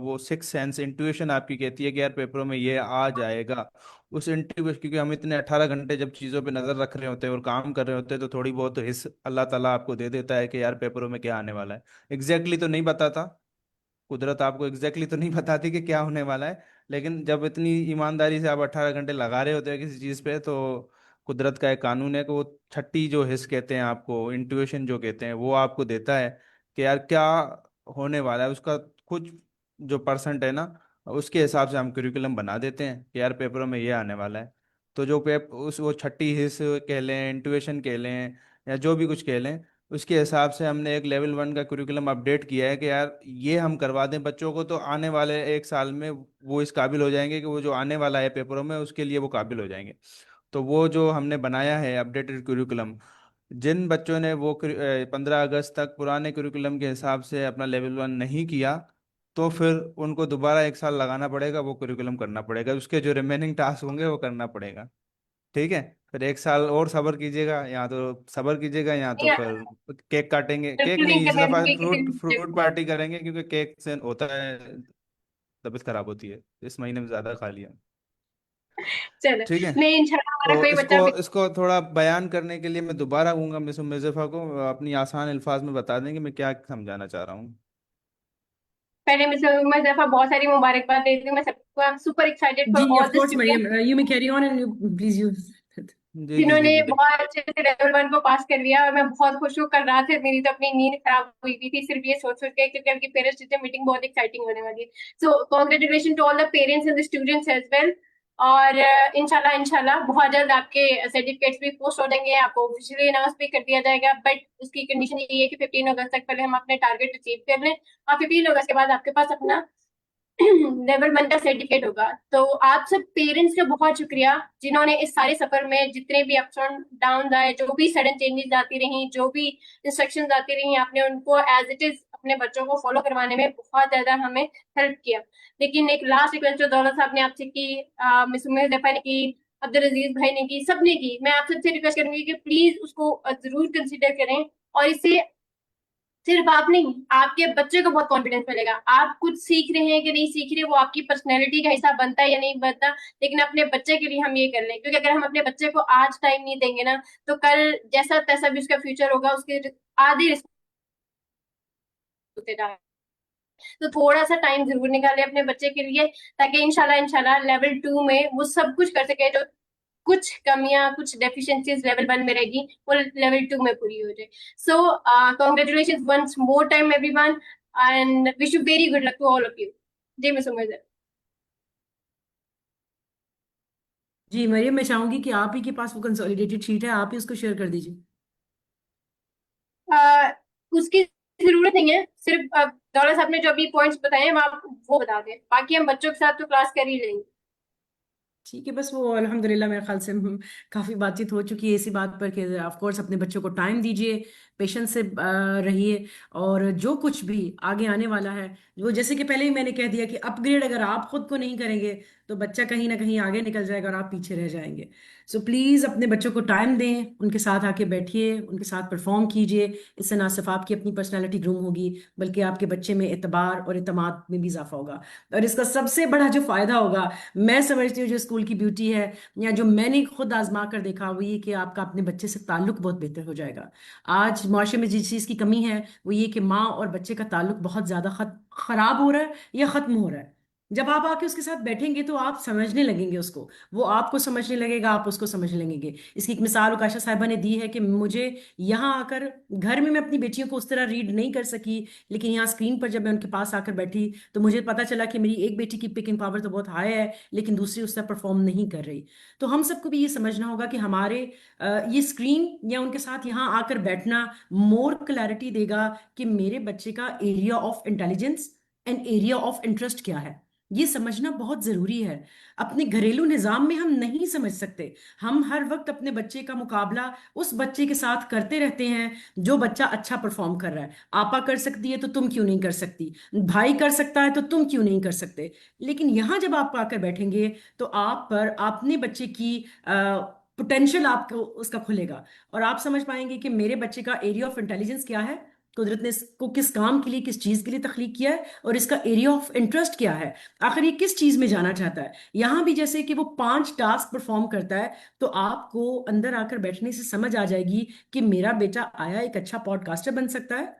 S19: वो सिक्स सेंस इंट्यूशन आपकी कहती है कि यार पेपरों में ये आ जाएगा। उस इंट्यूशन, क्योंकि हम इतने 18 घंटे जब चीज़ों पे नज़र रख रहे होते हैं और काम कर रहे होते हैं, तो थोड़ी बहुत तो हिस्स अल्लाह ताला आपको दे देता है कि यार पेपरों में क्या आने वाला है। एग्जैक्टली तो नहीं बताता, कुदरत आपको एग्जैक्टली तो नहीं बताती कि क्या होने वाला है, लेकिन जब इतनी ईमानदारी से आप 18 घंटे लगा रहे होते हैं किसी चीज़ पे, तो कुदरत का एक कानून है कि वो छठी जो हिस्स कहते हैं आपको, इंट्यूशन जो कहते हैं, वो आपको देता है कि यार क्या होने वाला है। उसका कुछ जो परसेंट है ना, उसके हिसाब से हम करिकुलम बना देते हैं कि यार पेपरों में ये आने वाला है। तो जो उस वो छठी हिस्स कह लें, इंट्यूशन कह लें, या जो भी कुछ कह लें, उसके हिसाब से हमने एक लेवल 1 का कुरिकुलम अपडेट किया है कि यार ये हम करवा दें बच्चों को, तो आने वाले एक साल में वो इस काबिल हो जाएंगे कि वो जो आने वाला है पेपरों में उसके लिए वो काबिल हो जाएंगे। तो वो जो हमने बनाया है अपडेटेड कुरिकुलम, जिन बच्चों ने वो 15 अगस्त तक पुराने कुरिकुलम के हिसाब से अपना लेवल 1 नहीं किया, तो फिर उनको दोबारा एक साल लगाना पड़ेगा, वो कुरिकुलम करना पड़ेगा, उसके जो रिमेनिंग टास्क होंगे वो करना पड़ेगा। ठीक है, फिर एक साल और सब्र कीजिएगा, या तो सब्र कीजिएगा या तो फिर केक काटेंगे, केक
S1: बिल्कुल नहीं
S19: नहीं इस
S1: करने
S19: दफा
S1: दूंगी किसी
S19: फ्रूट
S1: बच्चे
S19: फ्रूट
S1: को।
S19: पार्टी करेंगे, क्योंकि केक से होता है तबीयत खराब होती है, इस महीने में ज्यादा खा लिया।
S1: चलो,
S19: ठीक है,
S1: नहीं इंशाल्लाह हमारा
S19: तो
S1: कोई
S19: इसको
S1: बच्चा भी।
S19: इसको थोड़ा बयान करने के लिए मैं दोबारा कहूंगा मिस मुज़फ़्फ़ा को अपनी आसान अल्फाज में बता देंगे मैं क्या समझाना चाह रहा हूँ।
S1: पहले मैं दफा बहुत सारी मुबारकबाद देती हूँ मैं सबको। I am super excited for
S17: जी
S1: all
S17: of
S1: the
S17: course
S1: students
S17: Mariyam, you may carry on and please use.
S19: जी जी जी
S1: जिन्होंने
S19: जी
S1: बहुत अच्छे से लेवल 1 को पास कर लिया, और मैं बहुत खुश हूँ। कल रात से मेरी तो अपनी नींद खराब हुई हुई थी सिर्फ ये सोच सोच के, क्योंकि उनकी पेरेंट्स टीचर मीटिंग बहुत एक्साइटिंग होने वाली है। So congratulation to all the parents and the students as well. और इंशाल्लाह इंशाल्लाह बहुत जल्द आपके सर्टिफिकेट्स भी पोस्ट हो जाएंगे, आपको ऑफिशियली अनाउंस भी कर दिया जाएगा। बट उसकी कंडीशन ये है कि 15 अगस्त तक पहले हम अपने टारगेट अचीव कर लें, और 15 अगस्त के बाद आपके पास अपना लेवल 1 का सर्टिफिकेट होगा। तो आप सब पेरेंट्स का बहुत शुक्रिया, जिन्होंने इस सारे सफर में जितने भी अप्स एंड डाउन आए, जो भी सडन चेंजेस आती रही, जो भी इंस्ट्रक्शंस आती रही, आपने उनको एज इट इज अपने बच्चों को फॉलो करवाने में बहुत ज्यादा हमें हेल्प किया। लेकिन एक लास्ट रिक्वेस्ट जो दौलत साहब ने आपसे की, मिस उम्मे हुज़ैफा ने की, अब्दुल अजीज भाई ने की, सबने की, मैं आप सबसे रिक्वेस्ट करूंगी कि प्लीज उसको जरूर कंसिडर करें। और इससे सिर्फ आप नहीं, आपके बच्चे को बहुत कॉन्फिडेंस मिलेगा। आप कुछ सीख रहे हैं कि नहीं सीख रहे, वो आपकी पर्सनैलिटी का हिस्सा बनता है या नहीं बनता, लेकिन अपने बच्चे के लिए हम ये कर लें। क्योंकि अगर हम अपने बच्चे को आज टाइम नहीं देंगे ना, तो कल जैसा तैसा भी उसका फ्यूचर होगा, उसके आधे होते जा। तो थोड़ा सा टाइम जरूर निकालें अपने बच्चे के लिए, ताकि इंशाल्लाह इंशाल्लाह लेवल 2 में वो सब कुछ कर सके, जो कुछ कमियां, कुछ डेफिशिएंसीज लेवल 1 में रहेगी, वो लेवल 2 में पूरी हो जाए। So congratulation once more time everyone, and wish you very good luck to all of you. जी मिस उमर।
S17: जी मरियम, मैं चाहूंगी कि आप ही के पास वो कंसोलिडेटेड शीट है, आप ही उसको शेयर कर दीजिए।
S1: उसकी जरूरत नहीं है, सिर्फ दौलत साहब ने जो अभी पॉइंट्स बताए हैं आप वो बता दें, बाकी हम बच्चों के साथ तो क्लास कर ही लेंगे।
S17: ठीक है, बस वो अल्हम्दुलिल्लाह मेरे ख्याल से काफ़ी बातचीत हो चुकी है इसी बात पर कि ऑफ कोर्स अपने बच्चों को टाइम दीजिए, पेशेंस से रहिए, और जो कुछ भी आगे आने वाला है, वो जैसे कि पहले ही मैंने कह दिया कि अपग्रेड अगर आप खुद को नहीं करेंगे तो बच्चा कहीं ना कहीं आगे निकल जाएगा और आप पीछे रह जाएंगे। सो प्लीज़ अपने बच्चों को टाइम दें, उनके साथ आके बैठिए, उनके साथ परफॉर्म कीजिए। इससे ना सिर्फ आपकी अपनी पर्सनैलिटी ग्रूम होगी, बल्कि आपके बच्चे में एतबार और एतमाद में भी इजाफा होगा। और इसका सबसे बड़ा जो फायदा होगा, मैं समझती हूँ जो स्कूल की ब्यूटी है, या जो मैंने खुद आजमा कर देखा, वो ये कि आपका अपने बच्चे से ताल्लुक बहुत बेहतर हो जाएगा। आज माशरे में जिस चीज़ की कमी है वो ये कि माँ और बच्चे का ताल्लुक बहुत ज़्यादा खराब हो रहा है या ख़त्म हो रहा है। जब आप आके उसके साथ बैठेंगे तो आप समझने लगेंगे उसको, वो आपको समझने लगेगा, आप उसको समझने लगेंगे। इसकी एक मिसाल उकाशा साहिबा ने दी है कि मुझे यहाँ आकर, घर में मैं अपनी बेटियों को उस तरह रीड नहीं कर सकी, लेकिन यहाँ स्क्रीन पर जब मैं उनके पास आकर बैठी तो मुझे पता चला कि मेरी एक बेटी की पिकिंग पावर तो बहुत हाई है, लेकिन दूसरी उस तरह परफॉर्म नहीं कर रही। तो हम सबको भी ये समझना होगा कि हमारे ये स्क्रीन या उनके साथ यहाँ आकर बैठना मोर क्लैरिटी देगा कि मेरे बच्चे का area of intelligence and area of interest क्या है। ये समझना बहुत जरूरी है। अपने घरेलू निजाम में हम नहीं समझ सकते। हम हर वक्त अपने बच्चे का मुकाबला उस बच्चे के साथ करते रहते हैं जो बच्चा अच्छा परफॉर्म कर रहा है। आपा कर सकती है तो तुम क्यों नहीं कर सकती, भाई कर सकता है तो तुम क्यों नहीं कर सकते। लेकिन यहाँ जब आप आकर बैठेंगे तो आप पर अपने बच्चे की पोटेंशियल आपको उसका खुलेगा, और आप समझ पाएंगे कि मेरे बच्चे का एरिया ऑफ इंटेलिजेंस क्या है, कुदरत ने इसको किस काम के लिए, किस चीज के लिए तख्लीक किया है, और इसका एरिया ऑफ इंटरेस्ट क्या है, आखिर ये किस चीज में जाना चाहता है। यहां भी जैसे कि वो 5 टास्क परफॉर्म करता है, तो आपको अंदर आकर बैठने से समझ आ जाएगी कि मेरा बेटा आया एक अच्छा पॉडकास्टर बन सकता है,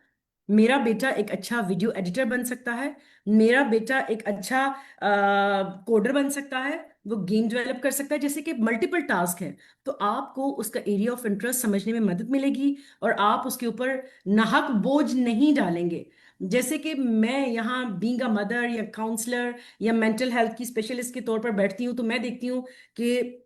S17: मेरा बेटा एक अच्छा वीडियो एडिटर बन सकता है, मेरा बेटा एक अच्छा कोडर बन सकता है, वो गेम डेवलप कर सकता है। जैसे कि मल्टीपल टास्क है, तो आपको उसका एरिया ऑफ इंटरेस्ट समझने में मदद मिलेगी और आप उसके ऊपर नाहक बोझ नहीं डालेंगे। जैसे कि मैं यहाँ बीइंग अ मदर या काउंसलर या मेंटल हेल्थ की स्पेशलिस्ट के तौर पर बैठती हूँ, तो मैं देखती हूँ कि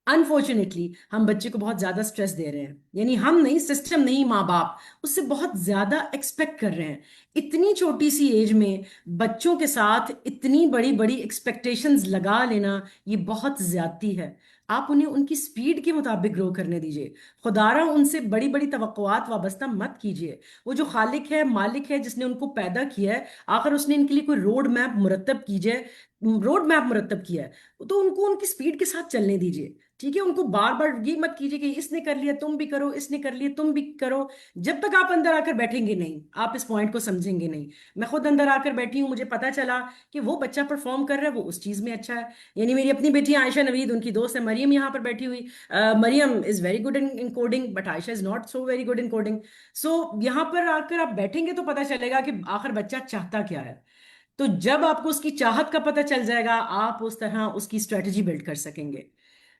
S17: अनफॉर्चुनेटली हम बच्चे को बहुत ज्यादा स्ट्रेस दे रहे हैं। यानी हम नहीं, सिस्टम नहीं, माँ बाप उससे बहुत ज्यादा एक्सपेक्ट कर रहे हैं। इतनी छोटी सी एज में बच्चों के साथ इतनी बड़ी बड़ी एक्सपेक्टेशंस लगा लेना, ये बहुत ज्यादती है। आप उन्हें उनकी स्पीड के मुताबिक ग्रो करने दीजिए। खुदारा उनसे बड़ी बड़ी तवक्कुआत वाबस्ता मत कीजिए। वो जो खालिक है, मालिक है, जिसने उनको पैदा किया है, आखिर उसने इनके लिए कोई रोड मैप मुरतब किया है, तो उनको उनकी स्पीड के साथ चलने दीजिए। ठीक है, उनको बार बार ये मत कीजिए कि इसने कर लिया तुम भी करो, इसने कर लिया तुम भी करो। जब तक आप अंदर आकर बैठेंगे नहीं, आप इस पॉइंट को समझेंगे नहीं। मैं खुद अंदर आकर बैठी हूँ, मुझे पता चला कि वो बच्चा परफॉर्म कर रहा है, वो उस चीज में अच्छा है। यानी मेरी अपनी बेटी आयशा नवीद, उनकी दोस्त है मरियम यहाँ पर बैठी हुई। Mariyam is very good in coding, but Ayesha is not so very good in coding. सो यहाँ पर आकर आप बैठेंगे तो पता चलेगा कि आखिर बच्चा चाहता क्या है। तो जब आपको उसकी चाहत का पता चल जाएगा, आप उस तरह उसकी स्ट्रेटजी बिल्ड कर सकेंगे।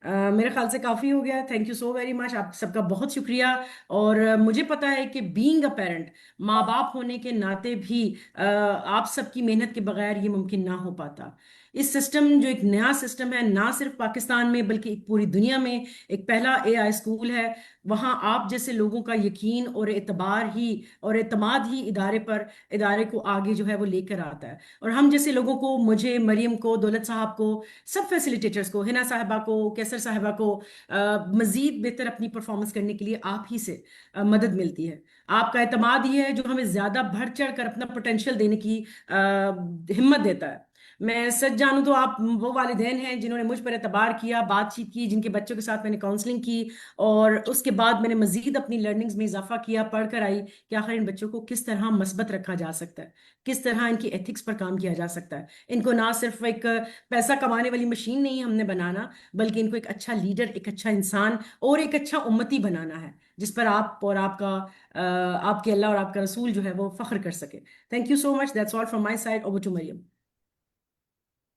S17: मेरे ख्याल से काफ़ी हो गया। Thank you so very much, आप सबका बहुत शुक्रिया। और मुझे पता है कि बीइंग अ पेरेंट, माँ बाप होने के नाते भी आप सबकी मेहनत के बगैर ये मुमकिन ना हो पाता। इस सिस्टम, जो एक नया सिस्टम है, ना सिर्फ पाकिस्तान में बल्कि पूरी दुनिया में एक पहला एआई स्कूल है। वहाँ आप जैसे लोगों का यकीन और एतबार ही और एतमाद ही इदारे को आगे जो है वो लेकर आता है। और हम जैसे लोगों को, मुझे, मरियम को, दौलत साहब को, सब फैसिलिटेटर्स को, हिना साहिबा को, कैसर साहिबा को मजीद बेहतर अपनी परफॉर्मेंस करने के लिए आप ही से मदद मिलती है। आपका एतमाद ही है जो हमें ज्यादा बढ़ चढ़ कर अपना पोटेंशियल देने की हिम्मत देता है। मैं सच जानूं तो आप वो वालिदैन हैं जिन्होंने मुझ पर एतबार किया, बातचीत की, जिनके बच्चों के साथ मैंने काउंसलिंग की, और उसके बाद मैंने मजीद अपनी लर्निंग्स में इजाफा किया, पढ़कर आई कि आखिर इन बच्चों को किस तरह मस्बत रखा जा सकता है, किस तरह इनकी एथिक्स पर काम किया जा सकता है। इनको ना सिर्फ एक पैसा कमाने वाली मशीन नहीं हमने बनाना, बल्कि इनको एक अच्छा लीडर, एक अच्छा इंसान और एक अच्छा उम्मती बनाना है, जिस पर आप और आपके अल्लाह और आपका रसूल जो है वो फख्र कर सके। Thank you so much, that's all from my side. Over to Mariam.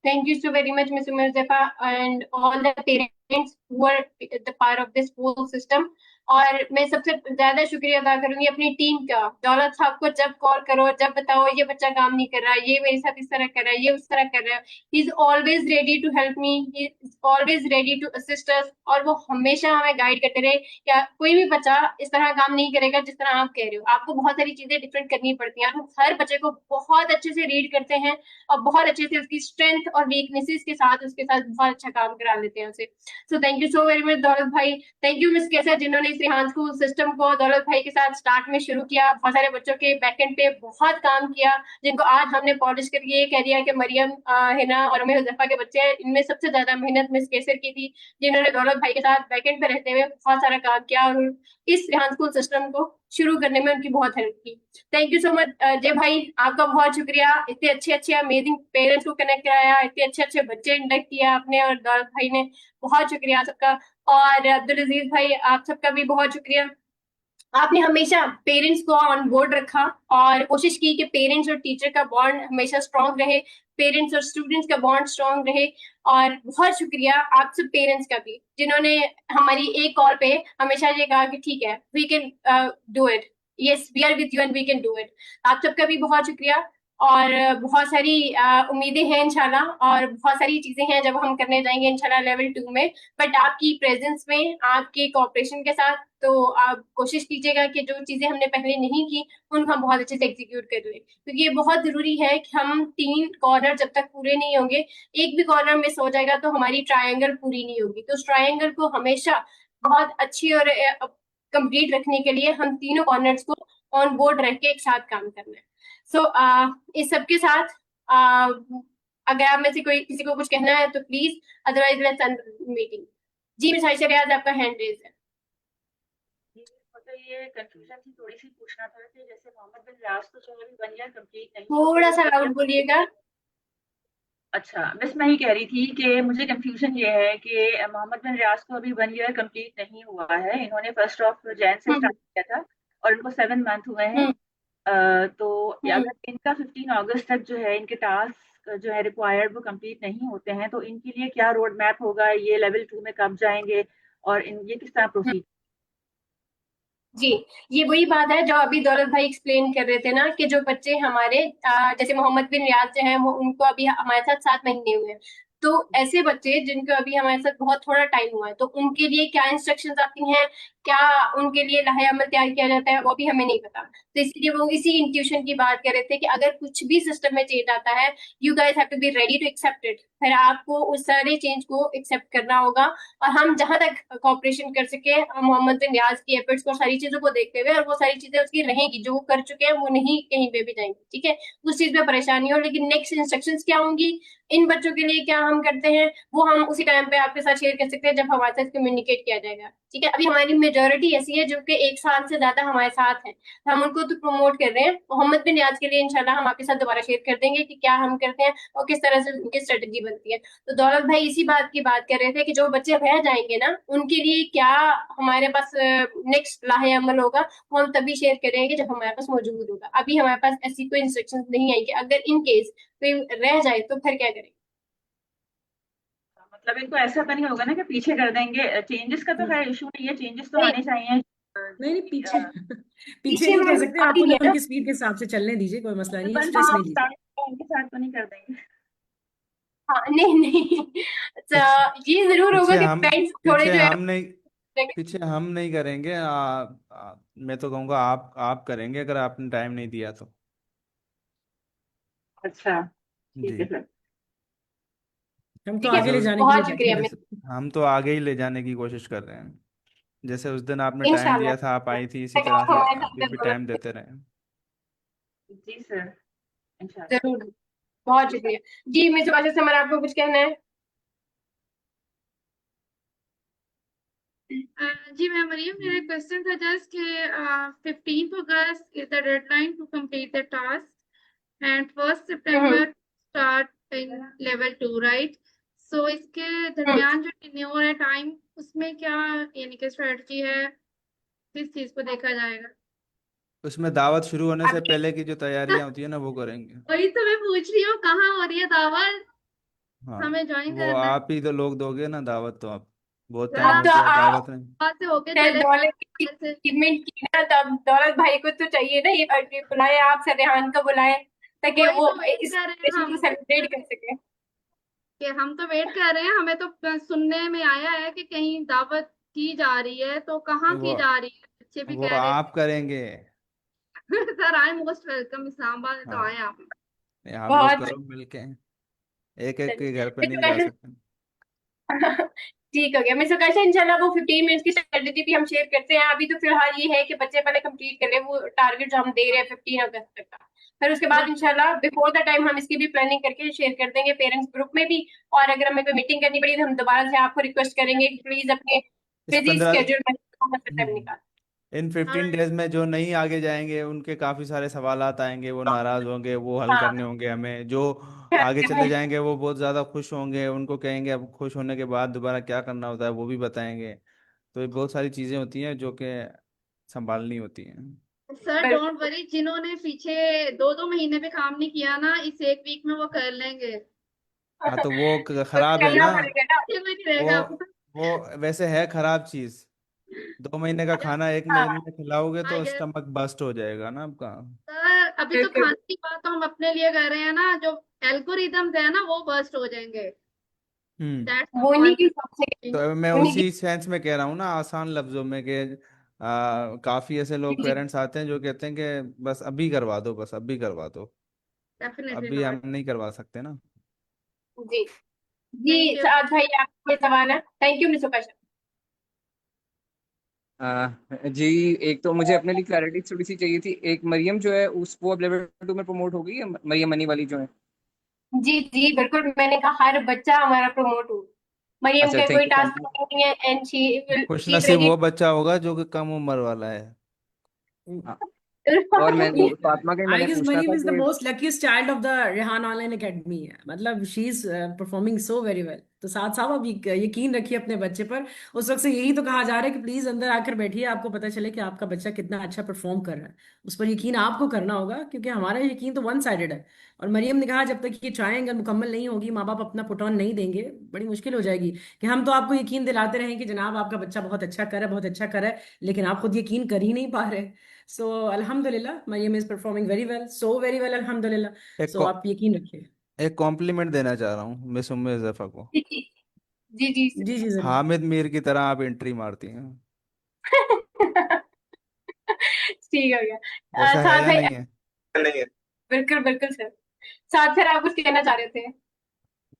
S1: Thank you so very much, Ms. Umar Zefa, and all the parents who are the part of this whole system. और मैं सबसे ज्यादा शुक्रिया अदा करूंगी अपनी टीम का। दौलत साहब को जब कॉल करो, जब बताओ ये बच्चा काम नहीं कर रहा, ये मेरे साथ इस तरह कर रहा है, ये उस तरह कर रहा है, he is always ready to help me, he is always ready to assist us. और वो हमेशा हमें गाइड करते रहे कि कोई भी बच्चा इस तरह काम नहीं करेगा जिस तरह आप कह रहे हो, आपको बहुत सारी चीजें डिफरेंट करनी पड़ती हैं। आप हर बच्चे को बहुत अच्छे से रीड करते हैं और बहुत अच्छे से उसकी स्ट्रेंथ और वीकनेसेस के साथ उसके साथ बहुत अच्छा काम करा लेते हैं उसे। So thank you so very much दौलत भाई। थैंक यू मिस कैसर, जिन्होंने इस रिहान स्कूल सिस्टम को दौलत भाई के साथ स्टार्ट में शुरू किया। बहुत सारे बच्चों के बैकएंड पे बहुत काम किया, जिनको आज हमने पॉलिश करके ये कह दिया कि मरियम, हिना और उमेर हुज़ैफा के बच्चे हैं। इनमें सबसे ज्यादा मेहनत मिस कैसर की थी, जिन्होंने दौलत भाई के साथ बैकएंड पे रहते हुए बहुत सारा काम किया और इस रिहान स्कूल सिस्टम को शुरू करने में उनकी बहुत हेल्प की। थैंक यू सो मच जय भाई, आपका बहुत शुक्रिया। इतने अच्छे अमेजिंग पेरेंट्स को कनेक्ट कराया, इतने अच्छे बच्चे इंडक्ट किया आपने और दौलत भाई ने, बहुत शुक्रिया सबका। और अब्दुल अजीज भाई, आप सबका भी बहुत शुक्रिया। आपने हमेशा पेरेंट्स को ऑन बोर्ड रखा और कोशिश की कि पेरेंट्स और टीचर का बॉन्ड हमेशा स्ट्रांग रहे, पेरेंट्स और स्टूडेंट्स का बॉन्ड स्ट्रांग रहे। और बहुत शुक्रिया आप सब पेरेंट्स का भी, जिन्होंने हमारी एक कॉल पे हमेशा ये कहा कि ठीक है, we can do it, yes we are with you and we can do it. आप सबका भी बहुत शुक्रिया। और बहुत सारी उम्मीदें हैं इंशाल्लाह, और बहुत सारी चीजें हैं जब हम करने जाएंगे इंशाल्लाह लेवल 2 में। बट आपकी प्रेजेंस में, आपके कोऑपरेशन के साथ, तो आप कोशिश कीजिएगा कि जो चीजें हमने पहले नहीं की उनको हम बहुत अच्छे से एग्जीक्यूट कर लें, क्योंकि ये बहुत जरूरी है कि हम 3 कॉर्नर जब तक पूरे नहीं होंगे, एक भी कॉर्नर मिस हो जाएगा तो हमारी ट्रायंगल पूरी नहीं होगी। तो उस ट्रायंगल को हमेशा बहुत अच्छी और कंप्लीट रखने के लिए हम तीनों कॉर्नर्स को ऑन बोर्ड रह के एक साथ काम करना है। सो इस सबके साथ अगर आप में से कोई किसी को कुछ कहना है तो please, otherwise let's end meeting. जी मिस आयशा रियाज, आपका हैंड रेज है।
S7: तो ये कंफ्यूजन थी, थोड़ी सी पूछना था कि जैसे मोहम्मद बिन रियाज को जो अभी 1 ईयर कंप्लीट नहीं
S1: थोड़ा सा लाउड बोलिएगा।
S7: अच्छा, बस मैं ही कह रही थी कि मुझे कंफ्यूजन ये है कि मोहम्मद बिन रियाज को अभी 1 ईयर कंप्लीट नहीं हुआ है। इन्होंने 1 जैन से स्टार्ट किया था और इनको 7 मंथ हुए हैं। तो अगर इनका 15 अगस्त तक जो है इनके टास्क जो है रिक्वायर्ड वो कंप्लीट नहीं होते हैं, तो इनके लिए क्या रोड मैप होगा, ये लेवल 2 में कब जाएंगे और ये किस तरह प्रोसीड?
S1: जी, ये वही बात है जो अभी दौलत भाई एक्सप्लेन कर रहे थे ना, कि जो बच्चे हमारे जैसे मोहम्मद बिन रियाज जो है, वो उनको अभी हमारे साथ 7 महीने हुए हैं। तो ऐसे बच्चे जिनको अभी हमारे साथ बहुत थोड़ा टाइम हुआ है, तो उनके लिए क्या इंस्ट्रक्शंस आती हैं, क्या उनके लिए लाहे अमल तैयार किया जाता है, वो भी हमें नहीं पता। तो इसलिए वो इसी इंट्यूशन की बात कर रहे थे कि अगर कुछ भी सिस्टम में चेंज आता है, you guys have to be ready to accept it. फिर आपको उस सारे चेंज को एक्सेप्ट करना होगा, और हम जहां तक कॉपरेशन कर सके मोहम्मद बिन रियाज की एफर्ट्स को, सारी चीजों को देखते हुए, और वो सारी चीजें उसकी रहेंगी जो वो कर चुके हैं, वो नहीं कहीं पे भी जाएंगी, ठीक है, उस चीज में परेशानी हो। लेकिन नेक्स्ट इंस्ट्रक्शंस क्या होंगी, इन बच्चों के लिए क्या हम करते हैं, वो हम उसी टाइम पे आपके साथ शेयर कर सकते हैं जब हमारे साथ कम्युनिकेट किया जाएगा, ठीक है। अभी हमारी मेजोरिटी ऐसी है जो कि 1 साल से ज्यादा हमारे साथ है, हम उनको तो प्रमोट कर रहे हैं। मोहम्मद बिन रियाज के लिए इंशाल्लाह हम आपके साथ दोबारा शेयर कर देंगे कि क्या हम करते हैं और किस तरह से उनकी स्ट्रेटेजी बनती है। तो दौलत भाई इसी बात की बात कर रहे थे कि जो बच्चे रह जाएंगे ना, उनके लिए क्या हमारे पास नेक्स्ट लाहे अमल होगा, वो हम तभी शेयर करेंगे जब हमारे पास मौजूद होगा। अभी हमारे पास ऐसी कोई इंस्ट्रक्शंस नहीं आई कि अगर इन केस कोई रह जाए तो फिर क्या करेंगे।
S7: मतलब इनको ऐसा तो नहीं होगा ना कि पीछे कर देंगे? चेंजेस का तो खैर इशू नहीं है, चेंजेस तो आने चाहिए।
S17: नहीं नहीं, पीछे
S7: पीछे
S17: नहीं कह
S7: में
S17: सकते,
S7: आ
S17: आप
S7: रही
S17: उन्हें
S7: है ना,
S17: उनकी स्पीड के हिसाब से चलने दीजिए, कोई मसला नहीं है,
S7: बस
S17: स्ट्रेस
S7: हाँ
S17: नहीं लीजिए।
S7: उनके साथ तो नहीं कर देंगे।
S1: हाँ नहीं नहीं, तो ये जरूर होगा
S19: पीछे
S1: कि
S19: हम
S1: फ्रेंड्स थोड़े
S19: पीछे
S1: जो है
S19: हम नहीं पीछे हम नहीं करेंगे। मैं तो कहूँगा आप करेंगे अगर आपने टाइम नहीं दिया तो।
S7: अच्छा, ठीक है
S19: जी,
S7: सर।
S17: हम तो
S1: ठीक है,
S17: आगे ले जाने के
S1: बहुत
S17: लिए बैठे
S1: शुक्रिया
S17: हैं।
S1: मिस।
S19: हम तो आगे ही ले जाने की कोशिश कर रहे हैं। जैसे उस दिन आपने टाइम दिया था, आप
S1: इंशाल्लाह
S19: आई थी, इसी
S1: अगर
S19: तरह
S1: आप
S19: से
S1: हमारे
S19: आगे
S1: साथ
S19: भी
S1: जरूरत
S19: टाइम
S1: है,
S19: देते रहें।
S7: जी सर, इंशाल्लाह।
S1: जरूर, बहुत शुक्रिया। जी मिस वाशा समर, आपको कुछ कहना है?
S3: जी मैं मरियम, मेरा क्वेश्चन था जस्ट कि 15th August is the deadline to complete the task and 1st September start in level 2, right? सो इसके दरमियान जो टेन्योर है टाइम, उसमें क्या यानी कि स्ट्रेटजी है, किस चीज को देखा जाएगा?
S19: उसमें दावत शुरू होने से
S1: आपके
S19: पहले की जो तैयारियां होती है ना, वो करेंगे।
S3: वही तो मैं पूछ रही हूँ, कहाँ हो रही है दावत,
S19: हाँ,
S3: हमें ज्वाइन
S19: वो
S3: करना है।
S19: आप ही तो लोग दोगे ना दावत, तो आप बहुत
S3: सर
S19: टाइम
S1: अब
S19: हो
S1: तो
S19: गया
S1: आप
S19: दावत नहीं।
S3: वहां से होके
S1: सर
S3: चले
S1: दौलत की
S3: से।
S1: अचीवमेंट की ना, तब दौलत भाई को तो चाहिए ना ये पार्टी, बुलाए आप सर रेहान को बुलाए, ताकि
S3: वही
S1: वो
S3: तो वेट
S1: इस
S3: कर रहे हैं
S1: सेशन को
S3: हम,
S1: सेलिब्रेट कर सके।
S3: कि हम तो वेट कर रहे हैं, हमें तो सुनने में आया है कि कहीं दावत की जा रही है, तो कहाँ
S19: वो
S3: की जा रही है, बच्चे भी
S19: वो
S3: कह रहे
S19: आप करेंगे।
S3: थे। Sir I most welcome, Islamabad में तो
S19: हाँ,
S3: आए आप।
S19: नहीं, आप लोग
S1: बहुत
S19: करो मिलके। एक एक के घर पे
S1: मिस
S19: नहीं जा
S1: आकाश,
S19: सकते।
S1: ठीक हो गया मिस आकाश, इंशाल्लाह वो 15 मिनट्स की स्ट्रेटेजी भी हम शेयर करते हैं। अभी तो फिलहाल ये है कि बच्चे पहले कंप्लीट कर ले वो टारगेट जो हम दे रहे हैं 15 अगस्त तक का। फिर उसके बाद इंशाल्लाह बिफोर द टाइम हम इसकी भी प्लानिंग करके शेयर कर देंगे पेरेंट्स ग्रुप में भी। और अगर हमें कोई मीटिंग करनी पड़ी तो हम दोबारा से आपको रिक्वेस्ट करेंगे कि प्लीज अपने
S19: इस
S1: बिजी
S19: 15
S1: स्केड्यूल में टाइम निकाल।
S19: इन 15 डेज में जो नहीं आगे जाएंगे उनके काफी सारे सवालात आएंगे, वो नाराज होंगे, वो हल
S1: हाँ
S19: करने होंगे हमें। जो आगे चले जाएंगे वो बहुत ज्यादा खुश होंगे, उनको कहेंगे अब खुश होने के बाद दोबारा क्या करना होता है वो भी बताएंगे। तो ये बहुत सारी चीजें होती हैं जो कि संभालनी होती हैं।
S3: सर डोंट वरी, जिन्होंने पीछे 2-2 महीने पे काम नहीं किया ना, इस एक वीक में वो कर लेंगे।
S19: हाँ तो वो खराब है
S1: करना
S19: ना,
S1: पड़ेगा ना।
S3: ये भी नहीं
S19: वो
S3: रहेगा।
S19: वो वैसे है खराब चीज। 2 महीने का खाना एक
S1: हाँ
S19: महीने में खिलाओगे
S3: आई
S19: तो
S3: गेस
S19: स्टमक बस्ट हो जाएगा ना आपका।
S3: सर अभी तो
S1: बिल्कुल।
S3: खाने की बात तो हम अपने लिए कर रहे हैं ना, जो एल्गोरिदम्स है ना वो बर्स्ट हो जाएंगे। दैट्स
S1: वो
S3: हाउ
S1: उन्हीं
S3: आई
S1: के हिसाब से
S19: तो मैं
S1: उन्हीं
S19: उसी सेंस में कह रहा हूँ ना, आसान लफ्जों में कि काफी ऐसे लोग
S1: की
S19: पेरेंट्स आते हैं जो कहते हैं कि बस अभी करवा दो, बस अभी करवा दो।
S3: डेफिनेटली
S19: अभी हम
S3: नॉट।
S19: नहीं करवा सकते ना।
S1: जी जी।
S3: Thank you.
S1: साथ भाई आपको कोई सवाल है? Thank you miss Upasha.
S22: जी, एक तो मुझे अपने लिए क्लैरिटी थोड़ी सी चाहिए थी। एक मरियम जो है उस वो अब लेवल 2 में प्रमोट हो गई है, मरियम मनी वाली जो है।
S1: जी जी बिल्कुल, मैंने कहा हर बच्चा हमारा प्रमोट हो। मरियम
S22: अच्छा,
S1: का
S22: थैंक
S1: कोई
S22: यू सो
S1: टास्क
S22: मच।
S1: नहीं है एंड
S19: खुश
S1: शी इज
S19: नसीब
S1: रेडी।
S19: वो बच्चा होगा जो कि कम उम्र वाला है।
S22: हाँ, और मैं फातिमा का ही
S17: I
S22: मैंने
S17: guess
S22: पूछना
S17: Mariam
S22: था
S17: is the
S22: कि
S17: most luckiest child of the Rehan Online Academy. मतलब she is performing so very well. तो साथ साथ आप यकीन रखिए अपने बच्चे पर। उस वक्त से यही तो कहा जा रहा है कि प्लीज अंदर आकर बैठिए, आपको पता चले कि आपका बच्चा कितना अच्छा परफॉर्म कर रहा है। उस पर यकीन आपको करना होगा, क्योंकि हमारा यकीन तो वन साइडेड है। और मरियम ने कहा जब तक ये ट्रायंगल मुकम्मल नहीं होगी, माँ बाप अपना पुट ऑन नहीं देंगे, बड़ी मुश्किल हो जाएगी। कि हम तो आपको यकीन दिलाते रहें कि जनाब आपका बच्चा बहुत अच्छा कर रहा है, बहुत अच्छा कर रहा है, लेकिन आप खुद यकीन कर ही नहीं पा रहे। सो अल्हम्दुलिल्लाह Mariam is performing very well अल्हम्दुलिल्लाह।
S19: एक
S17: सो आप यकीन रखिए।
S19: एक कॉम्प्लीमेंट देना चाह रहा हूँ मिस उम्मे जफा को।
S1: जी जी जी
S17: जी जी जरूर।
S19: हामिद मीर की तरह आप एंट्री मारती हैं।
S1: ठीक हो गया।
S19: ऐसा है
S1: साथ
S19: या
S1: भाई।
S19: नहीं है?
S1: नहीं है। बिल्कुल बिल्कुल सर। साथ फिर आप कुछ कहना चाह रहे थे?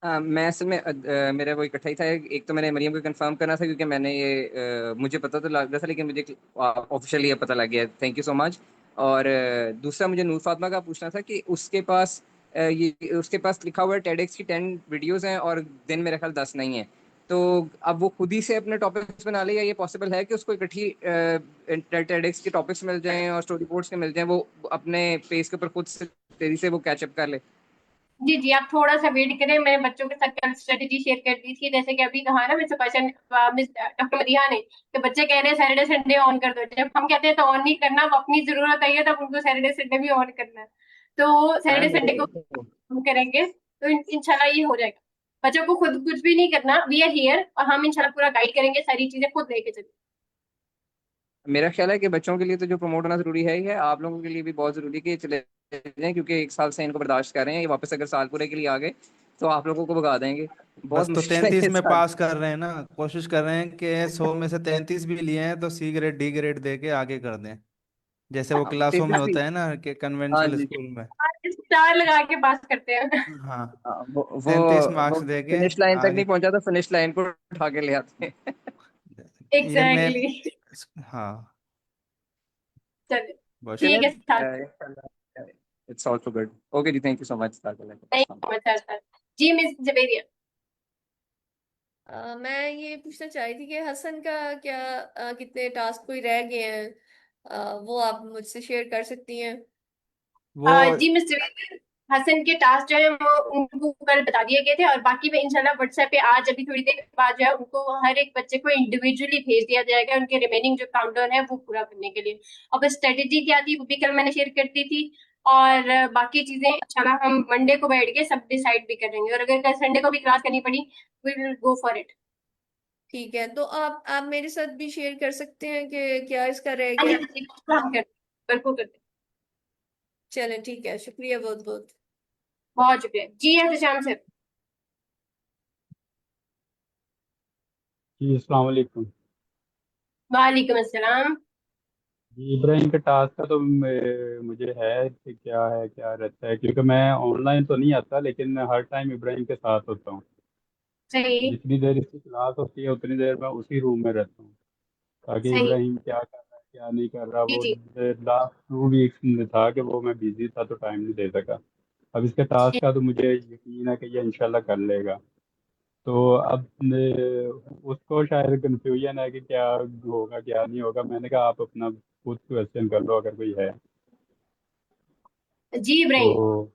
S22: मैं असल में मेरा वो इकट्ठा ही था। एक तो मैंने मरियम को कंफर्म करना था क्योंकि मैंने ये मुझे पता तो लग रहा था, लेकिन मुझे ऑफिशियली ये पता लग गया। Thank you so much. और दूसरा मुझे नूर फातिमा का पूछना था कि उसके पास लिखा हुआ है टेडेक्स की 10 वीडियोस हैं और दिन मेरे ख्याल 10 नहीं है। तो अब वो खुद ही से अपने टॉपिक्स बना ले, या ये पॉसिबल है कि उसको इकट्ठी टेडेक्स के टॉपिक्स मिल जाएं और स्टोरी बोर्ड्स के मिल जाएं, वो अपने पेज के ऊपर खुद से तेजी से वो कैचअप कर ले?
S1: जी जी, आप थोड़ा सा वेट करें। मैंने बच्चों के साथ कल स्ट्रेटेजी शेयर कर दी थी, जैसे कि अभी कहा ना miss question miss doctor Madiha ने, कि बच्चे कह रहे हैं सैटरडे संडे ऑन कर दो। जब हम कहते हैं तो ऑन नहीं करना, वो अपनी जरूरत आई है तब उनको सैटरडे संडे भी ऑन करना है। तो
S22: मैम
S1: सैटरडे संडे को हम करेंगे तो इंशाल्लाह ये हो जाएगा। बच्चों को खुद कुछ भी नहीं करना, वी आर हियर, और हम इंशाल्लाह पूरा गाइड करेंगे, सारी चीजें खुद लेके चलेंगे।
S22: मेरा ख्याल है कि बच्चों के लिए तो जो प्रमोट होना जरूरी है ही है, आप लोगों के लिए भी बहुत जरूरी है कि ये चले जाएं, क्योंकि 1 साल से इनको बर्दाश्त कर रहे हैं। ये वापस अगर साल पूरे के लिए आ गए तो आप लोगों को भगा देंगे। बहुत
S19: बस तो
S22: मुश्किल है
S19: 33
S22: ये
S19: में
S22: साल।
S19: पास कर रहे हैं ना, कोशिश कर रहे हैं कि 100 में से 33 भी लिए हैं तो सी ग्रेड डी ग्रेड दे के आगे कर दें, जैसे वो क्लासों में
S22: 33 भी।
S19: होता है ना कि
S22: हाँ
S19: कन्वेंशनल
S22: जी।
S19: स्कूल में।
S1: स्टार लगा के पास करते हैं।
S19: हाँ,
S22: वो
S19: 33
S22: वो
S19: मार्क्स दे के
S22: फिनिश लाइन तक
S19: आगे।
S22: नहीं पहुंचा तो फिनिश लाइन को उठा के ले आते हैं।
S19: ये मैं
S1: एग्जैक्टली।
S19: हाँ,
S1: चलिए
S19: बहुत
S22: चले।
S1: ठीक है sir.
S22: It's all for good. Okay जी, thank you so much.
S1: Thank you sir. जी मिस जवेरिया।
S12: मैं ये पूछना चाह रही थी कि हसन का क्या कितने टास्क कोई रह गए हैं, वो आप मुझसे शेयर कर सकती हैं?
S19: वो
S1: जी मिस जवेरिया, हसन के टास्क जो है वो उनको कल बता दिए गए थे, और बाकी में इंशाल्लाह व्हाट्सएप पे आज अभी थोड़ी देर बाद जो है उनको हर एक बच्चे को इंडिविजुअली भेज दिया जाएगा, उनके रिमेनिंग जो काउंटडाउन है वो पूरा करने के लिए। और स्ट्रेटेजी क्या थी वो भी कल मैंने शेयर कर दी थी। और बाकी चीजें इंशाल्लाह हम मंडे को बैठ के सब डिसाइड भी करेंगे, और अगर कल संडे को भी क्लास करनी पड़ी we will go for it.
S12: ठीक है, तो आप मेरे साथ भी शेयर कर सकते हैं कि क्या इसका रह गया।
S1: हम करते बिल्कुल करते।
S12: चलें ठीक है, शुक्रिया बहुत बहुत।
S1: बहुत शुक्रिया जी। एहतशाम सर।
S9: जी अस्सलाम वालेकुम।
S1: वालेकुम अस्सलाम।
S9: जी इब्राहिम के टास्क का तो मुझे है कि क्या है क्या रहता है, क्योंकि मैं ऑनलाइन तो नहीं आता, लेकिन मैं हर टाइम इब्राहिम के साथ होता हूँ।
S1: सही
S9: जितनी देर इसकी क्लास होती है उतनी देर मैं उसी रूम में रहता हूँ, ताकि
S1: सही।
S9: इब्राहिम क्या कर रहा है क्या नहीं कर रहा।
S1: जी
S9: वो
S1: जी
S9: लास्ट 2 वीक्स में था कि वो मैं बिजी था तो टाइम नहीं दे सका। अब इसके टास्क का तो मुझे यकीन है कि ये इंशाल्लाह कर लेगा। तो अब उसको शायद कंफ्यूजन है कि क्या होगा क्या नहीं होगा। मैंने कहा आप अपना खुद क्वेश्चन कर लो अगर कोई है
S1: जी इब्राहिम।
S9: तो।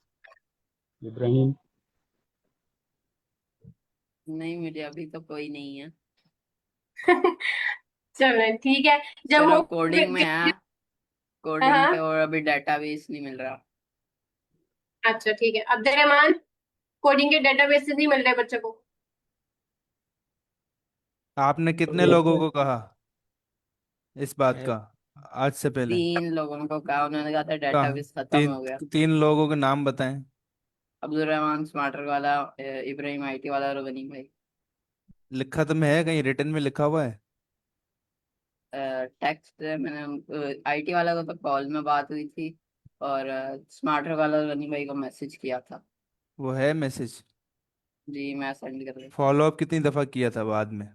S9: इब्राहिम
S2: नहीं, मुझे अभी तो कोई नहीं है।
S1: चलो ठीक है। जब
S2: चलो
S1: हो
S2: कोडिंग में है, कोडिंग पे
S1: हाँ,
S2: और अभी डेटाबेस नहीं मिल रहा।
S1: अच्छा ठीक है। अब्दुल रहमान, कोडिंग के डेटाबेस से नहीं मिल रहे बच्चों को?
S19: आपने कितने लोगों को कहा इस बात का आज से पहले?
S2: 3 लोगों को कहा, उन्होंने कहा था
S19: कहा
S2: डेटाबेस खत्म
S19: तीन
S2: हो गया।
S19: 3 लोगों के नाम बताएं।
S2: अब्दुल रहमान स्मार्टर वाला, इब्राहिम आईटी वाला और गनी भाई।
S19: लिखा तो में है, कहीं रिटर्न में लिखा हुआ है?
S2: टेक्स्ट मैंने आईटी वाला को तो कॉल में बात हुई थी, और स्मार्टर वाला और गनी भाई को मैसेज किया था।
S19: वो है मैसेज?
S2: जी मैं सेंड कर रही।
S19: फॉलो अप कितनी दफा किया था बाद में?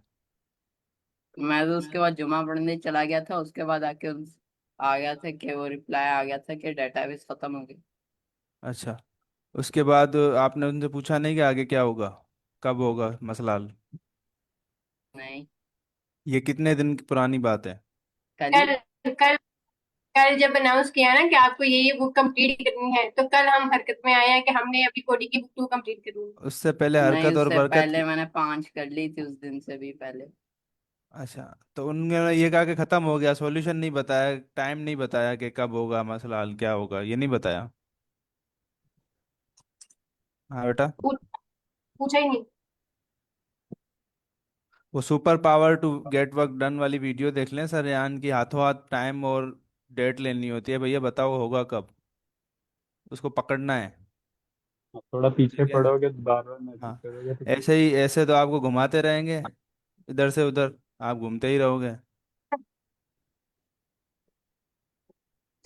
S2: मैं तो उसके बाद जुमा पढ़ने चला गया था, उसके बाद आके आ गया था कि वो रिप्लाई आ गया था कि डेटाबेस खत्म हो गया।
S19: अच्छा, उसके बाद आपने उनसे पूछा नहीं कि आगे क्या होगा, कब होगा मसला हल?
S2: नहीं,
S19: ये कितने दिन की पुरानी बात है?
S2: कल ही।
S1: कल कल कल जब अनाउंस किया ना कि आपको ये बुक कंप्लीट करनी है, तो कल हम हरकत में आए हैं कि हमने अभी कोडिंग की बुक 2 कंप्लीट करनी है।
S19: उससे पहले
S2: नहीं,
S19: हरकत और
S2: उससे
S19: बरकत
S2: पहले
S19: की?
S2: मैंने 5 कर ली थी, उस दिन से भी पहले।
S19: अच्छा, तो उन्होंने ये कहा कि खत्म हो गया, सॉल्यूशन नहीं बताया, टाइम नहीं बताया कि कब होगा मसला हल, क्या होगा, ये नहीं बताया? हाँ बेटा।
S1: पूछ- पूछा ही नहीं।
S19: वो super power to get work done वाली वीडियो देख लें सर, यान की हाथों हाथ टाइम और डेट लेनी होती है, भैया बताओ होगा कब, उसको पकड़ना है।
S9: थोड़ा पीछे
S19: ठीक है।
S9: पढ़ोगे तो बार बार मैसेज
S19: हाँ,
S9: करोगे तो
S19: ऐसे ही, ऐसे तो आपको घुमाते रहेंगे इधर से उधर, आप घूमते ही रहोगे।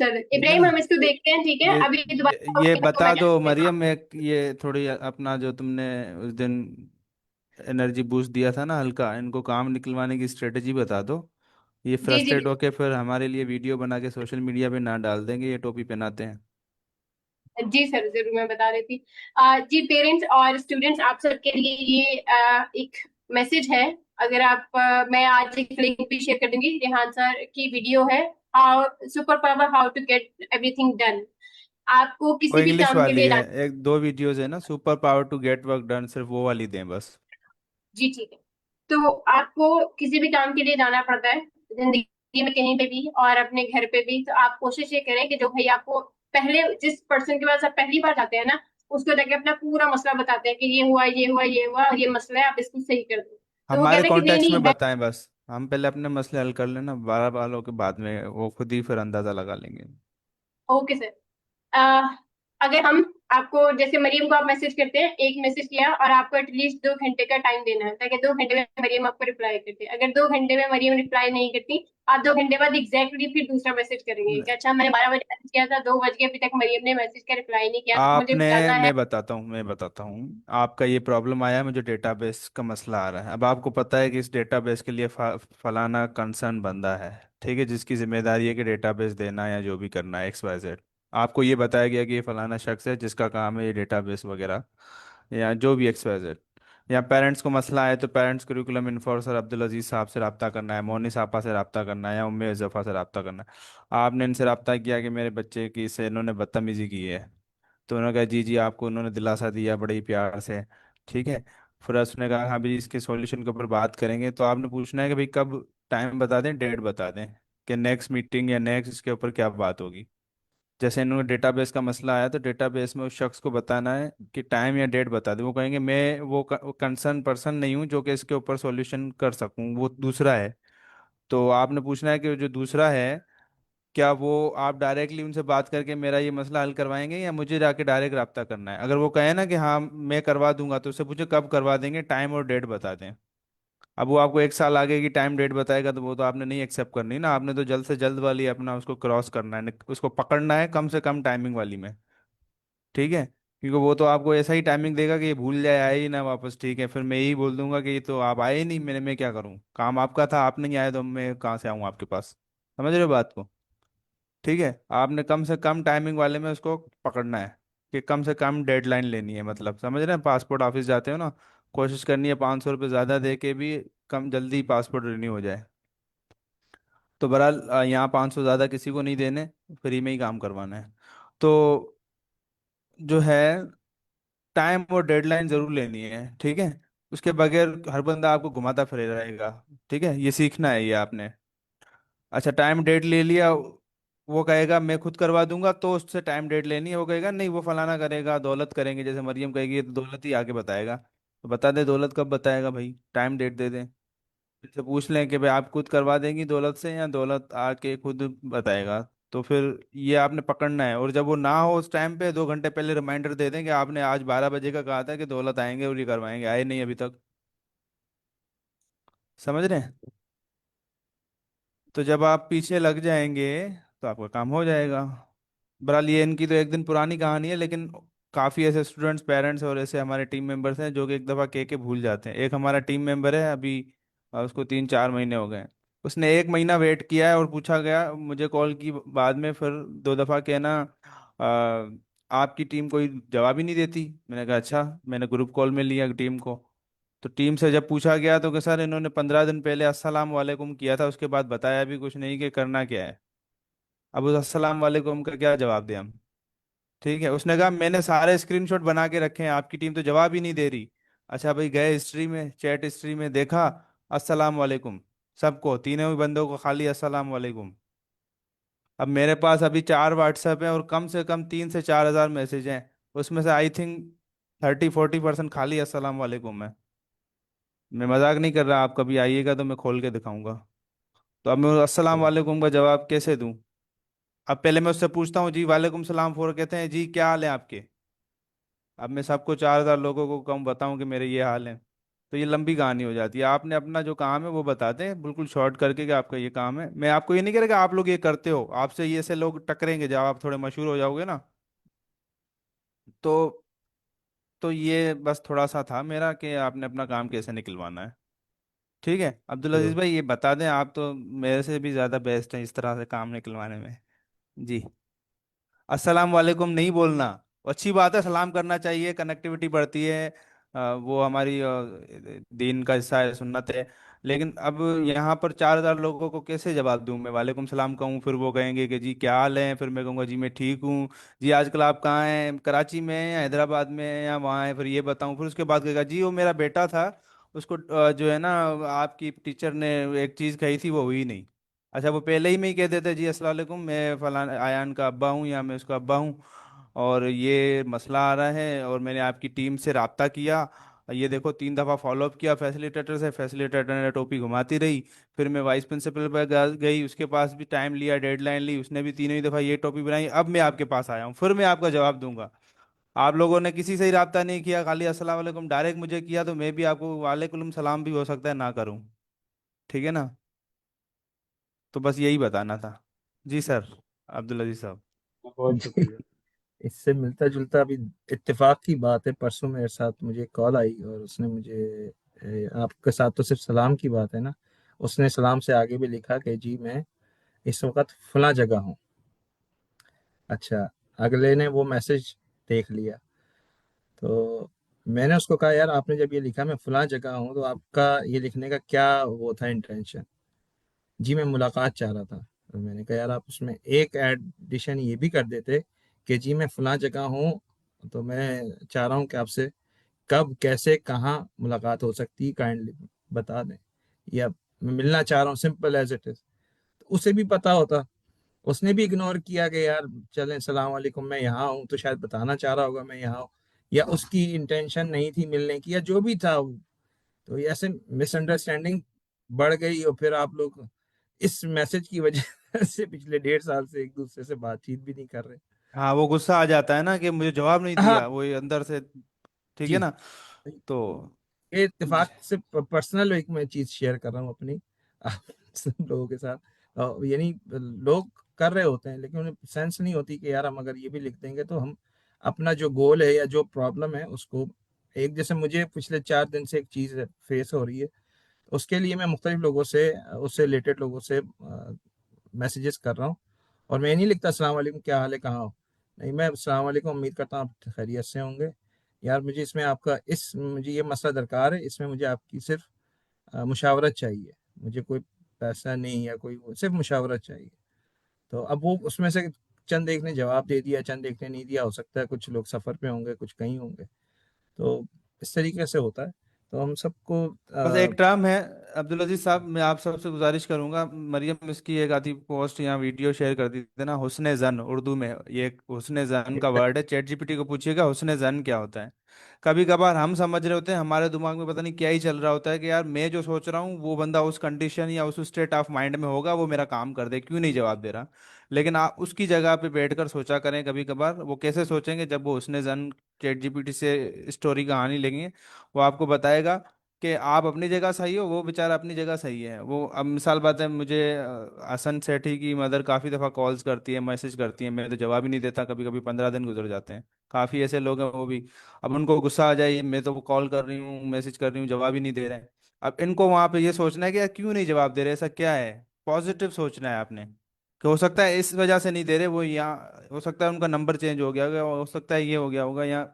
S1: चलो
S19: ठीक है
S1: इब्राहिम,
S19: ना?
S1: हम इसको देखते हैं, ठीक है?
S19: ये
S1: अभी दोबारा
S19: ये
S1: आपको
S19: बता
S1: मैं
S19: दो
S1: देता हूँ।
S19: मरियम, एक ये थोड़ी अपना जो तुमने उस दिन एनर्जी बूस्ट दिया था ना हल्का, इनको काम निकलवाने की स्ट्रेटेजी बता दो। ये
S1: जी जी
S19: फ्रस्ट्रेट होके फिर हमारे लिए वीडियो बना के सोशल मीडिया पे ना डाल देंगे ये टोपी पहनाते हैं।
S1: जी सर, जरूर मैं बता देती। जी पेरेंट्स और स्टूडेंट्स, आप सबके लिए ये एक मैसेज है। अगर आप मैं आज एक लिंक भी शेयर कर दूंगी, रेहान सर की वीडियो है, how super power how to get everything done. आपको
S19: वो
S1: किसी भी
S19: इंग्लिश
S1: काम के
S19: वाली
S1: लिए
S19: है, एक दो वीडियोज है ना, super power to get work done, सिर्फ वो वाली दें बस।
S1: जी ठीक है। तो आपको किसी भी काम के लिए जाना पड़ता है जिंदगी में, कहीं पे भी और अपने घर पे भी, तो आप कोशिश ये करें कि जो भाई आपको पहले जिस पर्सन के पास आप पहली बार जाते हैं ना, उसको जाके अपना पूरा मसला बताते हैं कि ये हुआ, ये हुआ, ये हुआ, और ये मसला है, आप इसको सही कर दो। तो वो
S19: हमारे
S1: कहते हैं कि नहीं
S19: कॉन्टेक्स्ट
S1: नहीं
S19: में
S1: है।
S19: बताएं बस, हम पहले अपने मसले हल कर लेना, 12 बालों के बाद में वो खुद ही फिर अंदाजा लगा लेंगे।
S1: Okay sir. अगर हम आपको, जैसे मरियम को आप मैसेज करते हैं, एक मैसेज किया और आपको एटलीस्ट 2 घंटे का टाइम देना है, ताकि 2 घंटे में मरियम आपको रिप्लाई करती है। अगर 2 घंटे में मरियम रिप्लाई नहीं करती, आप 2 घंटे बाद एग्जैक्टली फिर दूसरा मैसेज करेंगे कि अच्छा मैंने 12 बजे मैसेज किया था, 2 बज के अभी तक मरियम ने मैसेज का रिप्लाई नहीं किया, मुझे
S19: आपने,
S1: जानना है।
S19: मैं बताता हूँ आपका ये प्रॉब्लम आया है, मुझे डेटाबेस का मसला आ रहा है। अब आपको पता है कि इस डेटाबेस के लिए फलाना कंसर्न बंदा है, ठीक है, जिसकी जिम्मेदारी है कि डेटाबेस देना या जो भी करना है XYZ। आपको ये बताया गया कि ये फलाना शख्स है जिसका काम है ये डेटाबेस वगैरह या जो भी XYZ। या पेरेंट्स को मसला है तो पेरेंट्स करिकुलम इन्फोर्सर अब्दुल अजीज साहब से रब्ता करना है, मोनी साहबा से रब्ता करना है, या उम्मे जफ़ा से रब्ता करना है। आपने इनसे रब्ता किया कि मेरे बच्चे की से इन्होंने बदतमीजी की है, तो उन्होंने कहा जी जी, आपको उन्होंने दिलासा दिया बड़े ही प्यार से, ठीक है। फिर उसने कहा हाँ भाई इसके सॉल्यूशन के ऊपर बात करेंगे, तो आपने पूछना है कि भाई कब, टाइम बता दें, डेट बता दें कि नेक्स्ट मीटिंग या नेक्स्ट इसके ऊपर क्या बात होगी। जैसे इन्होंने डेटाबेस का मसला आया तो डेटाबेस में उस शख्स को बताना है कि टाइम या डेट बता दे, वो कहेंगे मैं वो कंसर्न पर्सन नहीं हूँ जो कि इसके ऊपर सॉल्यूशन कर सकूँ, वो दूसरा है। तो आपने पूछना है कि जो दूसरा है, क्या वो आप डायरेक्टली उनसे बात करके मेरा ये मसला हल करवाएंगे या मुझे जाके डायरेक्ट रब्ता करना है। अगर वो कहे ना कि हाँ मैं करवा दूंगा, तो उससे पूछे कब करवा देंगे, टाइम और डेट बता दें। अब वो आपको 1 साल आगे की टाइम डेट बताएगा तो वो तो आपने नहीं एक्सेप्ट करनी ना, आपने तो जल्द से जल्द वाली अपना उसको क्रॉस करना है, उसको पकड़ना है कम से कम टाइमिंग वाली में, ठीक है। क्योंकि वो तो आपको ऐसा ही टाइमिंग देगा कि ये भूल जाए, आए ही ना वापस, ठीक है, फिर मैं यही बोल दूंगा कि ये तो आप आए ही नहीं, मैं क्या करूँ, काम आपका था, आप नहीं आए तो मैं कहाँ से आऊँ आपके पास। समझ रहे हो बात को? ठीक है, आपने कम से कम टाइमिंग वाले में उसको पकड़ना है कि कम से कम डेडलाइन लेनी है, मतलब समझ रहे हैं, पासपोर्ट ऑफिस जाते हो ना, कोशिश करनी है 500 रुपये ज़्यादा दे के भी कम जल्दी पासपोर्ट रिन्यू हो जाए। तो बहरहाल यहाँ 500 ज़्यादा किसी को नहीं देने, फ्री में ही काम करवाना है। तो जो है, टाइम और डेडलाइन ज़रूर लेनी है, ठीक है। उसके बगैर हर बंदा आपको घुमाता फिरे रहेगा, ठीक है, ये सीखना है ये आपने। अच्छा टाइम डेट ले लिया, वो कहेगा मैं खुद करवा दूंगा, तो उससे टाइम डेट लेनी है, वो कहेगा नहीं वो फलाना करेगा, दौलत करेंगे, जैसे मरियम कहेगी तो दौलत ही आके बताएगा। तो बता दे दौलत कब बताएगा भाई, टाइम डेट दे दें। इससे पूछ लें कि भाई आप खुद करवा देंगी दौलत से या दौलत आके खुद बताएगा। तो फिर ये आपने पकड़ना है, और जब वो ना हो उस टाइम पे 2 घंटे पहले रिमाइंडर दे दें कि आपने आज 12 बजे का कहा था कि दौलत आएंगे और ये करवाएंगे, आए नहीं अभी तक। समझ रहे हैं? तो जब आप पीछे लग जाएंगे तो आपका काम हो जाएगा। बहरहाल ये इनकी तो एक दिन पुरानी कहानी है, लेकिन काफ़ी ऐसे स्टूडेंट्स, पेरेंट्स और ऐसे हमारे टीम मेंबर्स हैं जो कि एक दफ़ा कह के भूल जाते हैं। एक हमारा टीम मेंबर है अभी, उसको 3-4 महीने हो गए हैं। उसने 1 महीना वेट किया है और पूछा गया मुझे कॉल की बाद में फिर 2 दफ़ा कहना आपकी टीम कोई जवाब ही नहीं देती। मैंने कहा अच्छा, मैंने ग्रुप कॉल में लिया टीम को। तो टीम से जब पूछा गया तो कि सर इन्होंने 15 दिन पहले अस्सलाम वालेकुम किया था, उसके बाद बताया भी कुछ नहीं कि करना क्या है। अब उस अस्सलाम वालेकुम का क्या जवाब दें हम? ठीक है, उसने कहा मैंने सारे स्क्रीनशॉट बना के रखे हैं, आपकी टीम तो जवाब ही नहीं दे रही। अच्छा भाई, गए हिस्ट्री में, चैट हिस्ट्री में देखा, अस्सलाम वालेकुम, सबको, तीनों ही बंदों को खाली अस्सलाम वालेकुम। अब मेरे पास अभी 4 व्हाट्सएप हैं और कम से कम 3 से 4 हज़ार मैसेज हैं, उसमें से आई थिंक 30-40% खाली अस्सलाम वालेकुम है। मैं मजाक नहीं कर रहा, आप कभी आइएगा तो मैं खोल के दिखाऊंगा। तो अब मैं उस अस्सलाम वालेकुम का जवाब कैसे दूं? अब पहले मैं उससे पूछता हूँ जी वालेकुम सलाम, फोर कहते हैं जी क्या हाल है आपके। अब मैं सबको 4 हज़ार लोगों को कम बताऊं कि मेरे ये हाल है, तो ये लंबी कहानी हो जाती है। आपने अपना जो काम है वो बताते हैं बिल्कुल शॉर्ट करके कि आपका ये काम है। मैं आपको ये नहीं कह रहा कि आप लोग ये करते हो, आपसे ये से लोग टकरेंगे जब आप थोड़े मशहूर हो जाओगे ना। तो ये बस थोड़ा सा था मेरा कि आपने अपना काम कैसे निकलवाना है। ठीक है अब्दुल अजीज
S9: चलो
S19: भाई, ये बता दें, आप तो मेरे से भी ज़्यादा बेस्ट हैं इस तरह से काम निकलवाने में। जी। अस्सलाम वालेकुम नहीं बोलना, अच्छी बात है, सलाम करना चाहिए, कनेक्टिविटी बढ़ती है, वो हमारी दीन का हिस्सा है, सुन्नत है। लेकिन अब यहाँ पर 4 हज़ार लोगों को कैसे जवाब दूँ मैं? वालेकुम सलाम कहूँ, फिर वो कहेंगे कि जी क्या हाल है, फिर मैं कहूँगा जी मैं ठीक हूँ। जी आजकल आप कहाँ हैं, कराची में हैं या हैदराबाद में हैं या वहाँ हैं, फिर ये बताऊँ, फिर उसके बाद कहेगा जी वो मेरा बेटा था, उसको जो है ना आपकी टीचर ने एक चीज़ कही थी वो हुई नहीं। अच्छा वो पहले ही में ही कह देते जी अस्सलाम वालेकुम, मैं फलान आयान का अब्बा हूँ या मैं उसका अब्बा हूँ, और ये मसला आ रहा है और मैंने आपकी टीम से राब्ता किया, ये देखो 3 दफ़ा फॉलोअप किया फैसिलिटेटर से, फैसिलिटेटर ने टोपी घुमाती रही, फिर मैं वाइस प्रिंसिपल पर गई, उसके पास भी टाइम लिया, डेडलाइन ली, उसने भी तीनों ही दफ़ा ये टोपी बनाई, अब मैं आपके पास आया हूँ, फिर मैं आपका जवाब दूंगा। आप लोगों ने किसी से ही राब्ता नहीं किया, खाली अस्सलाम वालेकुम डायरेक्ट मुझे किया, तो मैं भी आपको वालेकुम सलाम भी हो सकता है ना करूँ। ठीक है ना? तो बस यही बताना था। जी सर, अब्दुल अजीज साहब।
S9: बहुत शुक्रिया।
S15: इससे मिलता जुलता अभी इत्तेफाक की बात है, परसों मेरे साथ मुझे कॉल आई और उसने मुझे आपके साथ तो सिर्फ सलाम की बात है ना, उसने सलाम से आगे भी लिखा कि जी मैं इस वक्त फला जगह हूँ। अच्छा, अगले ने वो मैसेज देख लिया, तो मैंने उसको कहा यार आपने जब ये लिखा मैं फला जगह हूँ तो आपका ये लिखने का क्या वो था इंटेंशन? जी मैं मुलाकात चाह रहा था। तो मैंने कहा यार आप उसमें एक एडिशन ये भी कर देते कि जी मैं फला जगह हूँ, तो मैं चाह रहा हूँ कि आपसे कब कैसे कहाँ मुलाकात हो सकती है काइंडली बता दें, या मैं मिलना चाह रहा हूँ, सिंपल एज इट इज। तो उसे भी पता होता, उसने भी इग्नोर किया कि यार चलें सलाम वालेकुम मैं यहाँ हूँ, तो शायद बताना चाह रहा होगा मैं यहाँ हूँ, या उसकी इंटेंशन नहीं थी मिलने की, या जो भी था वो। तो ये ऐसे मिसअंडरस्टैंडिंग बढ़ गई और फिर आप लोग इस मैसेज की वजह से पिछले 1.5 साल से एक दूसरे से बातचीत भी नहीं कर रहे।
S19: हाँ वो गुस्सा आ जाता है ना कि मुझे जवाब नहीं
S15: हाँ
S19: दिया, वो ये अंदर से। ठीक है
S15: जी,
S19: ना? तो
S15: ये इत्तेफाक से पर्सनल एक मैं चीज शेयर कर रहा हूँ अपनी आप सब लोगों के साथ। यानी लोग कर रहे होते हैं लेकिन उन्हें सेंस नहीं होती कि यार हम अगर ये भी लिख देंगे तो हम अपना जो गोल है या जो प्रॉब्लम है उसको, एक जैसे मुझे पिछले 4 दिन से एक चीज फेस हो रही है, उसके लिए मैं मुख्तलिफ लोगों से, उससे रिलेटेड लोगों से मैसेजेस कर रहा हूँ, और मैं नहीं लिखता अस्सलाम वालेकुम क्या हाल है कहाँ हो, नहीं मैं अस्सलाम वालेकुम उम्मीद करता हूँ आप खैरियत से होंगे, यार मुझे इसमें आपका मुझे ये मसला दरकार है, इसमें मुझे आपकी सिर्फ मुशावरत चाहिए, मुझे कोई पैसा नहीं या कोई सिर्फ मुशावरत चाहिए। तो अब वो उसमें से चंद एक ने जवाब दे दिया, चंद एक ने नहीं दिया, हो सकता है कुछ लोग सफ़र पे होंगे, कुछ कहीं होंगे, तो इस तरीके से होता है। तो हम सबको
S19: बस एक टर्म है अब्दुल अजीज साहब, मैं आप सबसे गुजारिश करूंगा, मरियम इसकी एक आधी पोस्ट या वीडियो शेयर कर दी देना, हुस्न जन उर्दू में, ये एक हुस्न जन का वर्ड है, चैट जीपीटी को पूछिएगा हुस्न जन क्या होता है। कभी कभार हम समझ रहे होते हैं, हमारे दिमाग में पता नहीं क्या ही चल रहा होता है कि यार मैं जो सोच रहा हूँ वो बंदा उस कंडीशन या उस स्टेट ऑफ माइंड में होगा, वो मेरा काम कर दे, क्यों नहीं जवाब दे रहा। लेकिन आप उसकी जगह पे बैठकर सोचा करें, कभी कभार वो कैसे सोचेंगे जब वो हुस्न जन चैट जीपीटी से स्टोरी कहानी लेंगे, वो आपको बताएगा कि आप अपनी जगह सही हो, वो बेचारा अपनी जगह सही है। वो अब मिसाल बात है, मुझे हसन सेठी की मदर काफ़ी दफ़ा कॉल्स करती है, मैसेज करती है, मैं तो जवाब ही नहीं देता, कभी कभी 15 दिन गुजर जाते हैं। काफ़ी ऐसे लोग हैं वो भी, अब उनको गुस्सा आ जाए, मैं तो कॉल कर रही हूँ, मैसेज कर रही हूँ, जवाब ही नहीं दे रहे हैं। अब इनको वहाँ पे ये सोचना है कि यार क्यों नहीं जवाब दे रहे, ऐसा क्या है, पॉजिटिव सोचना है आपने, कि हो सकता है इस वजह से नहीं दे रहे वो, यहाँ हो सकता है उनका नंबर चेंज हो गया होगा, हो सकता है ये हो गया होगा, या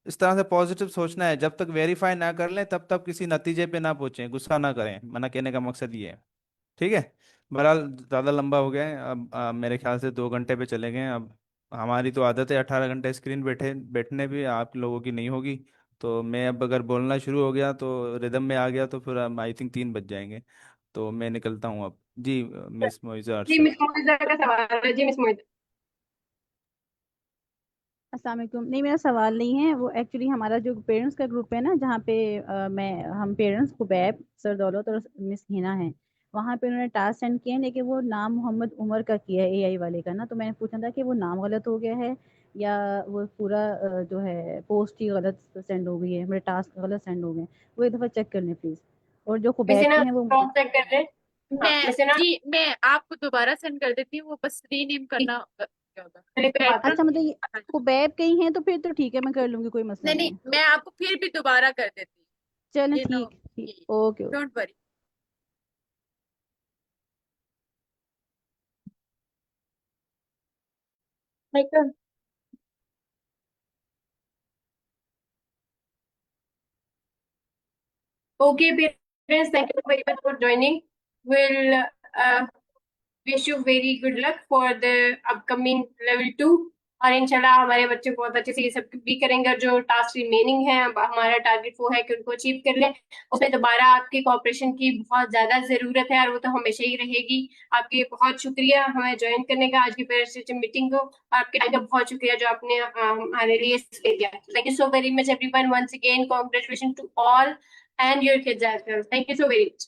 S19: इस तरह से पॉजिटिव सोचना है। जब तक वेरीफाई ना कर लें तब तक किसी नतीजे पे ना पहुंचें, गुस्सा ना करें, मना कहने का मकसद ये है। ठीक है। बहरहाल ज़्यादा लंबा हो गया है, अब मेरे ख्याल से 2 घंटे पे चले गए हैं। अब हमारी तो आदत है 18 घंटे स्क्रीन बैठने भी, आप लोगों की नहीं होगी। तो मैं अब अगर बोलना शुरू हो गया तो रिदम में आ गया तो फिर आई थिंक 3 बज जाएंगे। तो मैं निकलता हूँ अब जी। मिस मोइज़ा
S1: जी
S19: अरशद।
S1: मिस मोइज़ा का सवाल है। जी मिस मोइज़ा।
S5: अस्सलाम वालेकुम। नहीं, मेरा सवाल नहीं है, वो एक्चुअली हमारा जो पेरेंट्स का ग्रुप है ना, जहाँ पे हम पेरेंट्स कुबैब, सर दौलत और मिस हिना हैं, वहाँ पे उन्होंने टास्क सेंड किए हैं, लेकिन वो नाम मोहम्मद उमर का किया है एआई वाले का ना। तो मैंने पूछना था कि वो नाम गलत हो गया है या वो पूरा जो है पोस्ट ही गलत सेंड हो गई है, मेरे टास्क गलत सेंड हो गए हैं। वो एक दफ़ा चेक कर लें प्लीज़। और जो
S1: मिस
S5: कुबैब
S1: हिना
S5: के हैं वो
S1: क्रॉस चेक कर ले। हाँ
S20: मैं
S1: मिस हिना
S20: जी मैं आपको दोबारा सेंड कर देती हूँ, वो बस रीनेम करना क्या होगा
S1: पे बात
S5: अच्छा, मतलब ये कुबैब के ही हैं तो फिर तो ठीक है, मैं कर लूँगी, कोई मसला
S20: नहीं
S5: नहीं
S20: नहीं,
S5: है।
S20: मैं आपको फिर भी दोबारा कर देती हूँ,
S5: चलें,
S20: ये नो,
S5: ठीक ठीक, okay okay.
S20: Don't worry.
S1: Michael. Okay, parents, thank you very much for joining. We'll wish you very good luck for the upcoming level 2 और इंशाल्लाह हमारे बच्चे बहुत अच्छे से ये सब भी करेंगे। और जो टास्क रिमेनिंग है, अब हमारा टारगेट वो है कि उनको अचीव कर लें। उसमें दोबारा आपकी कोऑपरेशन की बहुत ज्यादा जरूरत है और वो तो हमेशा ही रहेगी। आपके बहुत शुक्रिया हमें ज्वाइन करने का, आज की पेरेंट्स टीचर मीटिंग को। आपके टाइम का बहुत शुक्रिया जो आपने हमारे लिए ले दिया। Thank you so very much everyone, once again congratulation to all and your kids as well. Thank you so very much.